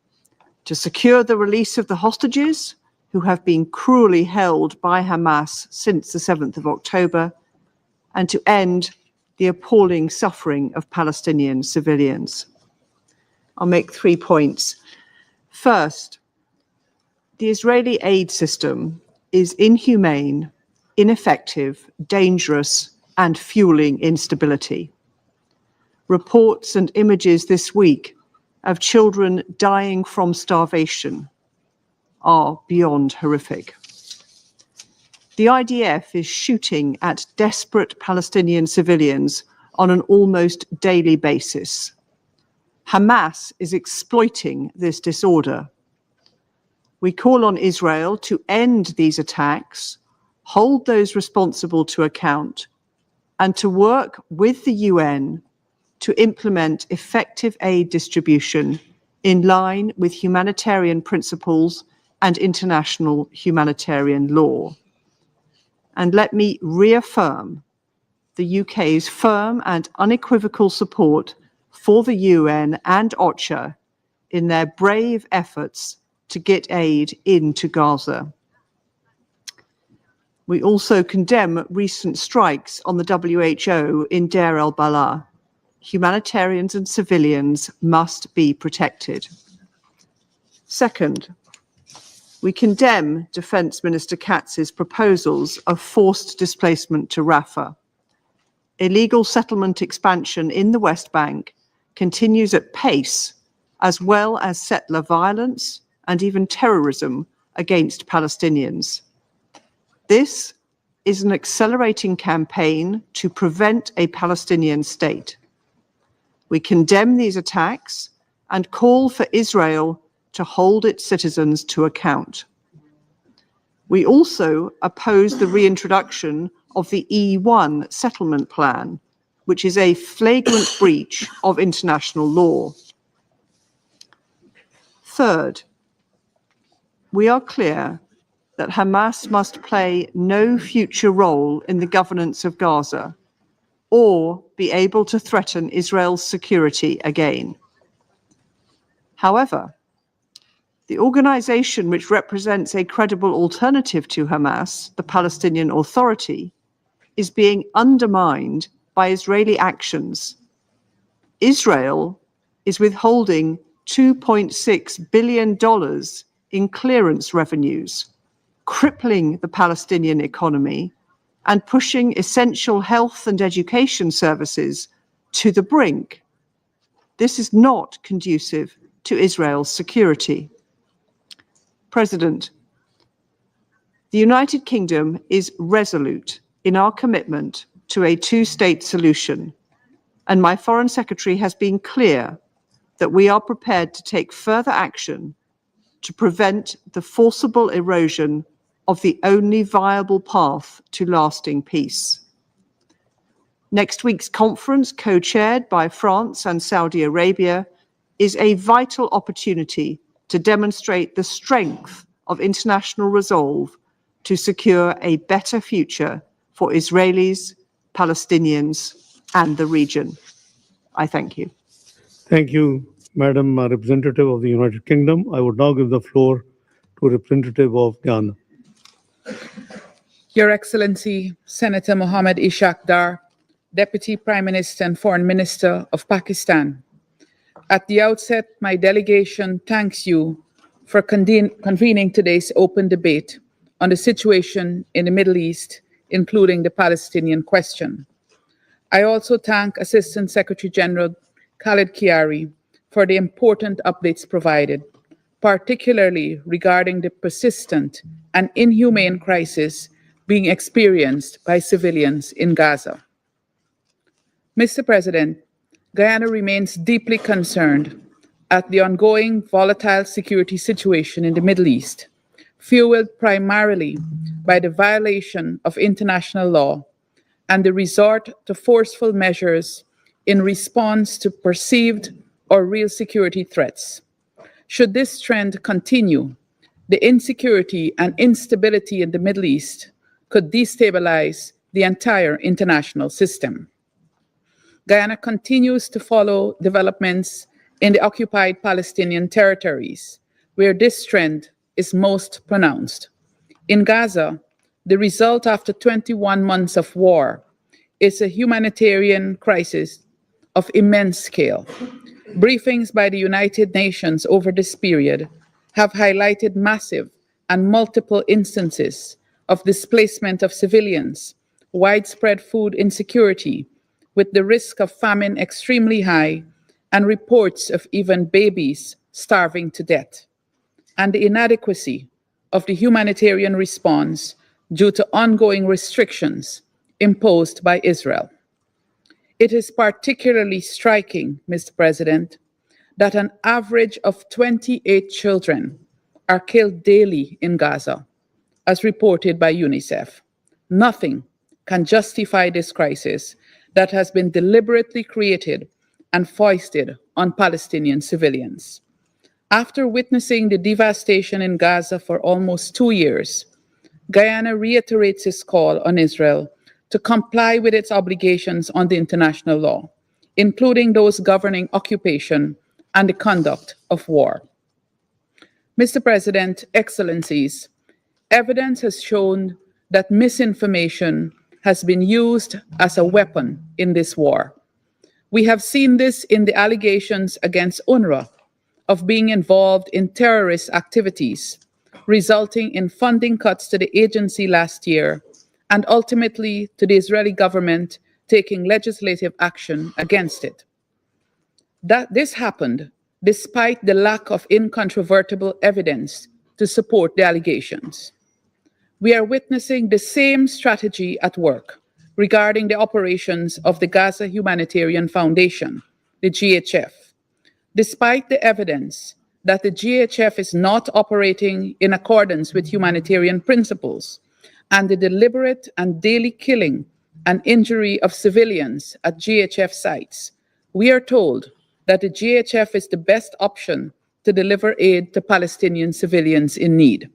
to secure the release of the hostages who have been cruelly held by Hamas since the 7th of October, and to end the appalling suffering of Palestinian civilians. I'll make 3 points. First, the Israeli aid system is inhumane, ineffective, dangerous, and fueling instability. reports and images this week of children dying from starvation are beyond horrific. The IDF is shooting at desperate Palestinian civilians on an almost daily basis. Hamas is exploiting this disorder. We call on Israel to end these attacks, hold those responsible to account, and to work with the UN to implement effective aid distribution in line with humanitarian principles and international humanitarian law. And let me reaffirm the UK's firm and unequivocal support for the UN and OCHA in their brave efforts to get aid into Gaza. We also condemn recent strikes on the WHO in Deir el-Balah. Humanitarians and civilians must be protected. Second, we condemn Defence Minister Katz's proposals of forced displacement to Rafah. Illegal settlement expansion in the West Bank continues at pace, as well as settler violence and even terrorism against Palestinians. This is an accelerating campaign to prevent a Palestinian state. We condemn these attacks and call for Israel to hold its citizens to account. We also oppose the reintroduction of the E1 settlement plan, which is a flagrant breach of international law. Third, we are clear that Hamas must play no future role in the governance of Gaza or be able to threaten Israel's security again. However, the organization which represents a credible alternative to Hamas, the Palestinian Authority, is being undermined by Israeli actions. Israel is withholding $2.6 billion in clearance revenues, crippling the Palestinian economy and pushing essential health and education services to the brink. This is not conducive to Israel's security. President, the United Kingdom is resolute in our commitment to a two-state solution, and my Foreign Secretary has been clear that we are prepared to take further action to prevent the forcible erosion of the only viable path to lasting peace. Next week's conference, co-chaired by France and Saudi Arabia, is a vital opportunity to demonstrate the strength of international resolve to secure a better future for Israelis, Palestinians, and the region. I thank you. Thank you, Madam Representative of the United Kingdom. I would now give the floor to Representative of Ghana. Your Excellency, Senator Mohammed Ishaq Dar, Deputy Prime Minister and Foreign Minister of Pakistan. At the outset, my delegation thanks you for convening today's open debate on the situation in the Middle East, including the Palestinian question. I also thank Assistant Secretary General Khaled Kiari for the important updates provided, particularly regarding the persistent and inhumane crisis being experienced by civilians in Gaza. Mr. President, Guyana remains deeply concerned at the ongoing volatile security situation in the Middle East, fueled primarily by the violation of international law and the resort to forceful measures in response to perceived or real security threats. Should this trend continue, the insecurity and instability in the Middle East could destabilize the entire international system. Guyana continues to follow developments in the occupied Palestinian territories, where this trend is most pronounced. In Gaza, the result after 21 months of war is a humanitarian crisis of immense scale. Briefings by the United Nations over this period have highlighted massive and multiple instances of displacement of civilians, widespread food insecurity, with the risk of famine extremely high and reports of even babies starving to death, and the inadequacy of the humanitarian response due to ongoing restrictions imposed by Israel. It is particularly striking, Mr. President, that an average of 28 children are killed daily in Gaza, as reported by UNICEF. Nothing can justify this crisis that has been deliberately created and foisted on Palestinian civilians. After witnessing the devastation in Gaza for almost 2 years, Guyana reiterates its call on Israel to comply with its obligations under international law, including those governing occupation and the conduct of war. Mr. President, Excellencies, evidence has shown that misinformation has been used as a weapon in this war. We have seen this in the allegations against UNRWA of being involved in terrorist activities, resulting in funding cuts to the agency last year, and ultimately to the Israeli government taking legislative action against it. That this happened despite the lack of incontrovertible evidence to support the allegations. We are witnessing the same strategy at work regarding the operations of the Gaza Humanitarian Foundation, the GHF. Despite the evidence that the GHF is not operating in accordance with humanitarian principles and the deliberate and daily killing and injury of civilians at GHF sites, we are told that the GHF is the best option to deliver aid to Palestinian civilians in need.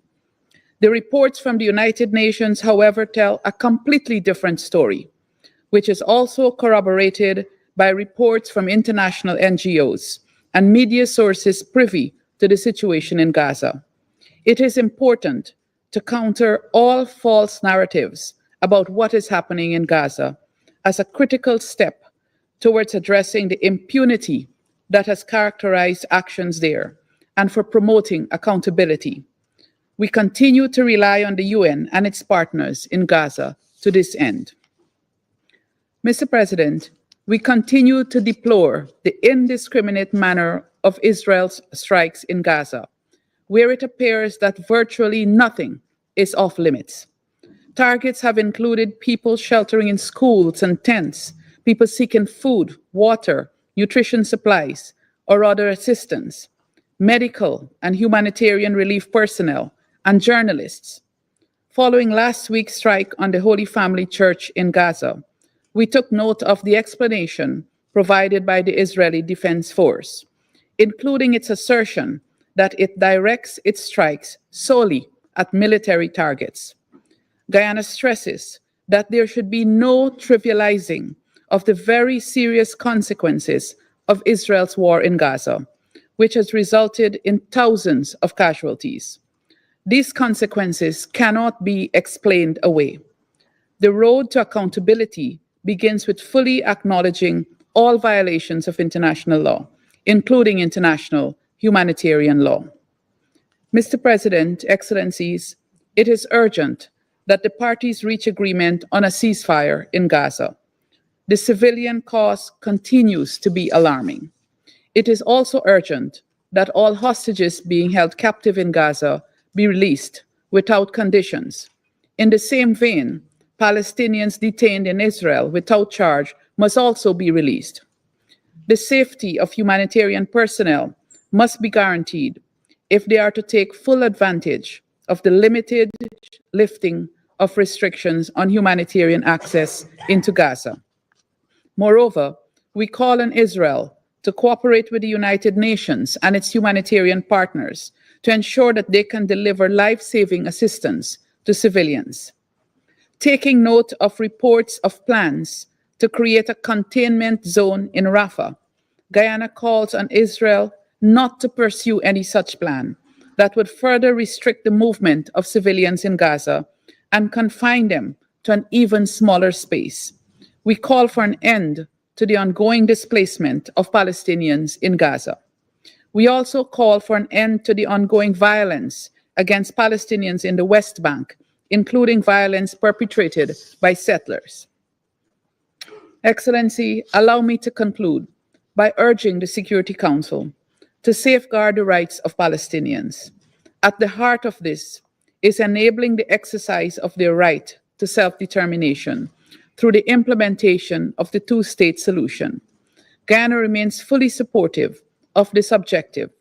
The reports from the United Nations, however, tell a completely different story, which is also corroborated by reports from international NGOs and media sources privy to the situation in Gaza. It is important to counter all false narratives about what is happening in Gaza as a critical step towards addressing the impunity that has characterized actions there and for promoting accountability. We continue to rely on the UN and its partners in Gaza to this end. Mr. President, we continue to deplore the indiscriminate manner of Israel's strikes in Gaza, where it appears that virtually nothing is off limits. Targets have included people sheltering in schools and tents, people seeking food, water, nutrition supplies, or other assistance, medical and humanitarian relief personnel, and journalists. Following last week's strike on the Holy Family Church in Gaza, we took note of the explanation provided by the Israeli Defense Force, including its assertion that it directs its strikes solely at military targets. Guyana stresses that there should be no trivializing of the very serious consequences of Israel's war in Gaza, which has resulted in thousands of casualties. These consequences cannot be explained away. The road to accountability begins with fully acknowledging all violations of international law, including international humanitarian law. Mr. President, Excellencies, it is urgent that the parties reach agreement on a ceasefire in Gaza. The civilian cost continues to be alarming. It is also urgent that all hostages being held captive in Gaza be released without conditions. In the same vein, Palestinians detained in Israel without charge must also be released. The safety of humanitarian personnel must be guaranteed if they are to take full advantage of the limited lifting of restrictions on humanitarian access into Gaza. Moreover, we call on Israel to cooperate with the United Nations and its humanitarian partners to ensure that they can deliver life-saving assistance to civilians. Taking note of reports of plans to create a containment zone in Rafah, Guyana calls on Israel not to pursue any such plan that would further restrict the movement of civilians in Gaza and confine them to an even smaller space. We call for an end to the ongoing displacement of Palestinians in Gaza. We also call for an end to the ongoing violence against Palestinians in the West Bank, including violence perpetrated by settlers. Excellency, allow me to conclude by urging the Security Council to safeguard the rights of Palestinians. At the heart of this is enabling the exercise of their right to self-determination through the implementation of the two-state solution. Guyana remains fully supportive of this objective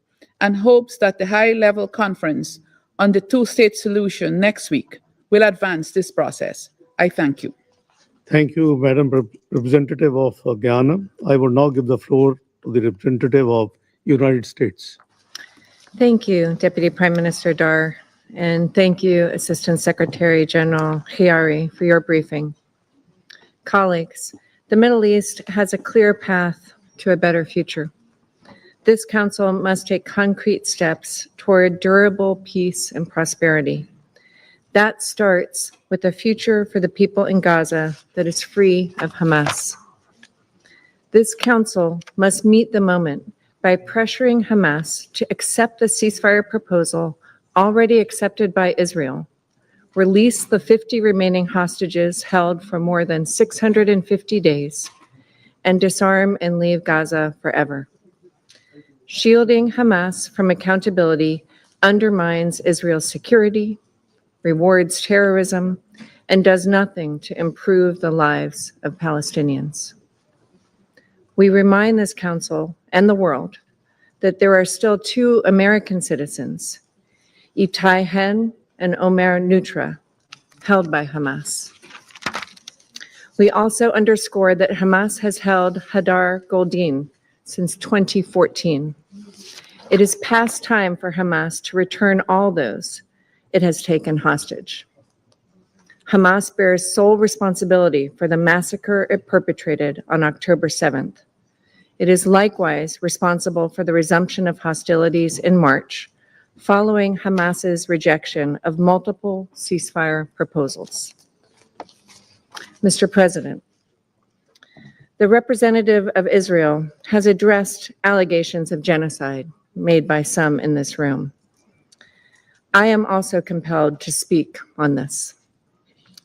and hopes that the high-level conference on the two-state solution next week will advance this process. I thank you. Thank you, Madam Representative of Guyana. I will now give the floor to the representative of United States. Thank you, Deputy Prime Minister Dar, and thank you, Assistant Secretary General Khiari, for your briefing. Colleagues, the Middle East has a clear path to a better future. This Council must take concrete steps toward durable peace and prosperity. That starts with a future for the people in Gaza that is free of Hamas. This Council must meet the moment by pressuring Hamas to accept the ceasefire proposal already accepted by Israel, release the 50 remaining hostages held for more than 650 days, and disarm and leave Gaza forever. Shielding Hamas from accountability undermines Israel's security, rewards terrorism, and does nothing to improve the lives of Palestinians. We remind this Council and the world that there are still 2 American citizens, Itai Hen and Omer Nutra, held by Hamas. We also underscore that Hamas has held Hadar Goldin since 2014. It is past time for Hamas to return all those it has taken hostage. Hamas bears sole responsibility for the massacre it perpetrated on October 7th. It is likewise responsible for the resumption of hostilities in March, following Hamas's rejection of multiple ceasefire proposals. Mr. President, the representative of Israel has addressed allegations of genocide made by some in this room. I am also compelled to speak on this.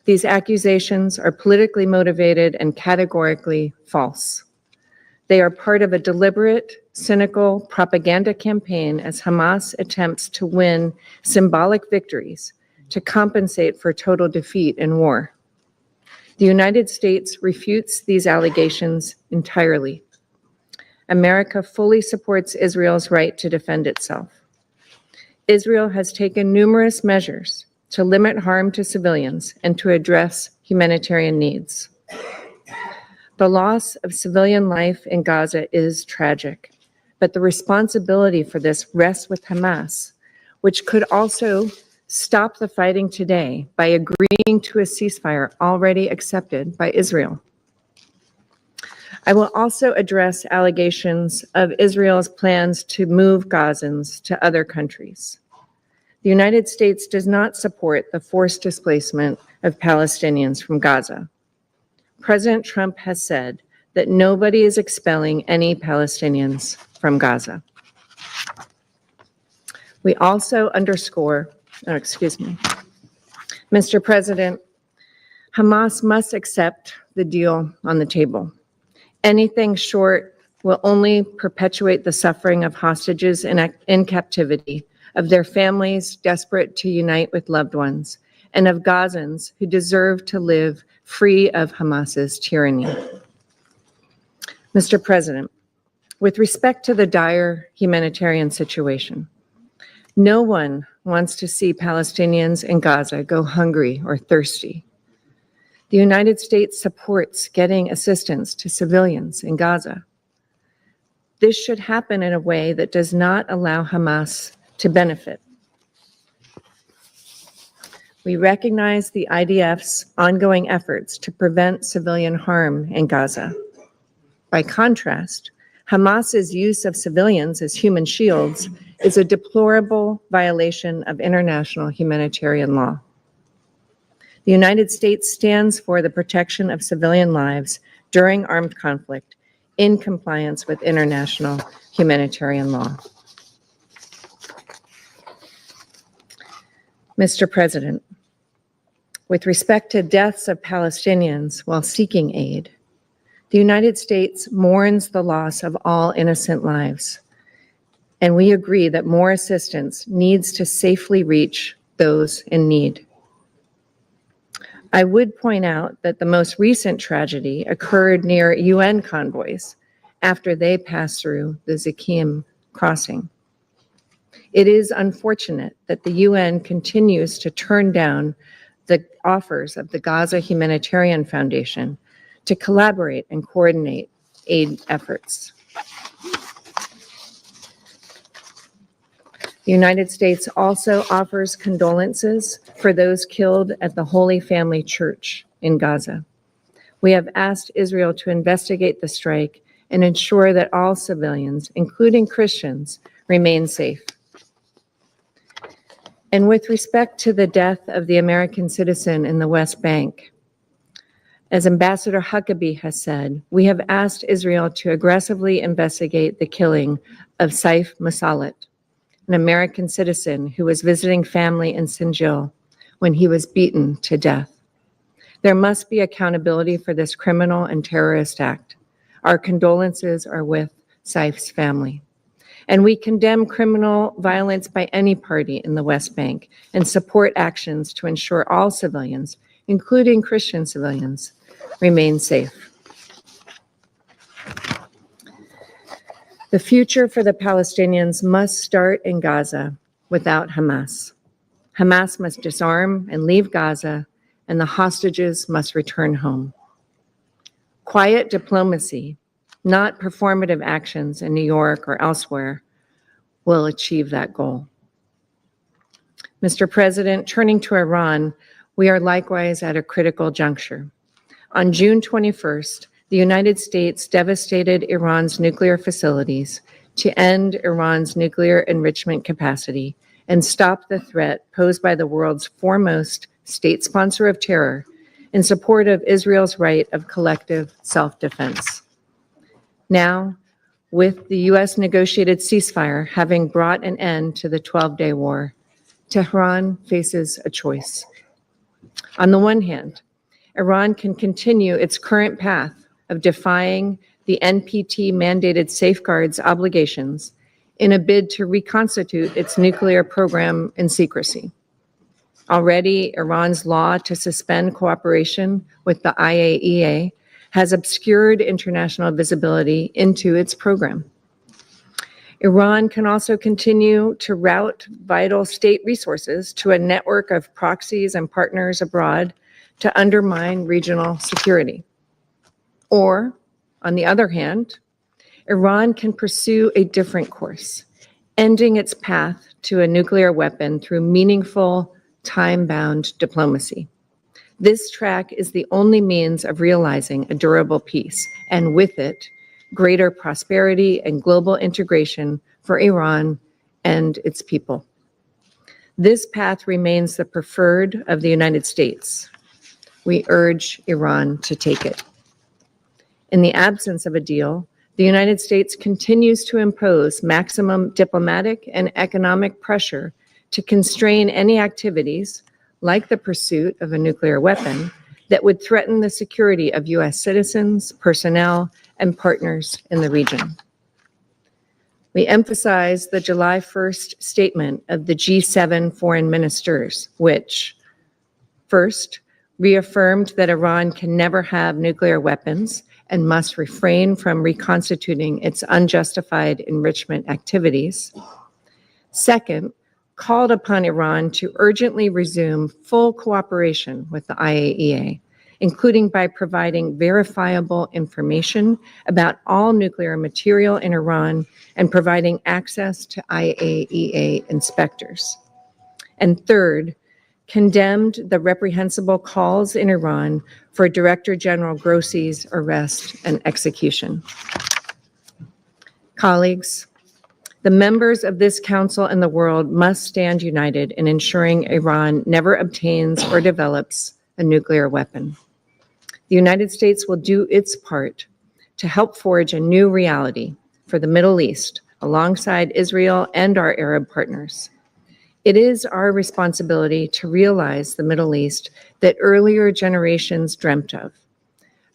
These accusations are politically motivated and categorically false. They are part of a deliberate, cynical propaganda campaign as Hamas attempts to win symbolic victories to compensate for total defeat in war. The United States refutes these allegations entirely. America fully supports Israel's right to defend itself. Israel has taken numerous measures to limit harm to civilians and to address humanitarian needs. The loss of civilian life in Gaza is tragic, but the responsibility for this rests with Hamas, which could also stop the fighting today by agreeing to a ceasefire already accepted by Israel. I will also address allegations of Israel's plans to move Gazans to other countries. The United States does not support the forced displacement of Palestinians from Gaza. President Trump has said that nobody is expelling any Palestinians from Gaza. We also underscore, Mr. President, Hamas must accept the deal on the table. Anything short will only perpetuate the suffering of hostages in captivity, of their families desperate to unite with loved ones, and of Gazans who deserve to live free of Hamas's tyranny. Mr. President, with respect to the dire humanitarian situation, no one wants to see Palestinians in Gaza go hungry or thirsty. The United States supports getting assistance to civilians in Gaza. This should happen in a way that does not allow Hamas to benefit. We recognize the IDF's ongoing efforts to prevent civilian harm in Gaza. By contrast, Hamas's use of civilians as human shields is a deplorable violation of international humanitarian law. The United States stands for the protection of civilian lives during armed conflict in compliance with international humanitarian law. Mr. President, with respect to deaths of Palestinians while seeking aid, The United States mourns the loss of all innocent lives, and we agree that more assistance needs to safely reach those in need. I would point out that the most recent tragedy occurred near UN convoys after they passed through the Zakim crossing. It is unfortunate that the UN continues to turn down the offers of the Gaza Humanitarian Foundation to collaborate and coordinate aid efforts. The United States also offers condolences for those killed at the Holy Family Church in Gaza. We have asked Israel to investigate the strike and ensure that all civilians, including Christians, remain safe. And with respect to the death of the American citizen in the West Bank, as Ambassador Huckabee has said, we have asked Israel to aggressively investigate the killing of Saif Masalat, an American citizen who was visiting family in Sinjil when he was beaten to death. There must be accountability for this criminal and terrorist act. Our condolences are with Saif's family. And we condemn criminal violence by any party in the West Bank and support actions to ensure all civilians, including Christian civilians, remain safe. The future for the Palestinians must start in Gaza without Hamas. Hamas must disarm and leave Gaza, and the hostages must return home. Quiet diplomacy, not performative actions in New York or elsewhere, will achieve that goal. Mr. President, turning to Iran, we are likewise at a critical juncture. On June 21st, the United States devastated Iran's nuclear facilities to end Iran's nuclear enrichment capacity and stop the threat posed by the world's foremost state sponsor of terror in support of Israel's right of collective self-defense. Now, with the U.S. negotiated ceasefire having brought an end to the 12-day war, Tehran faces a choice. On the one hand, Iran can continue its current path of defying the NPT-mandated safeguards obligations in a bid to reconstitute its nuclear program in secrecy. Already, Iran's law to suspend cooperation with the IAEA has obscured international visibility into its program. Iran can also continue to route vital state resources to a network of proxies and partners abroad to undermine regional security. Or, on the other hand, Iran can pursue a different course, ending its path to a nuclear weapon through meaningful, time-bound diplomacy. This track is the only means of realizing a durable peace, and with it, greater prosperity and global integration for Iran and its people. This path remains the preferred of the United States. We urge Iran to take it. In the absence of a deal, the United States continues to impose maximum diplomatic and economic pressure to constrain any activities, like the pursuit of a nuclear weapon, that would threaten the security of U.S. citizens, personnel, and partners in the region. We emphasize the July 1st statement of the G7 foreign ministers, which, first, reaffirmed that Iran can never have nuclear weapons and must refrain from reconstituting its unjustified enrichment activities. Second, called upon Iran to urgently resume full cooperation with the IAEA, including by providing verifiable information about all nuclear material in Iran and providing access to IAEA inspectors. And third, condemned the reprehensible calls in Iran for Director General Grossi's arrest and execution. Colleagues, the members of this council and the world must stand united in ensuring Iran never obtains or develops a nuclear weapon. The United States will do its part to help forge a new reality for the Middle East alongside Israel and our Arab partners. It is our responsibility to realize the Middle East that earlier generations dreamt of,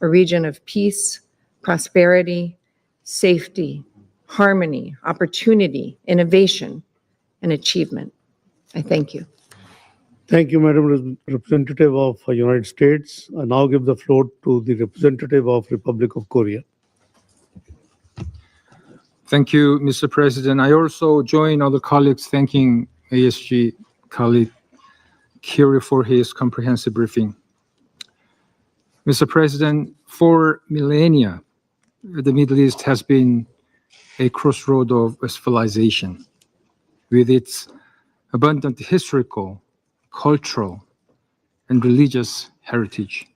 a region of peace, prosperity, safety, harmony, opportunity, innovation, and achievement. I thank you. Thank you, Madam Representative of United States. I now give the floor to the representative of Republic of Korea. Thank you, Mr. President. I also join other colleagues thanking ASG colleague Kiri for his comprehensive briefing. Mr. President, for millennia, the Middle East has been a crossroad of civilization, with its abundant historical, cultural, and religious heritage.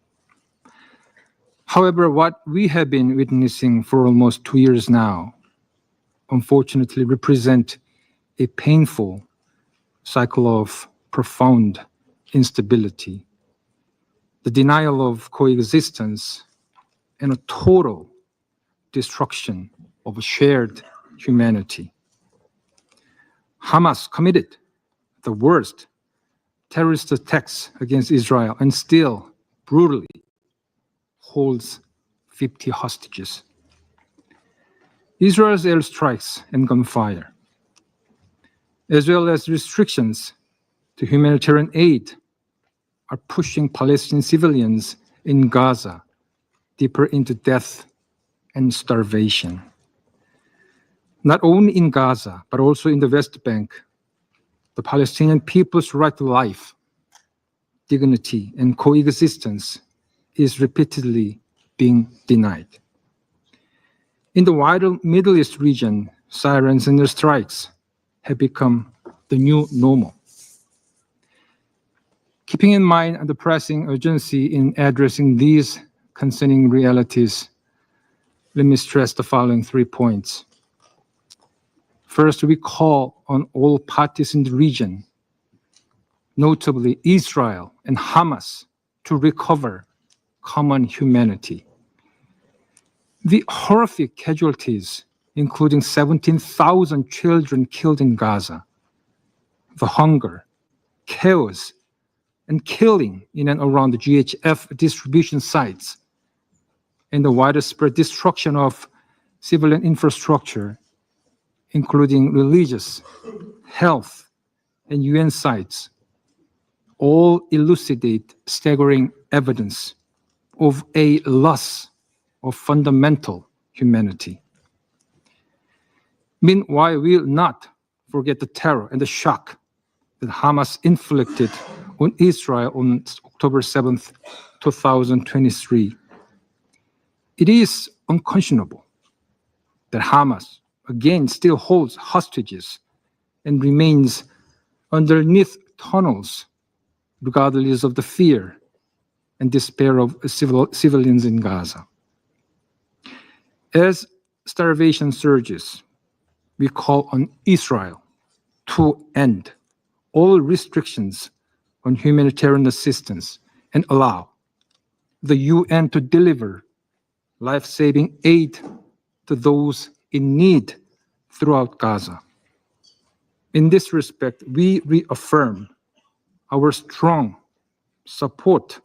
However, what we have been witnessing for almost 2 years now, unfortunately, represent a painful cycle of profound instability, the denial of coexistence, and a total destruction of a shared humanity. Hamas committed the worst terrorist attacks against Israel and still brutally holds 50 hostages. Israel's airstrikes and gunfire, as well as restrictions to humanitarian aid, are pushing Palestinian civilians in Gaza deeper into death and starvation. Not only in Gaza, but also in the West Bank, the Palestinian people's right to life, dignity, and coexistence is repeatedly being denied. In the wider Middle East region, sirens and airstrikes have become the new normal. Keeping in mind the pressing urgency in addressing these concerning realities, let me stress the following 3 points. First, we call on all parties in the region, notably Israel and Hamas, to recover common humanity. The horrific casualties, including 17,000 children killed in Gaza, the hunger, chaos, and killing in and around the GHF distribution sites, and the widespread destruction of civilian infrastructure, including religious, health, and UN sites, all elucidate staggering evidence of a loss of fundamental humanity. Meanwhile, we will not forget the terror and the shock that Hamas inflicted on Israel on October 7th, 2023. It is unconscionable that Hamas, again, still holds hostages and remains underneath tunnels, regardless of the fear and despair of civilians in Gaza. As starvation surges, we call on Israel to end all restrictions on humanitarian assistance and allow the UN to deliver life-saving aid to those in need throughout Gaza. In this respect, we reaffirm our strong support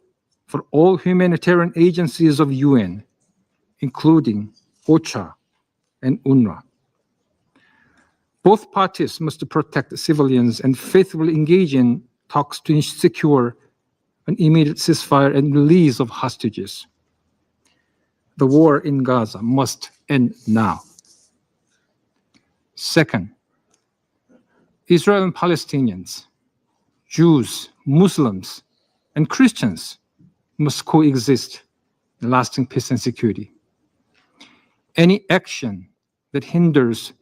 for all humanitarian agencies of UN, including OCHA and UNRWA. Both parties must protect civilians and faithfully engage in talks to secure an immediate ceasefire and release of hostages. The war in Gaza must end now. Second, Israel and Palestinians, Jews, Muslims, and Christians must coexist in lasting peace and security. Any action that hinders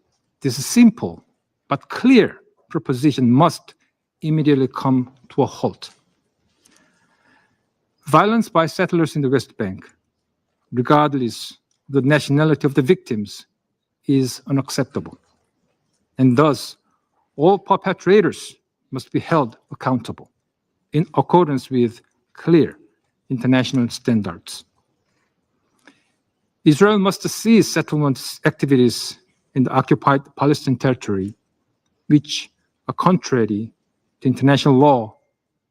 this simple but clear proposition must immediately come to a halt. Violence by settlers in the West Bank, regardless of the nationality of the victims, is unacceptable. And thus, all perpetrators must be held accountable in accordance with clear international standards. Israel must cease settlement activities in the occupied Palestinian territory, which are contrary to international law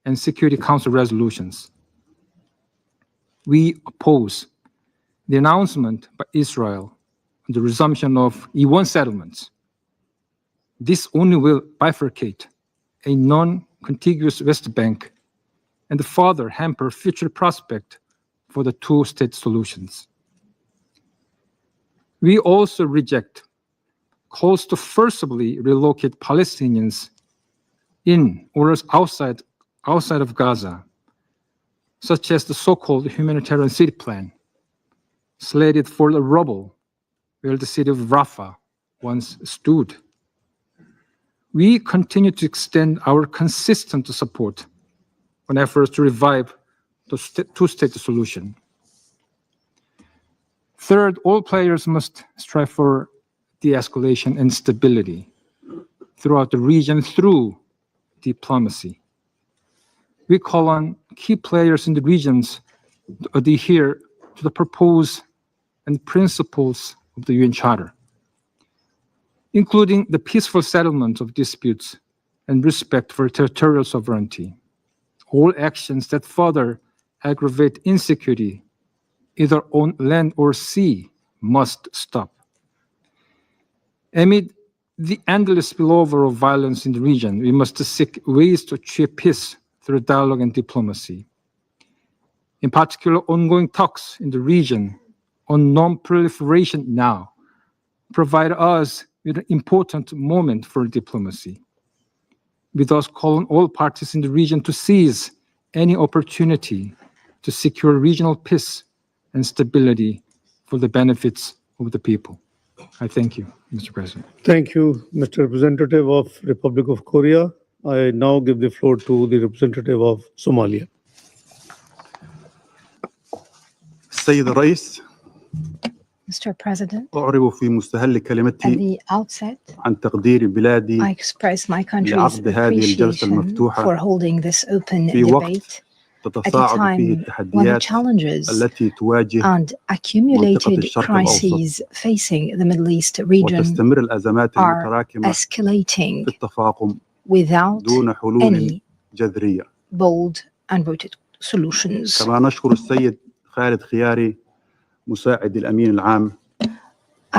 and Security Council resolutions. We oppose the announcement by Israel on the resumption of E1 settlements. This only will bifurcate a non-contiguous West Bank and further hamper future prospect for the two-state solutions. We also reject calls to forcibly relocate Palestinians in or outside of Gaza, such as the so-called humanitarian city plan, slated for the rubble where the city of Rafah once stood. We continue to extend our consistent support on efforts to revive the two-state solution. Third, all players must strive for de-escalation and stability throughout the region through diplomacy. We call on key players in the regions to adhere to the purpose and principles of the UN Charter, including the peaceful settlement of disputes and respect for territorial sovereignty. All actions that further aggravate insecurity, either on land or sea, must stop. Amid the endless spillover of violence in the region, we must seek ways to achieve peace through dialogue and diplomacy. In particular, ongoing talks in the region on non-proliferation now provide us with an important moment for diplomacy. We thus call on all parties in the region to seize any opportunity to secure regional peace and stability for the benefits of the people. I thank you, Mr. President. Thank you, Mr. Representative of Republic of Korea. I now give the floor to the representative of Somalia. السيد الرئيس Mr. President, أعرب في مستهل كلمتي at the outset, عن تقدير بلادي I express my country's لعقد هذه الجلسة appreciation المفتوحة for holding this open في وقت debate at a تتصاعد فيه time when the التحديات challenges التي تواجه and منطقة accumulated الشرق الأوسط crises facing the Middle East region وتستمر الأزمات are المتراكمة escalating في التفاقم without دون حلول any جذرية. bold and rooted solutions. كما نشكر السيد خالد خياري مساعد الأمين العام I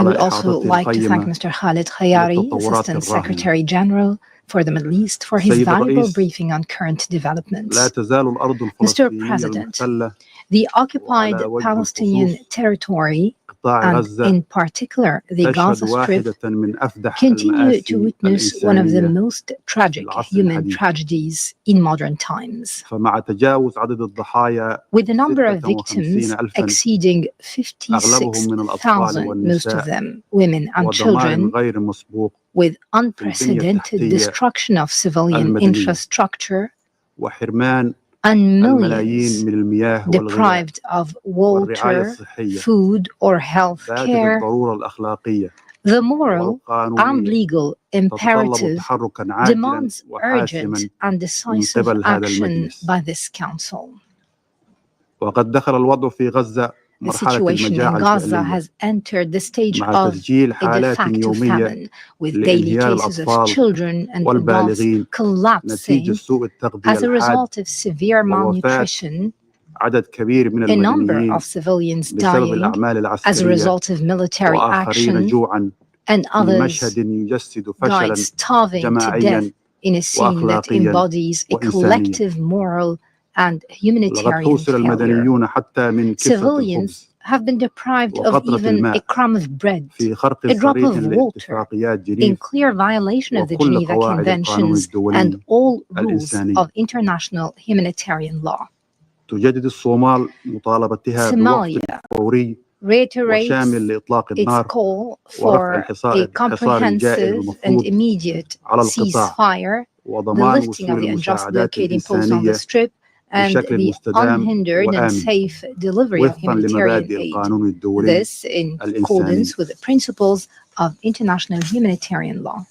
would على also إحاطته like to thank القيمة Mr. Khalid Khayari, للتطورات Assistant الراهنة. Secretary General for the Middle East, for his سيد valuable الرئيس، briefing on current developments. لا تزال الأرض Mr. الفلسطينية President, المحتلة the occupied وعلى وجه Palestinian الخصوص territory, قطاع and غزة in particular the تشهد Gaza Strip, واحدة من أفدح continue to المآسي witness one of the الإنسانية most tragic العصر human الحديث. tragedies in modern times. فمع تجاوز عدد الضحايا With the number of 56,000 victims ألفاً exceeding أغلبهم من الأطفال 56,000, most of والنساء them women and ودمار children, غير مسبوق with في البنية unprecedented التحتية destruction of civilian المدنية infrastructure وحرمان and الملايين millions من المياه والغذاء deprived of والرعاية water, الصحية food, or health فاتت care, الضرورة الأخلاقية the moral and والقانونية legal تتطلب imperative تحركا عاجلا demands وحاسما urgent and من decisive قبل هذا action المجلس. by this council. وقد دخل الوضع في غزة The مرحلة situation in المجاعة Gaza الفعلية has entered the stage مع of تسجيل a de حالات facto يومية famine, with daily لانهيار cases of الأطفال children and adults والبالغين نتيجة collapsing سوء التغذية as a الحاد result of severe ووفاة malnutrition, عدد كبير من a number المدنيين of civilians بسبب dying الأعمال as a العسكرية result of military وآخرين action, جوعا and في others مشهد يجسد died فشلا starving to death جماعيا in a scene that وأخلاقيا embodies a وإنسانيا. collective moral and لقد humanitarian حوصر failure. المدنيون حتى من كسرة Civilians الخبز have been deprived of وقطرة even a الماء crumb of bread, في خرق a drop صريح of water, لاتفاقيات in جنيف clear violation of the وكل Geneva قواعد القانون Conventions and الدولي all rules الإنساني. of international humanitarian law. تجدد الصومال مطالبتها بوقف Somalia فوري reiterates وشامل لإطلاق its النار call ورفع for a الحصار الجائر comprehensive and المفروض immediate على القطاع ceasefire, the وضمان lifting of وصول the unjust المساعدات blockade imposed on the الإنسانية Strip, and بشكل the مستدام unhindered and وآمن safe delivery of وفقا humanitarian لمبادئ aid. القانون الدولي This in الإنساني. accordance with the principles of international humanitarian law.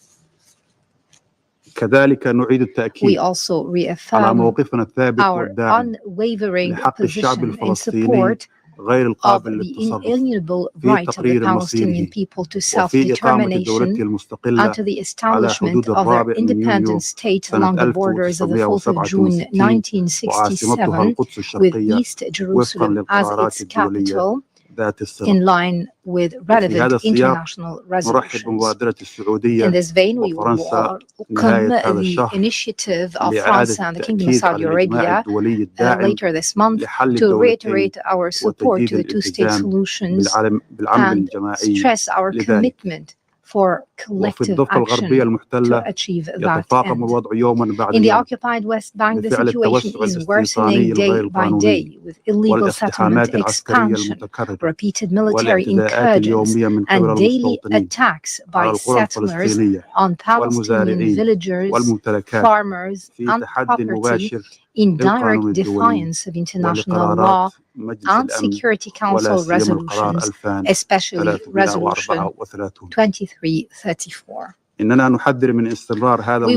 كذلك نعيد We التأكيد also على reaffirm موقفنا الثابت our والداعم unwavering لحق الشعب position in الفلسطيني support غير of القابل the للتصرف inalienable في right of the تقرير Palestinian مصيره people to وفي إقامة دولته self-determination المستقلة and to the على establishment حدود of their الرابع من independent يونيو state سنة along the borders of the 4th of June 1967 وعاصمتها 1967, القدس with الشرقية East وفقا Jerusalem as للقرارات its الدولية capital, ذات الصلة. in line with relevant international resolutions. In this vein, we welcome the initiative of France and the Kingdom of Saudi Arabia later this month to reiterate our support to the two-state solutions and stress our commitment for collective action to achieve that end. In the occupied West Bank, the situation is worsening day by day, with illegal settlement expansion, repeated military incursions, and daily attacks by settlers on Palestinian villagers, farmers, and property, in direct defiance of international law and Security Council resolutions, especially Resolution 2334. We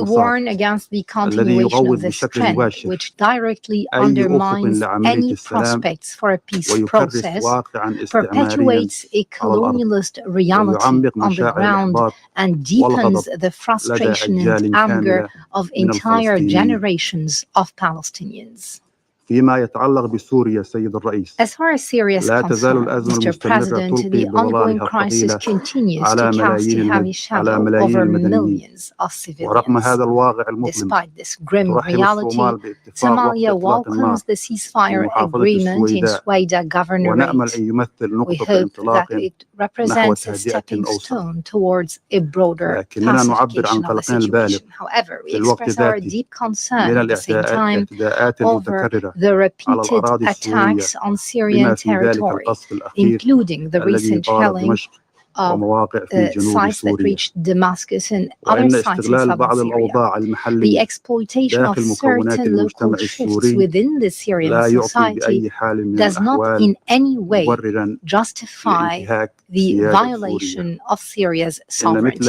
warn against the continuation of this trend, which directly undermines any prospects for a peace process, perpetuates a colonialist reality on the ground, and deepens the frustration and anger of entire generations of Palestinians. As far as Syria is concerned, Mr. President, the ongoing crisis continues to cast a heavy shadow over millions of civilians. Despite this grim reality, Somalia welcomes the ceasefire agreement in Sueda Governorate. We hope that it represents a stepping stone towards a broader pacification of the situation. However, we express our deep concern at the same time over the repeated attacks on Syrian territory, including the recent shelling of sites that reached Damascus and other sites in southern Syria. The exploitation of certain local shifts within the Syrian society does not in any way justify the violation of Syria's sovereignty.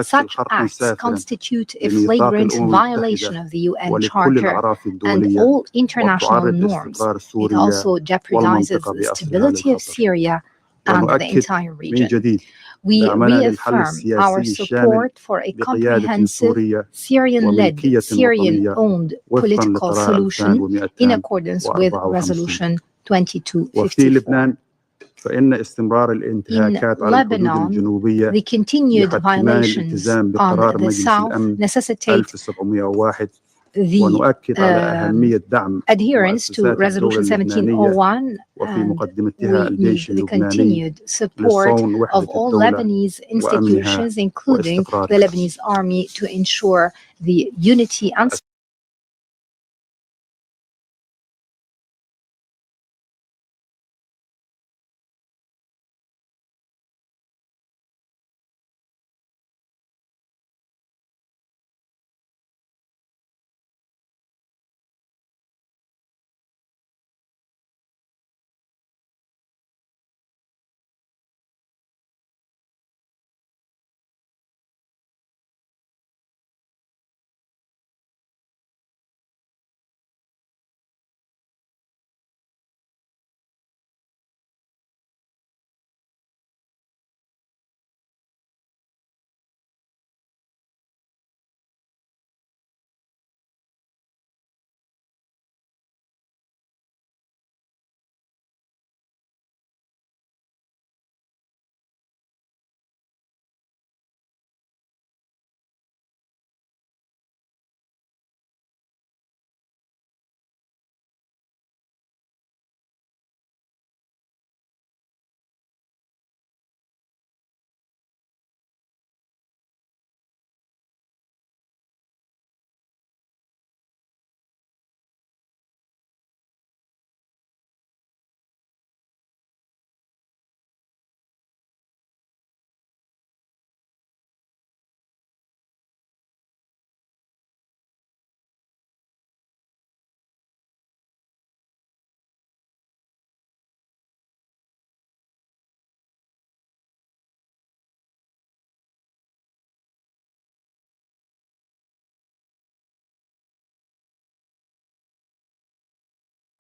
Such acts constitute a flagrant violation of the UN Charter and all international norms. It also jeopardizes the stability of Syria and the entire region. We reaffirm our support for a comprehensive Syrian-led, Syrian-owned political solution in accordance with Resolution 2254. In Lebanon, the continued violations on the south necessitate the adherence to Resolution 1701, and we need the continued support of all Lebanese institutions, including the Lebanese army, to ensure the unity and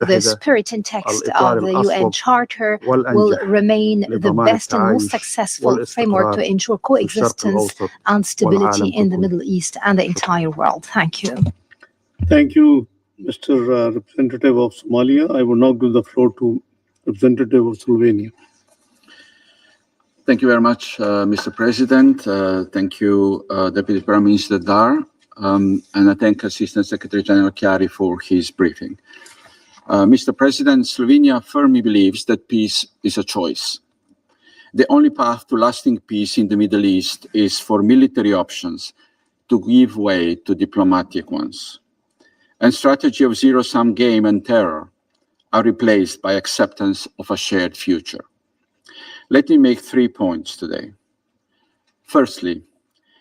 the spirit and text of the UN Charter will remain the best and most successful framework to ensure coexistence and stability in the Middle East and the entire world. Thank you. Thank you, Mr. Representative of Somalia. I will now give the floor to representative of Slovenia. Thank you very much, Mr. President. Thank you, Deputy Prime Minister Dar, and I thank Assistant Secretary General Chiari for his briefing. Mr. President, Slovenia firmly believes that peace is a choice. The only path to lasting peace in the Middle East is for military options to give way to diplomatic ones. And strategy of zero-sum game and terror are replaced by acceptance of a shared future. Let me make 3 points today. Firstly,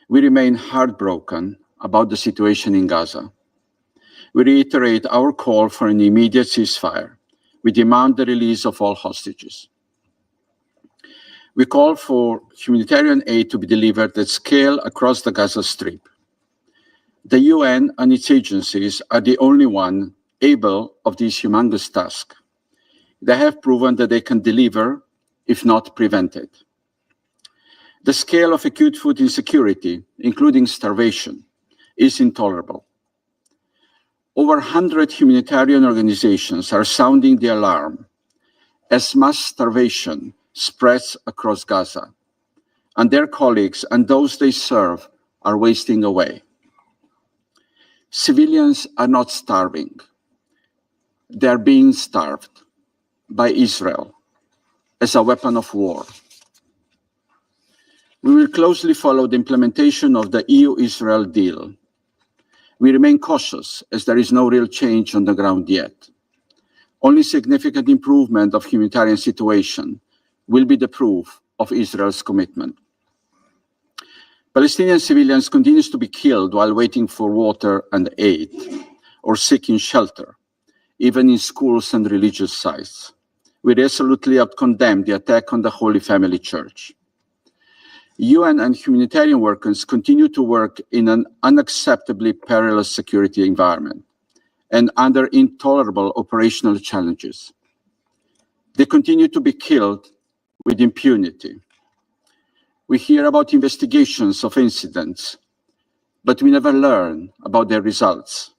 we remain heartbroken about the situation in Gaza. We reiterate our call for an immediate ceasefire. We demand the release of all hostages. We call for humanitarian aid to be delivered at scale across the Gaza Strip. The UN and its agencies are the only one able of this humongous task. They have proven that they can deliver, if not prevent it. The scale of acute food insecurity, including starvation, is intolerable. Over 100 humanitarian organizations are sounding the alarm as mass starvation spreads across Gaza, and their colleagues and those they serve are wasting away. Civilians are not starving. They are being starved by Israel as a weapon of war. We will closely follow the implementation of the EU-Israel deal. We remain cautious as there is no real change on the ground yet. Only significant improvement of humanitarian situation will be the proof of Israel's commitment. Palestinian civilians continue to be killed while waiting for water and aid, or seeking shelter, even in schools and religious sites. We resolutely condemn the attack on the Holy Family Church. UN and humanitarian workers continue to work in an unacceptably perilous security environment and under intolerable operational challenges. They continue to be killed with impunity. We hear about investigations of incidents, but we never learn about their results.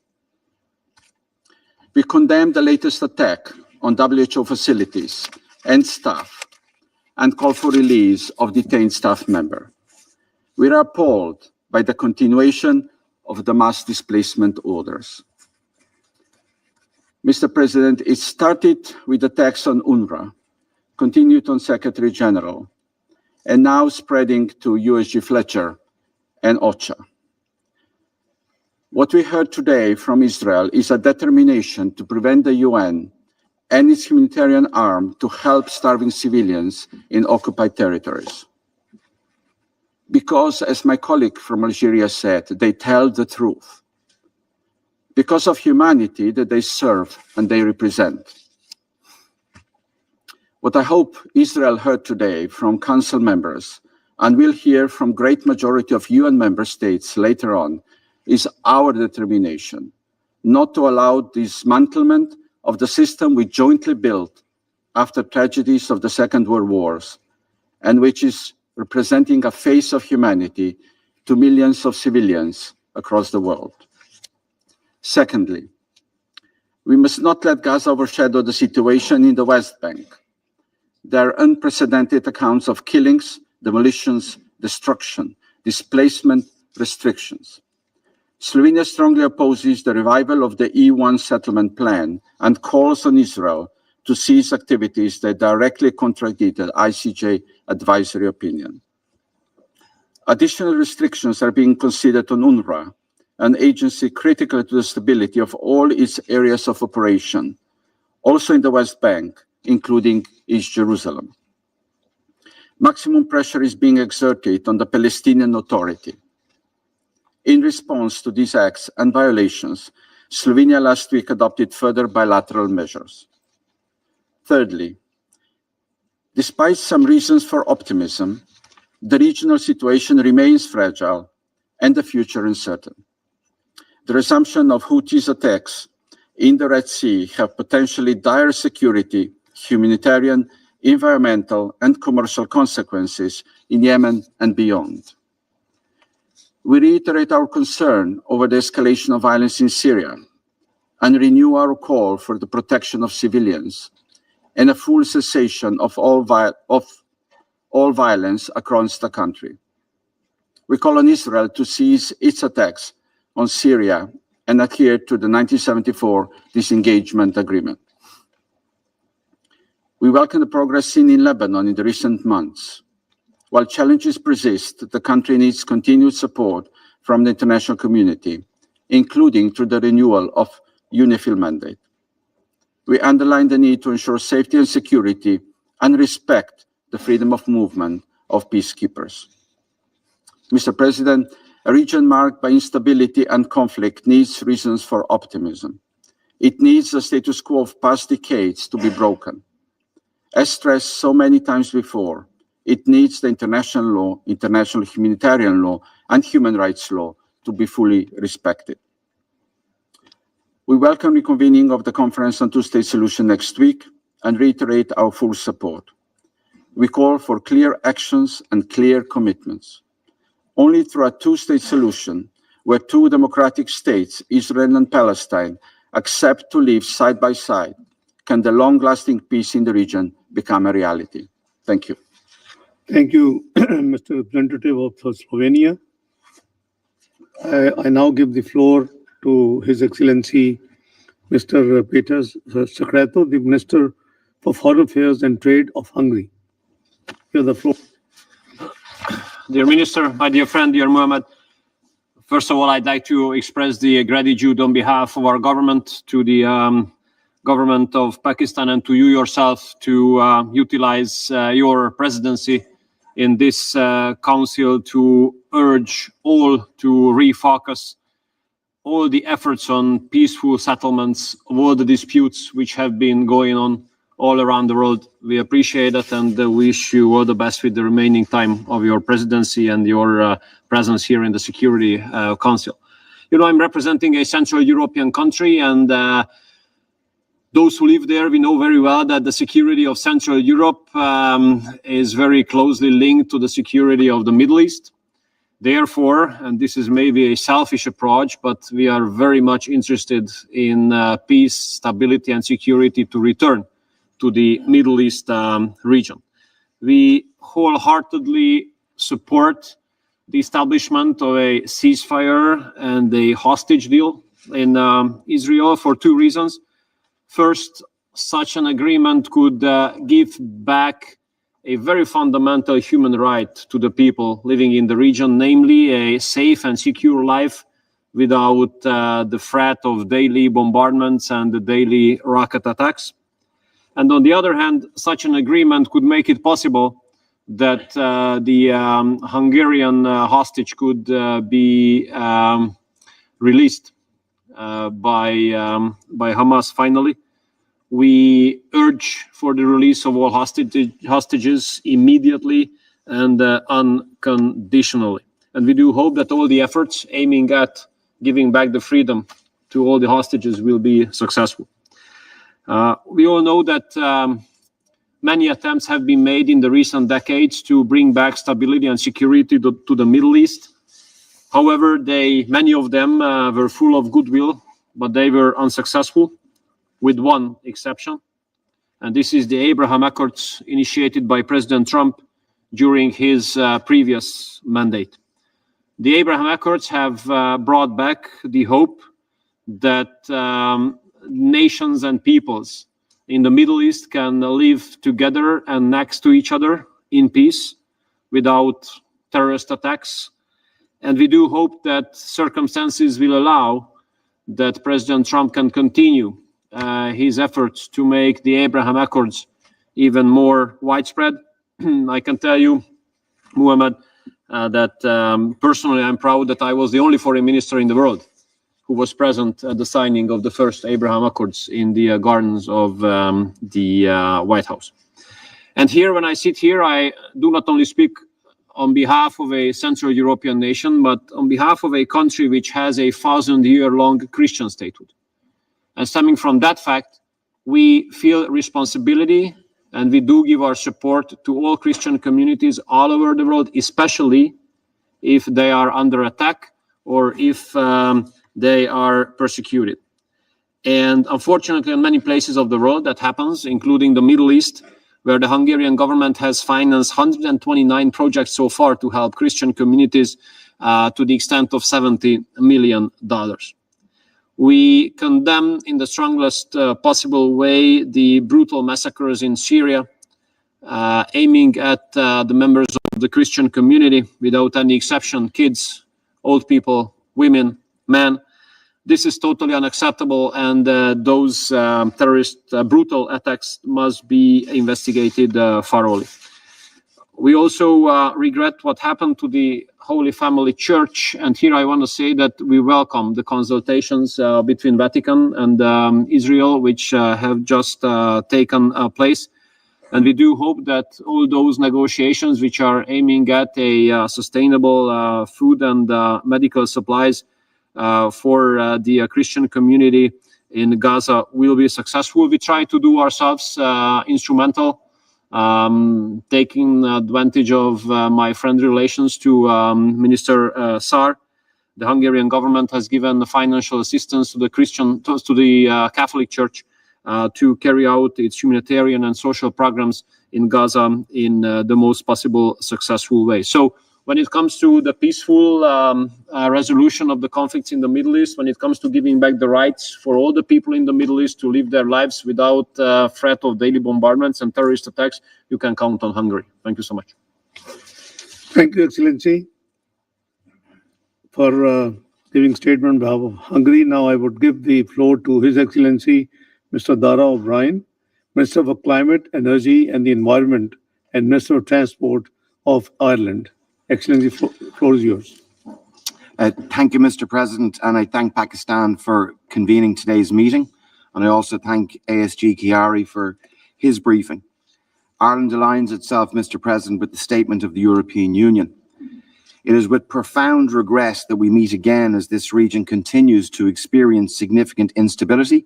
We condemn the latest attack on WHO facilities and staff and call for release of detained staff members. We are appalled by the continuation of the mass displacement orders. Mr. President, it started with attacks on UNRWA, continued on Secretary General, and now spreading to USG Fletcher and OCHA. What we heard today from Israel is a determination to prevent the UN and its humanitarian arm to help starving civilians in occupied territories. Because, as my colleague from Algeria said, they tell the truth. Because of humanity that they serve and they represent. What I hope Israel heard today from Council members, and will hear from great majority of UN member states later on, is our determination not to allow dismantlement of the system we jointly built after tragedies of the Second World Wars, and which is representing a face of humanity to millions of civilians across the world. Secondly, we must not let Gaza overshadow the situation in the West Bank. There are unprecedented accounts of killings, demolitions, destruction, displacement, restrictions. Slovenia strongly opposes the revival of the E1 settlement plan and calls on Israel to cease activities that directly contradict the ICJ advisory opinion. Additional restrictions are being considered on UNRWA, an agency critical to the stability of all its areas of operation, also in the West Bank, including East Jerusalem. Maximum pressure is being exerted on the Palestinian Authority. In response to these acts and violations, Slovenia last week adopted further bilateral measures. Thirdly, despite some reasons for optimism, the regional situation remains fragile and the future uncertain. The resumption of Houthis attacks in the Red Sea have potentially dire security, humanitarian, environmental, and commercial consequences in Yemen and beyond. We reiterate our concern over the escalation of violence in Syria and renew our call for the protection of civilians, and a full cessation of all violence across the country. We call on Israel to cease its attacks on Syria and adhere to the 1974 disengagement agreement. We welcome the progress seen in Lebanon in the recent months. While challenges persist, the country needs continued support from the international community, including through the renewal of UNIFIL mandate. We underline the need to ensure safety and security and respect the freedom of movement of peacekeepers. Mr. President, a region marked by instability and conflict needs reasons for optimism. It needs the status quo of past decades to be broken. As stressed so many times before, it needs the international law, international humanitarian law, and human rights law to be fully respected. We welcome the convening of the Conference on Two-State Solution next week and reiterate our full support. We call for clear actions and clear commitments. Only through a two-state solution, where two democratic states, Israel and Palestine, accept to live side by side, can the long-lasting peace in the region become a reality. Thank you. Thank you, Mr. Representative of Slovenia. I now give the floor to His Excellency, Mr. Peter Secreto, the Minister for Foreign Affairs and Trade of Hungary. You have the floor. Dear Minister, my dear friend, dear Mohammed, first of all, I'd like to express the gratitude on behalf of our government to the government of Pakistan and to you yourself to utilize your presidency in this council to urge all to refocus all the efforts on peaceful settlements of all the disputes which have been going on all around the world. We appreciate it and wish you all the best with the remaining time of your presidency and your presence here in the Security Council. You know, I'm representing a Central European country, and those who live there, we know very well that the security of Central Europe is very closely linked to the security of the Middle East. Therefore, and this is maybe a selfish approach, but we are very much interested in peace, stability, and security to return to the Middle East region. We wholeheartedly support the establishment of a ceasefire and a hostage deal in Israel for two reasons. First, such an agreement could give back a very fundamental human right to the people living in the region, namely a safe and secure life without the threat of daily bombardments and the daily rocket attacks. And on the other hand, such an agreement could make it possible that the Hungarian hostage could be released by Hamas finally. We urge for the release of all hostages immediately and unconditionally. And we do hope that all the efforts aiming at giving back the freedom to all the hostages will be successful. We all know that many attempts have been made in the recent decades to bring back stability and security to the Middle East. However, many of them were full of goodwill, but they were unsuccessful, with one exception. And this is the Abraham Accords initiated by President Trump during his previous mandate. The Abraham Accords have brought back the hope that nations and peoples in the Middle East can live together and next to each other in peace without terrorist attacks. And we do hope that circumstances will allow that President Trump can continue his efforts to make the Abraham Accords even more widespread. I can tell you, Muhammad, that personally I'm proud that I was the only foreign minister in the world who was present at the signing of the first Abraham Accords in the gardens of the White House. And here, when I sit here, I do not only speak on behalf of a Central European nation, but on behalf of a country which has a 1,000-year-long Christian statehood. And stemming from that fact, we feel responsibility and we do give our support to all Christian communities all over the world, especially if they are under attack or if they are persecuted. And unfortunately, in many places of the world that happens, including the Middle East, where the Hungarian government has financed 129 projects so far to help Christian communities to the extent of $70 million. We condemn in the strongest possible way the brutal massacres in Syria, aiming at the members of the Christian community without any exception, kids, old people, women, men. This is totally unacceptable, and those terrorist brutal attacks must be investigated thoroughly. We also regret what happened to the Holy Family Church, and here I want to say that we welcome the consultations between Vatican and Israel, which have just taken place. And we do hope that all those negotiations, which are aiming at a sustainable food and medical supplies for the Christian community in Gaza, will be successful. We try to do ourselves instrumental, taking advantage of my friendly relations to Minister Sár. The Hungarian government has given financial assistance to the Catholic Church to carry out its humanitarian and social programs in Gaza in the most possible successful way. So when it comes to the peaceful resolution of the conflicts in the Middle East, when it comes to giving back the rights for all the people in the Middle East to live their lives without threat of daily bombardments and terrorist attacks, you can count on Hungary. Thank you so much. Thank you, Excellency, for giving statement on behalf of Hungary. Now I would give the floor to His Excellency, Mr. Dara O'Brien, Minister for Climate, Energy and the Environment and Minister of Transport of Ireland. Excellency, floor is yours. Thank you, Mr. President, and I thank Pakistan for convening today's meeting, and I also thank ASG Chiari for his briefing. Ireland aligns itself, Mr. President, with the statement of the European Union. It is with profound regret that we meet again as this region continues to experience significant instability,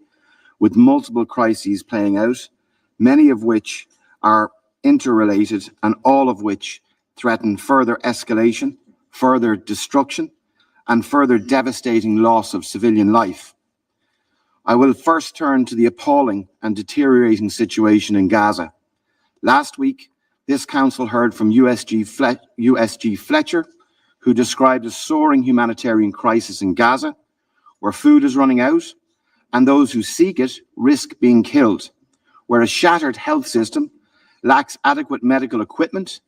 with multiple crises playing out, many of which are interrelated and all of which threaten further escalation, further destruction, and further devastating loss of civilian life. I will first turn to the appalling and deteriorating situation in Gaza. Last week, this council heard from USG Fletcher, who described a soaring humanitarian crisis in Gaza, where food is running out, and those who seek it risk being killed, where a shattered health system lacks adequate medical equipment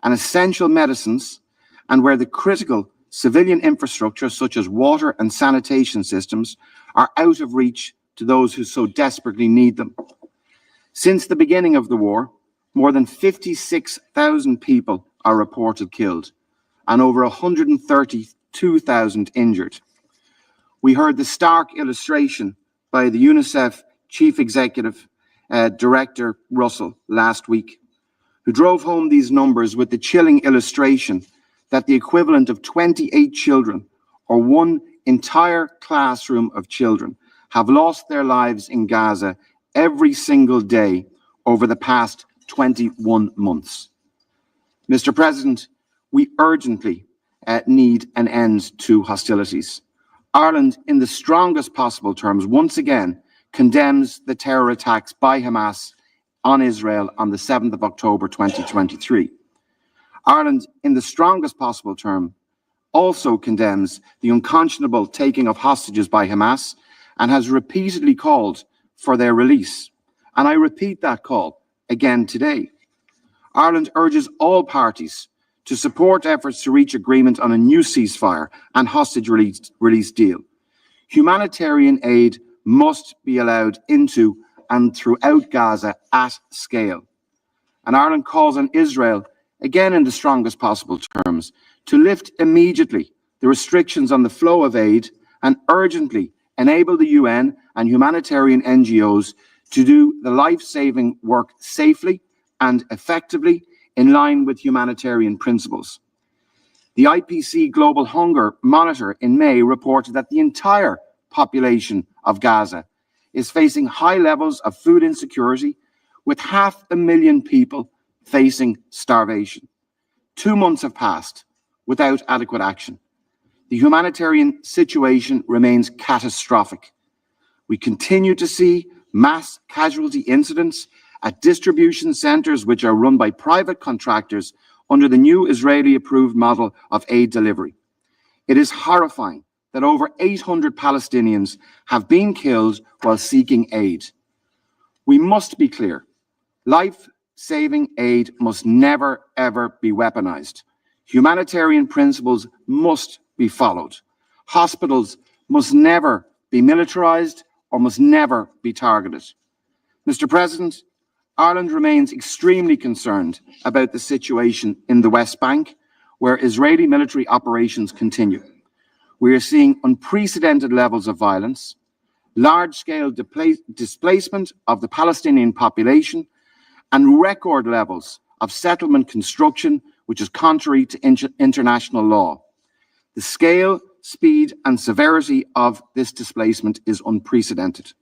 and essential medicines, and where the critical civilian infrastructure such as water and sanitation systems are out of reach to those who so desperately need them. Since the beginning of the war, more than 56,000 people are reported killed and over 132,000 injured. We heard the stark illustration by the UNICEF Chief Executive Director Russell last week, who drove home these numbers with the chilling illustration that the equivalent of 28 children, or one entire classroom of children, have lost their lives in Gaza every single day over the past 21 months. Mr. President, we urgently need an end to hostilities. Ireland, in the strongest possible terms, once again condemns the terror attacks by Hamas on Israel on the 7th of October 2023. Ireland, in the strongest possible term, also condemns the unconscionable taking of hostages by Hamas and has repeatedly called for their release. And I repeat that call again today. Ireland urges all parties to support efforts to reach agreement on a new ceasefire and hostage release deal. Humanitarian aid must be allowed into and throughout Gaza at scale. And Ireland calls on Israel, again in the strongest possible terms, to lift immediately the restrictions on the flow of aid and urgently enable the UN and humanitarian NGOs to do the life-saving work safely and effectively in line with humanitarian principles. The IPC Global Hunger Monitor in May reported that the entire population of Gaza is facing high levels of food insecurity, with 500,000 people facing starvation. 2 months have passed without adequate action. The humanitarian situation remains catastrophic. We continue to see mass casualty incidents at distribution centers which are run by private contractors under the new Israeli-approved model of aid delivery. It is horrifying that over 800 Palestinians have been killed while seeking aid. We must be clear. Life-saving aid must never, ever be weaponized. Humanitarian principles must be followed. Hospitals must never be militarized or must never be targeted. Mr. President, Ireland remains extremely concerned about the situation in the West Bank, where Israeli military operations continue. We are seeing unprecedented levels of violence, large-scale displacement of the Palestinian population, and record levels of settlement construction, which is contrary to international law. The scale, speed, and severity of this displacement is unprecedented.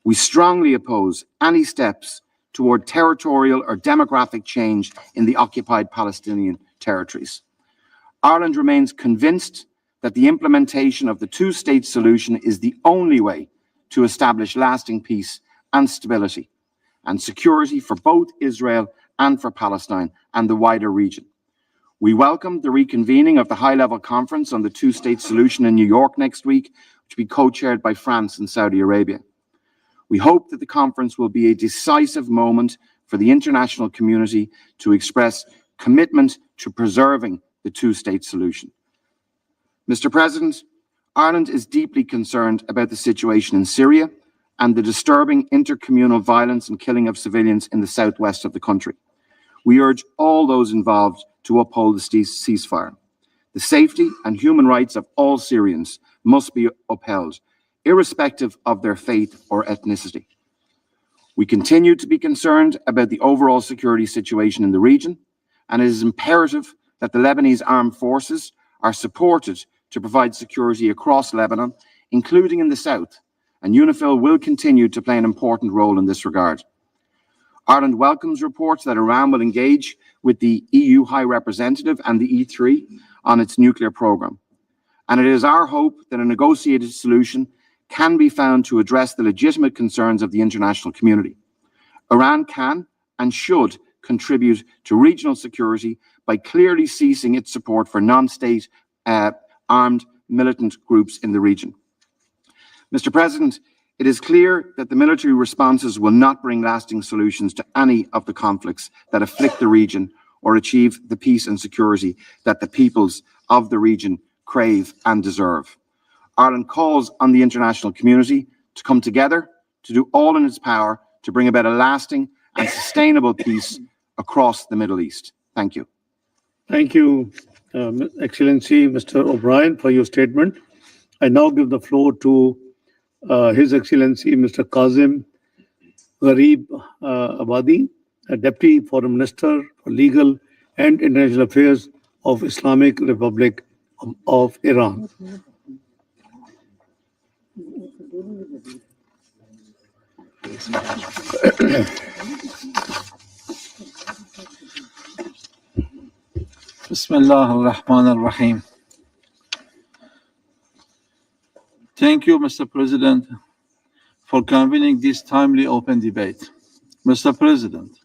We strongly oppose any steps toward territorial or demographic change in the occupied Palestinian territories. Ireland remains convinced that the implementation of the two-state solution is the only way to establish lasting peace and stability and security for both Israel and for Palestine and the wider region. We welcome the reconvening of the high-level conference on the two-state solution in New York next week, which will be co-chaired by France and Saudi Arabia. We hope that the conference will be a decisive moment for the international community to express commitment to preserving the two-state solution. Mr. President, Ireland is deeply concerned about the situation in Syria and the disturbing intercommunal violence and killing of civilians in the southwest of the country. We urge all those involved to uphold the ceasefire. The safety and human rights of all Syrians must be upheld, irrespective of their faith or ethnicity. We continue to be concerned about the overall security situation in the region, and it is imperative that the Lebanese armed forces are supported to provide security across Lebanon, including in the south, and UNIFIL will continue to play an important role in this regard. Ireland welcomes reports that Iran will engage with the EU High Representative and the E3 on its nuclear program. And it is our hope that a negotiated solution can be found to address the legitimate concerns of the international community. Iran can and should contribute to regional security by clearly ceasing its support for non-state armed militant groups in the region. Mr. President, it is clear that the military responses will not bring lasting solutions to any of the conflicts that afflict the region or achieve the peace and security that the peoples of the region crave and deserve. Ireland calls on the international community to come together to do all in its power to bring about a lasting and sustainable peace across the Middle East. Thank you. Thank you, Excellency Mr. O'Brien, for your statement. I now give the floor to His Excellency Mr. Kazim Gharib Abadi, Deputy Foreign Minister for Legal and International Affairs of Islamic Republic of Iran. Bismillah ar-Rahman ar-Rahim. Thank you, Mr. President, for convening this timely open debate. Mr. President,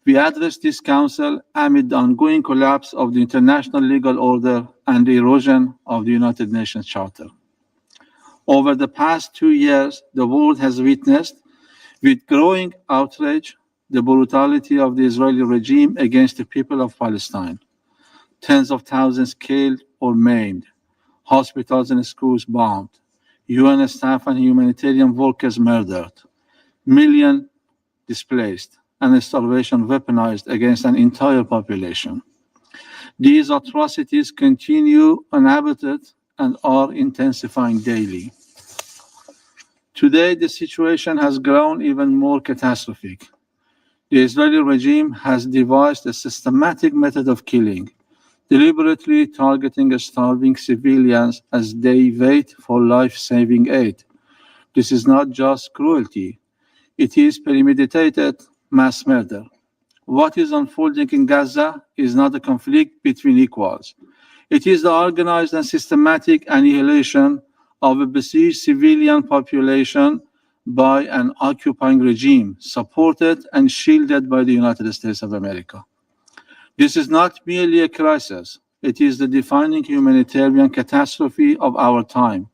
we address this council amid the ongoing collapse of the international legal order and the erosion of the United Nations Charter. Over the past 2 years, the world has witnessed with growing outrage the brutality of the Israeli regime against the people of Palestine. Tens of thousands killed or maimed, hospitals and schools bombed, UN staff and humanitarian workers murdered, millions displaced, and starvation weaponized against an entire population. These atrocities continue unabated and are intensifying daily. Today, the situation has grown even more catastrophic. The Israeli regime has devised a systematic method of killing, deliberately targeting starving civilians as they wait for life-saving aid. This is not just cruelty, it is premeditated mass murder. What is unfolding in Gaza is not a conflict between equals. It is the organized and systematic annihilation of a besieged civilian population by an occupying regime, supported and shielded by the United States of America. This is not merely a crisis, it is the defining humanitarian catastrophe of our time.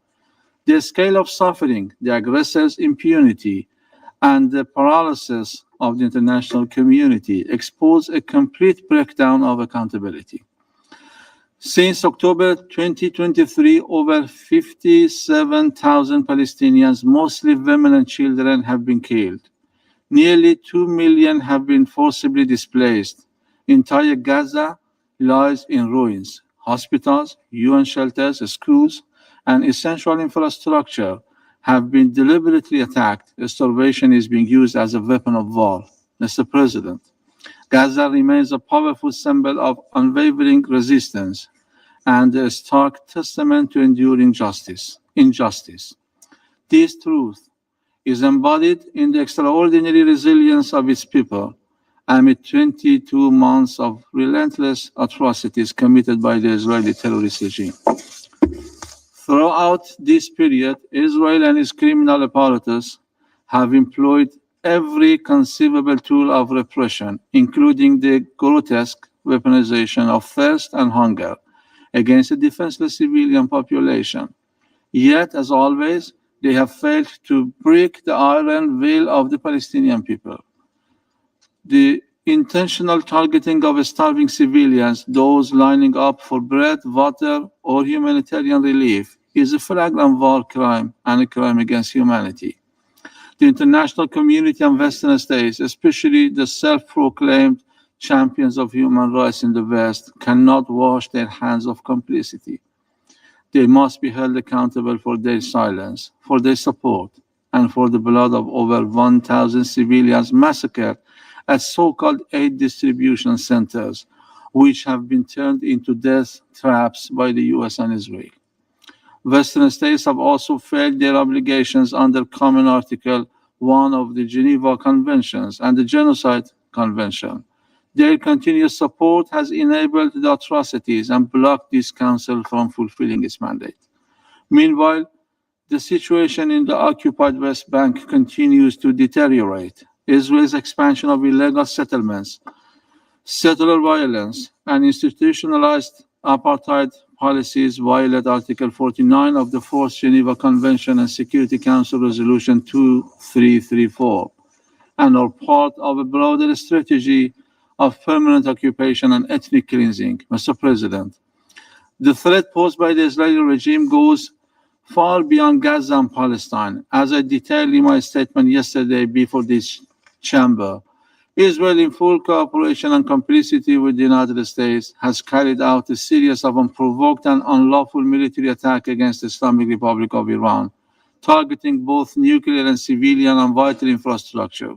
The scale of suffering, the aggressor's impunity, and the paralysis of the international community expose a complete breakdown of accountability. Since October 2023, over 57,000 Palestinians, mostly women and children, have been killed. Nearly 2 million have been forcibly displaced. Entire Gaza lies in ruins. Hospitals, UN shelters, schools, and essential infrastructure have been deliberately attacked. Starvation is being used as a weapon of war. Mr. President, Gaza remains a powerful symbol of unwavering resistance and a stark testament to enduring injustice. This truth is embodied in the extraordinary resilience of its people amid 22 months of relentless atrocities committed by the Israeli terrorist regime. Throughout this period, Israel and its criminal apparatus have employed every conceivable tool of repression, including the grotesque weaponization of thirst and hunger against a defenseless civilian population. Yet, as always, they have failed to break the iron will of the Palestinian people. The intentional targeting of starving civilians, those lining up for bread, water, or humanitarian relief, is a flagrant war crime and a crime against humanity. The international community and Western states, especially the self-proclaimed champions of human rights in the West, cannot wash their hands of complicity. They must be held accountable for their silence, for their support, and for the blood of over 1,000 civilians massacred at so-called aid distribution centers, which have been turned into death traps by the US and Israel. Western states have also failed their obligations under Common Article 1 of the Geneva Conventions and the Genocide Convention. Their continuous support has enabled the atrocities and blocked this council from fulfilling its mandate. Meanwhile, the situation in the occupied West Bank continues to deteriorate. Israel's expansion of illegal settlements, settler violence, and institutionalized apartheid policies violate Article 49 of the 4th Geneva Convention and Security Council Resolution 2334, and are part of a broader strategy of permanent occupation and ethnic cleansing. Mr. President, the threat posed by the Israeli regime goes far beyond Gaza and Palestine. As I detailed in my statement yesterday before this chamber, Israel, in full cooperation and complicity with the United States, has carried out a series of unprovoked and unlawful military attacks against the Islamic Republic of Iran, targeting both nuclear and civilian and vital infrastructure.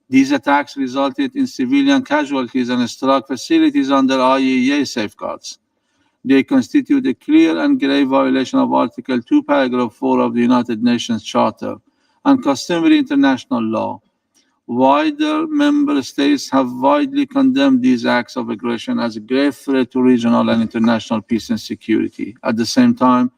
These attacks resulted in civilian casualties and struck facilities under IAEA safeguards. They constitute a clear and grave violation of Article 2, Paragraph 4 of the United Nations Charter and customary international law. Wider member states have widely condemned these acts of aggression as a grave threat to regional and international peace and security. At the same time,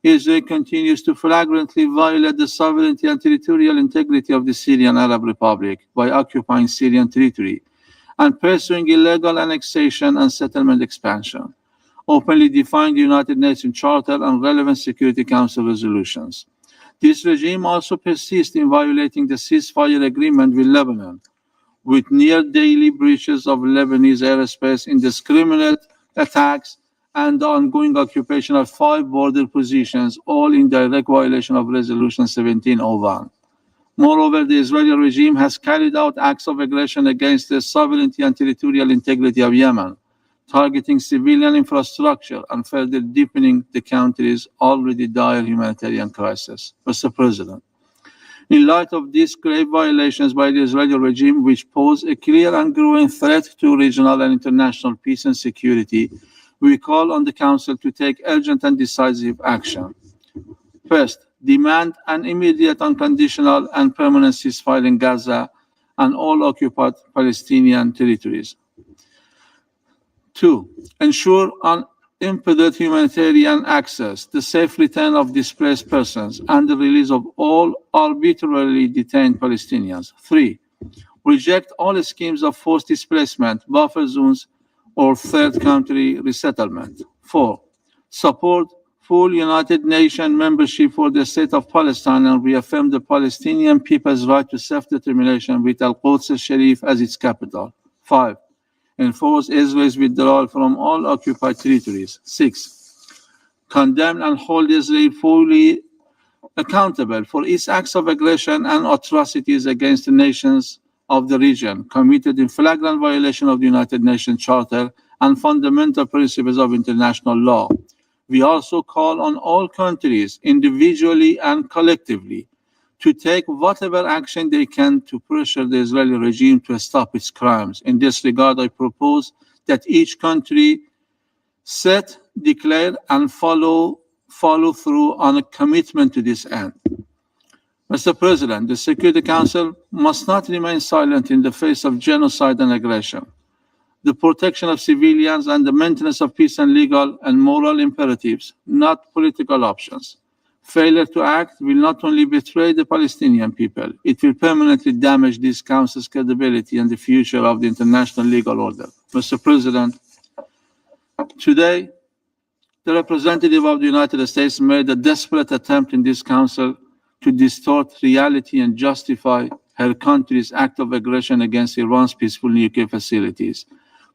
Israel continues to flagrantly violate the sovereignty and territorial integrity of the Syrian Arab Republic by occupying Syrian territory and pursuing illegal annexation and settlement expansion, openly defying the United Nations Charter and relevant Security Council resolutions. This regime also persists in violating the ceasefire agreement with Lebanon, with near-daily breaches of Lebanese airspace, indiscriminate attacks, and the ongoing occupation of 5 border positions, all in direct violation of Resolution 1701. Moreover, the Israeli regime has carried out acts of aggression against the sovereignty and territorial integrity of Yemen, targeting civilian infrastructure and further deepening the country's already dire humanitarian crisis. Mr. President, in light of these grave violations by the Israeli regime, which pose a clear and growing threat to regional and international peace and security, we call on the Council to take urgent and decisive action. First, demand an immediate, unconditional, and permanent ceasefire in Gaza and all occupied Palestinian territories. 2, ensure impeded humanitarian access, the safe return of displaced persons, and the release of all arbitrarily detained Palestinians. 3. Reject all schemes of forced displacement, buffer zones, or third country resettlement. 4. Support full United Nations membership for the state of Palestine and reaffirm the Palestinian people's right to self-determination with Al-Quds al-Sharif as its capital. 5. Enforce Israel's withdrawal from all occupied territories. 6. Condemn and hold Israel fully accountable for its acts of aggression and atrocities against the nations of the region, committed in flagrant violation of the United Nations Charter and fundamental principles of international law. We also call on all countries, individually and collectively, to take whatever action they can to pressure the Israeli regime to stop its crimes. In this regard, I propose that each country set, declare, and follow through on a commitment to this end. Mr. President, the Security Council must not remain silent in the face of genocide and aggression. The protection of civilians and the maintenance of peace and legal and moral imperatives, not political options. Failure to act will not only betray the Palestinian people, it will permanently damage this Council's credibility and the future of the international legal order. Mr. President, today, the representative of the United States made a desperate attempt in this Council to distort reality and justify her country's act of aggression against Iran's peaceful nuclear facilities,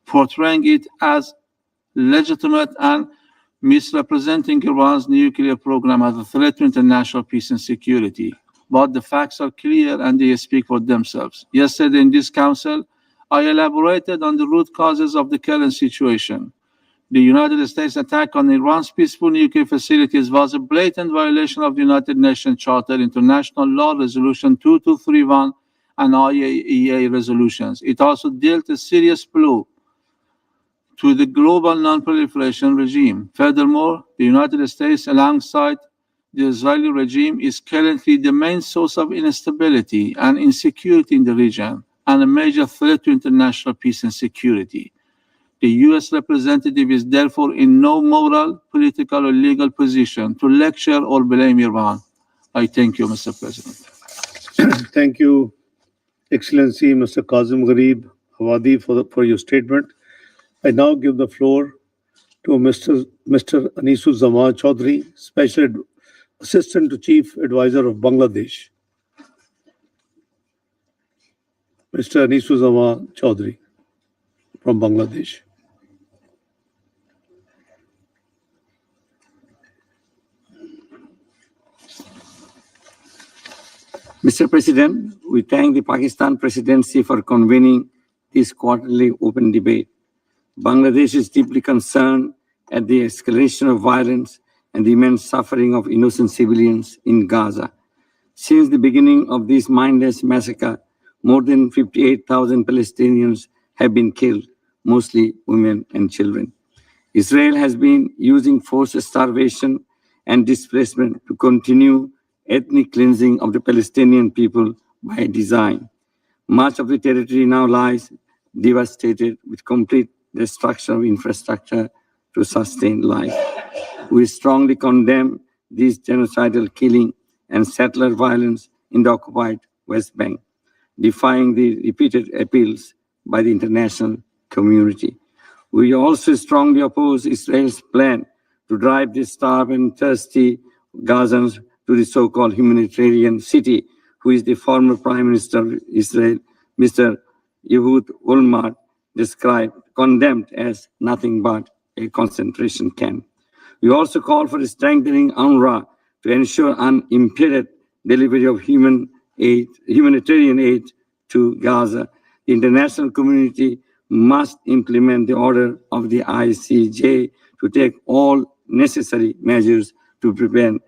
portraying it as legitimate and misrepresenting Iran's nuclear program as a threat to international peace and security. But the facts are clear and they speak for themselves. Yesterday in this Council, I elaborated on the root causes of the current situation. The United States attack on Iran's peaceful nuclear facilities was a blatant violation of the United Nations Charter, International Law, Resolution 2231, and IAEA resolutions. It also dealt a serious blow to the global non-proliferation regime. Furthermore, the United States, alongside the Israeli regime, is currently the main source of instability and insecurity in the region and a major threat to international peace and security. The U.S. representative is therefore in no moral, political, or legal position to lecture or blame Iran. I thank you, Mr. President. Thank you, Excellency Mr. Kazim Gharib Hawadi, for your statement. I now give the floor to Mr. Anisul-Zaman Chaudhry, Special Assistant to Chief Advisor of Bangladesh. Mr. Anisul-Zaman Chaudhry from Bangladesh. Mr. President, we thank the Pakistan Presidency for convening this quarterly open debate. Bangladesh is deeply concerned at the escalation of violence and the immense suffering of innocent civilians in Gaza. Since the beginning of this mindless massacre, more than 58,000 Palestinians have been killed, mostly women and children. Israel has been using forced starvation and displacement to continue ethnic cleansing of the Palestinian people by design. Much of the territory now lies devastated with complete destruction of infrastructure to sustain life. We strongly condemn this genocidal killing and settler violence in the occupied West Bank, defying the repeated appeals by the international community. We also strongly oppose Israel's plan to drive the starved and thirsty Gazans to the so-called humanitarian city, who is the former Prime Minister of Israel, Mr. Ehud Olmert, condemned as nothing but a concentration camp. We also call for strengthening UNRWA to ensure unimpeded delivery of humanitarian aid to Gaza. The international community must implement the order of the ICJ to take all necessary measures to prevent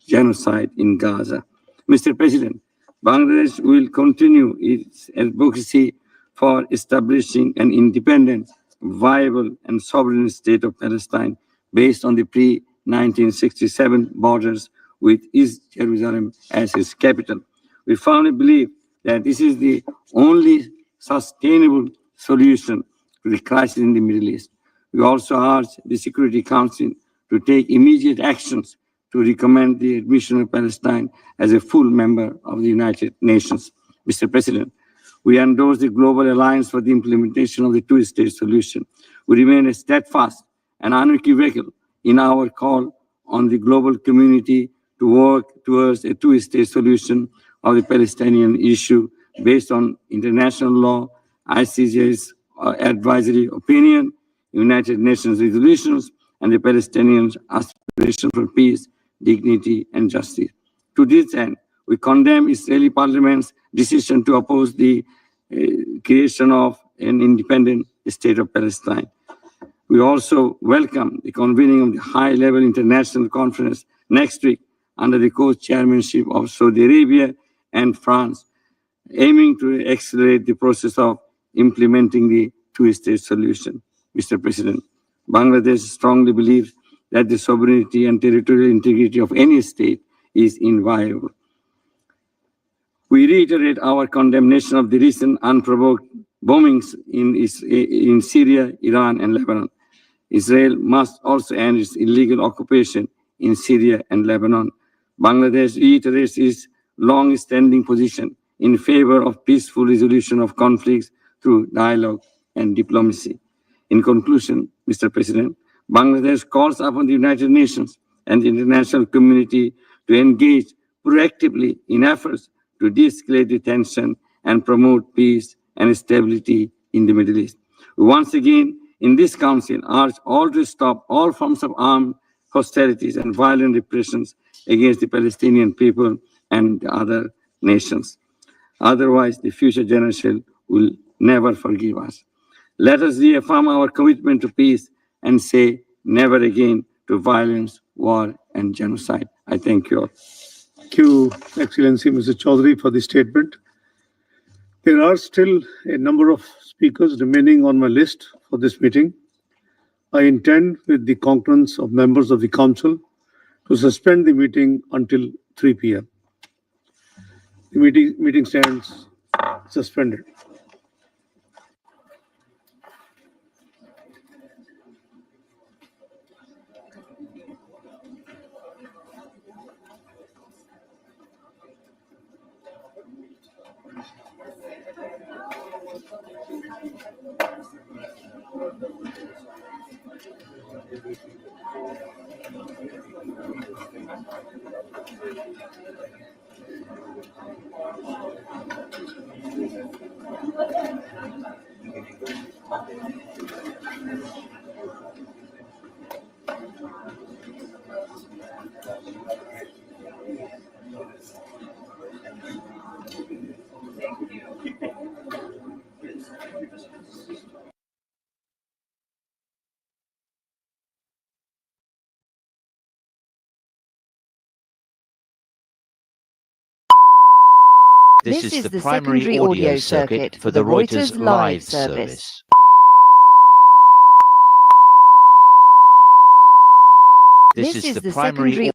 genocide in Gaza. Mr. President, Bangladesh will continue its advocacy for establishing an independent, viable, and sovereign state of Palestine based on the pre-1967 borders with East Jerusalem as its capital. We firmly believe that this is the only sustainable solution to the crisis in the Middle East. We also urge the Security Council to take immediate actions to recommend the admission of Palestine as a full member of the United Nations. Mr. President, we endorse the Global Alliance for the implementation of the two-state solution. We remain steadfast and unequivocal in our call on the global community to work towards a two-state solution of the Palestinian issue based on international law, ICJ's advisory opinion, United Nations resolutions, and the Palestinians' aspiration for peace, dignity, and justice. To this end, we condemn Israeli Parliament's decision to oppose the creation of an independent state of Palestine. We also welcome the convening of the high-level international conference next week under the co-chairmanship of Saudi Arabia and France, aiming to accelerate the process of implementing the two-state solution. Mr. President, Bangladesh strongly believes that the sovereignty and territorial integrity of any state is inviolable. We reiterate our condemnation of the recent unprovoked bombings in Syria, Iran, and Lebanon. Israel must also end its illegal occupation in Syria and Lebanon. Bangladesh reiterates its long-standing position in favor of peaceful resolution of conflicts through dialogue and diplomacy. In conclusion, Mr. President, Bangladesh calls upon the United Nations and the international community to engage proactively in efforts to de-escalate the tension and promote peace and stability in the Middle East. Once again, in this council, urge all to stop all forms of armed hostilities and violent repressions against the Palestinian people and other nations. Otherwise, the future generation will never forgive us. Let us reaffirm our commitment to peace and say never again to violence, war, and genocide. I thank you all. Thank you, Excellency Mr. Chaudhary, for the statement. There are still a number of speakers remaining on my list for this meeting. I intend, with the concurrence of members of the Council, to suspend the meeting until 3 p.m. The meeting stands suspended. This is the primary audio circuit for the Reuters live service. This is the primary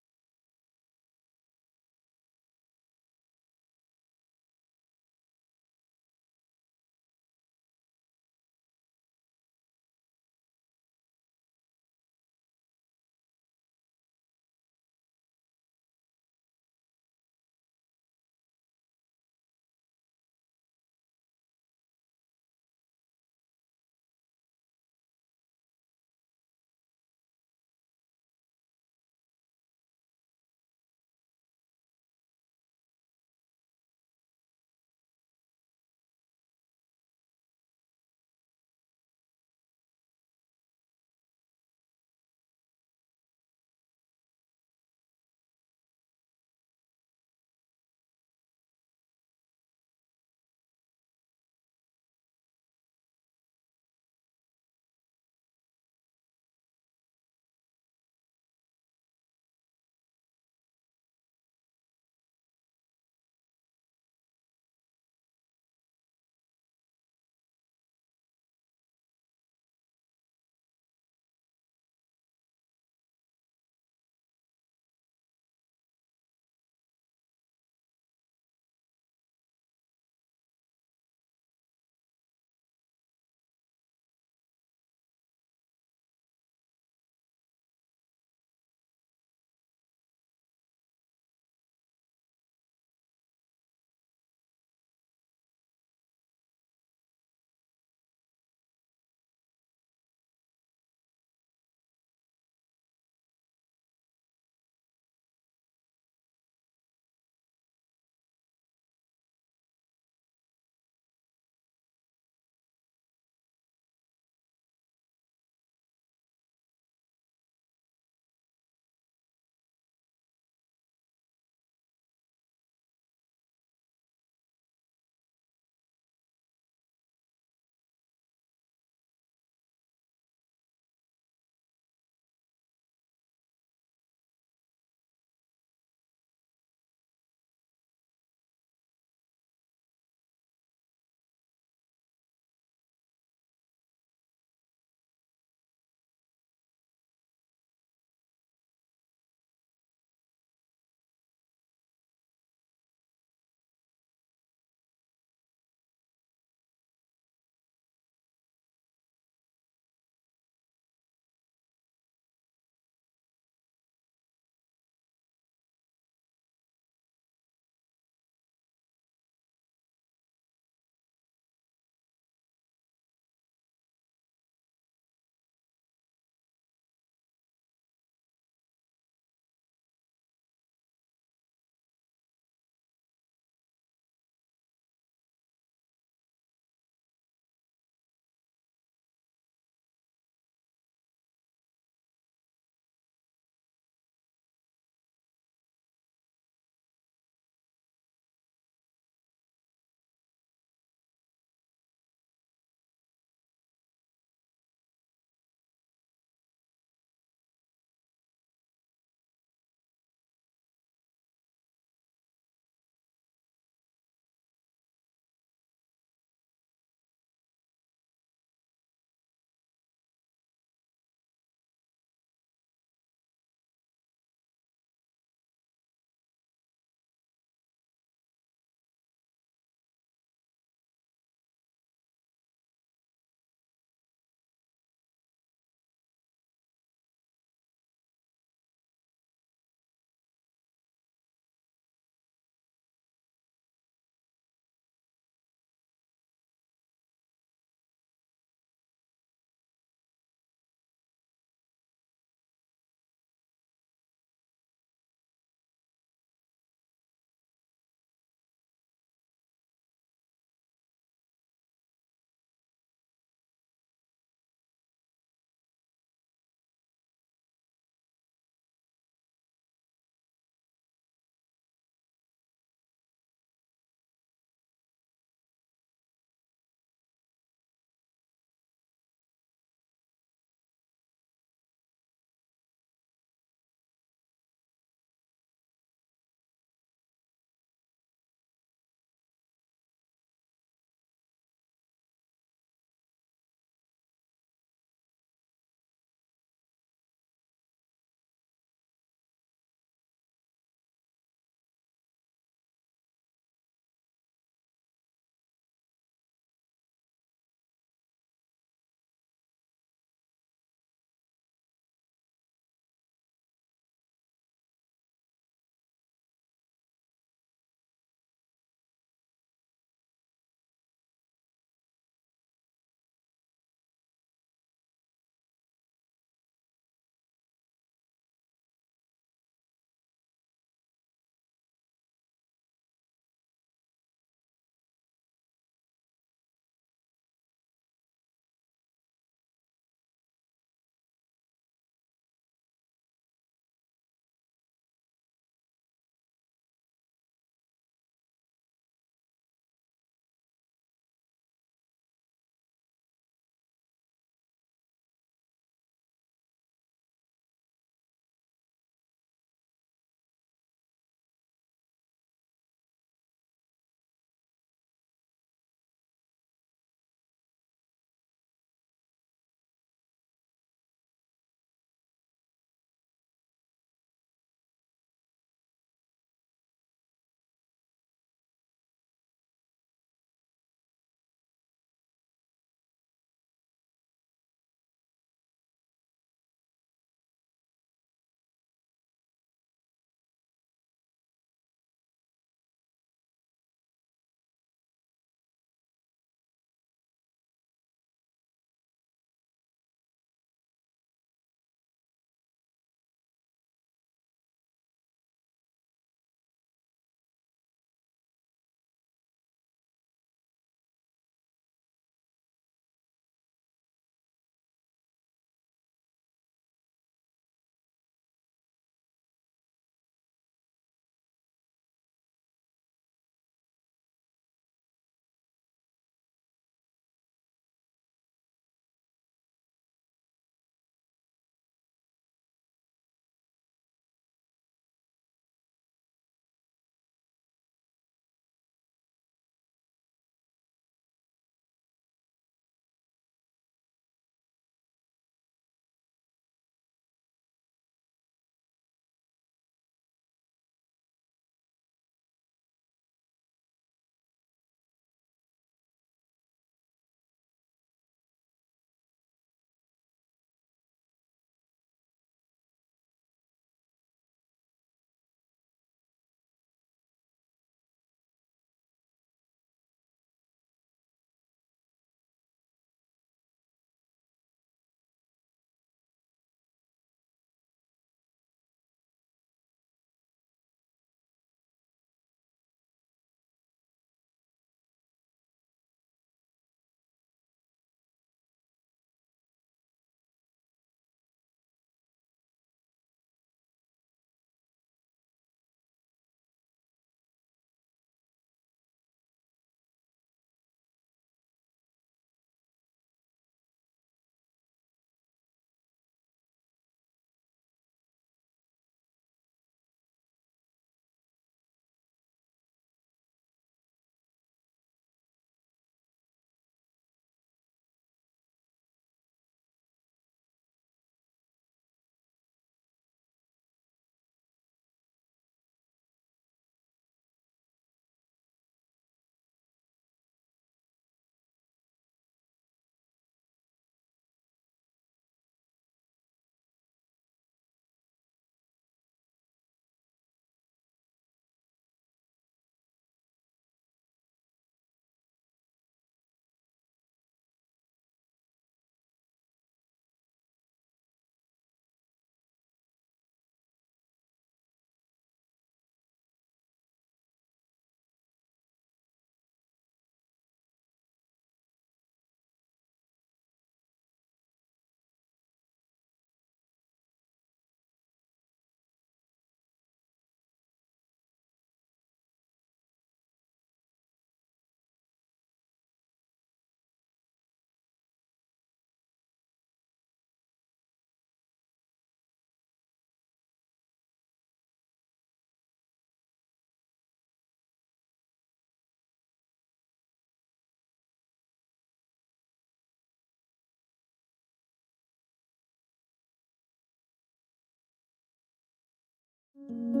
you.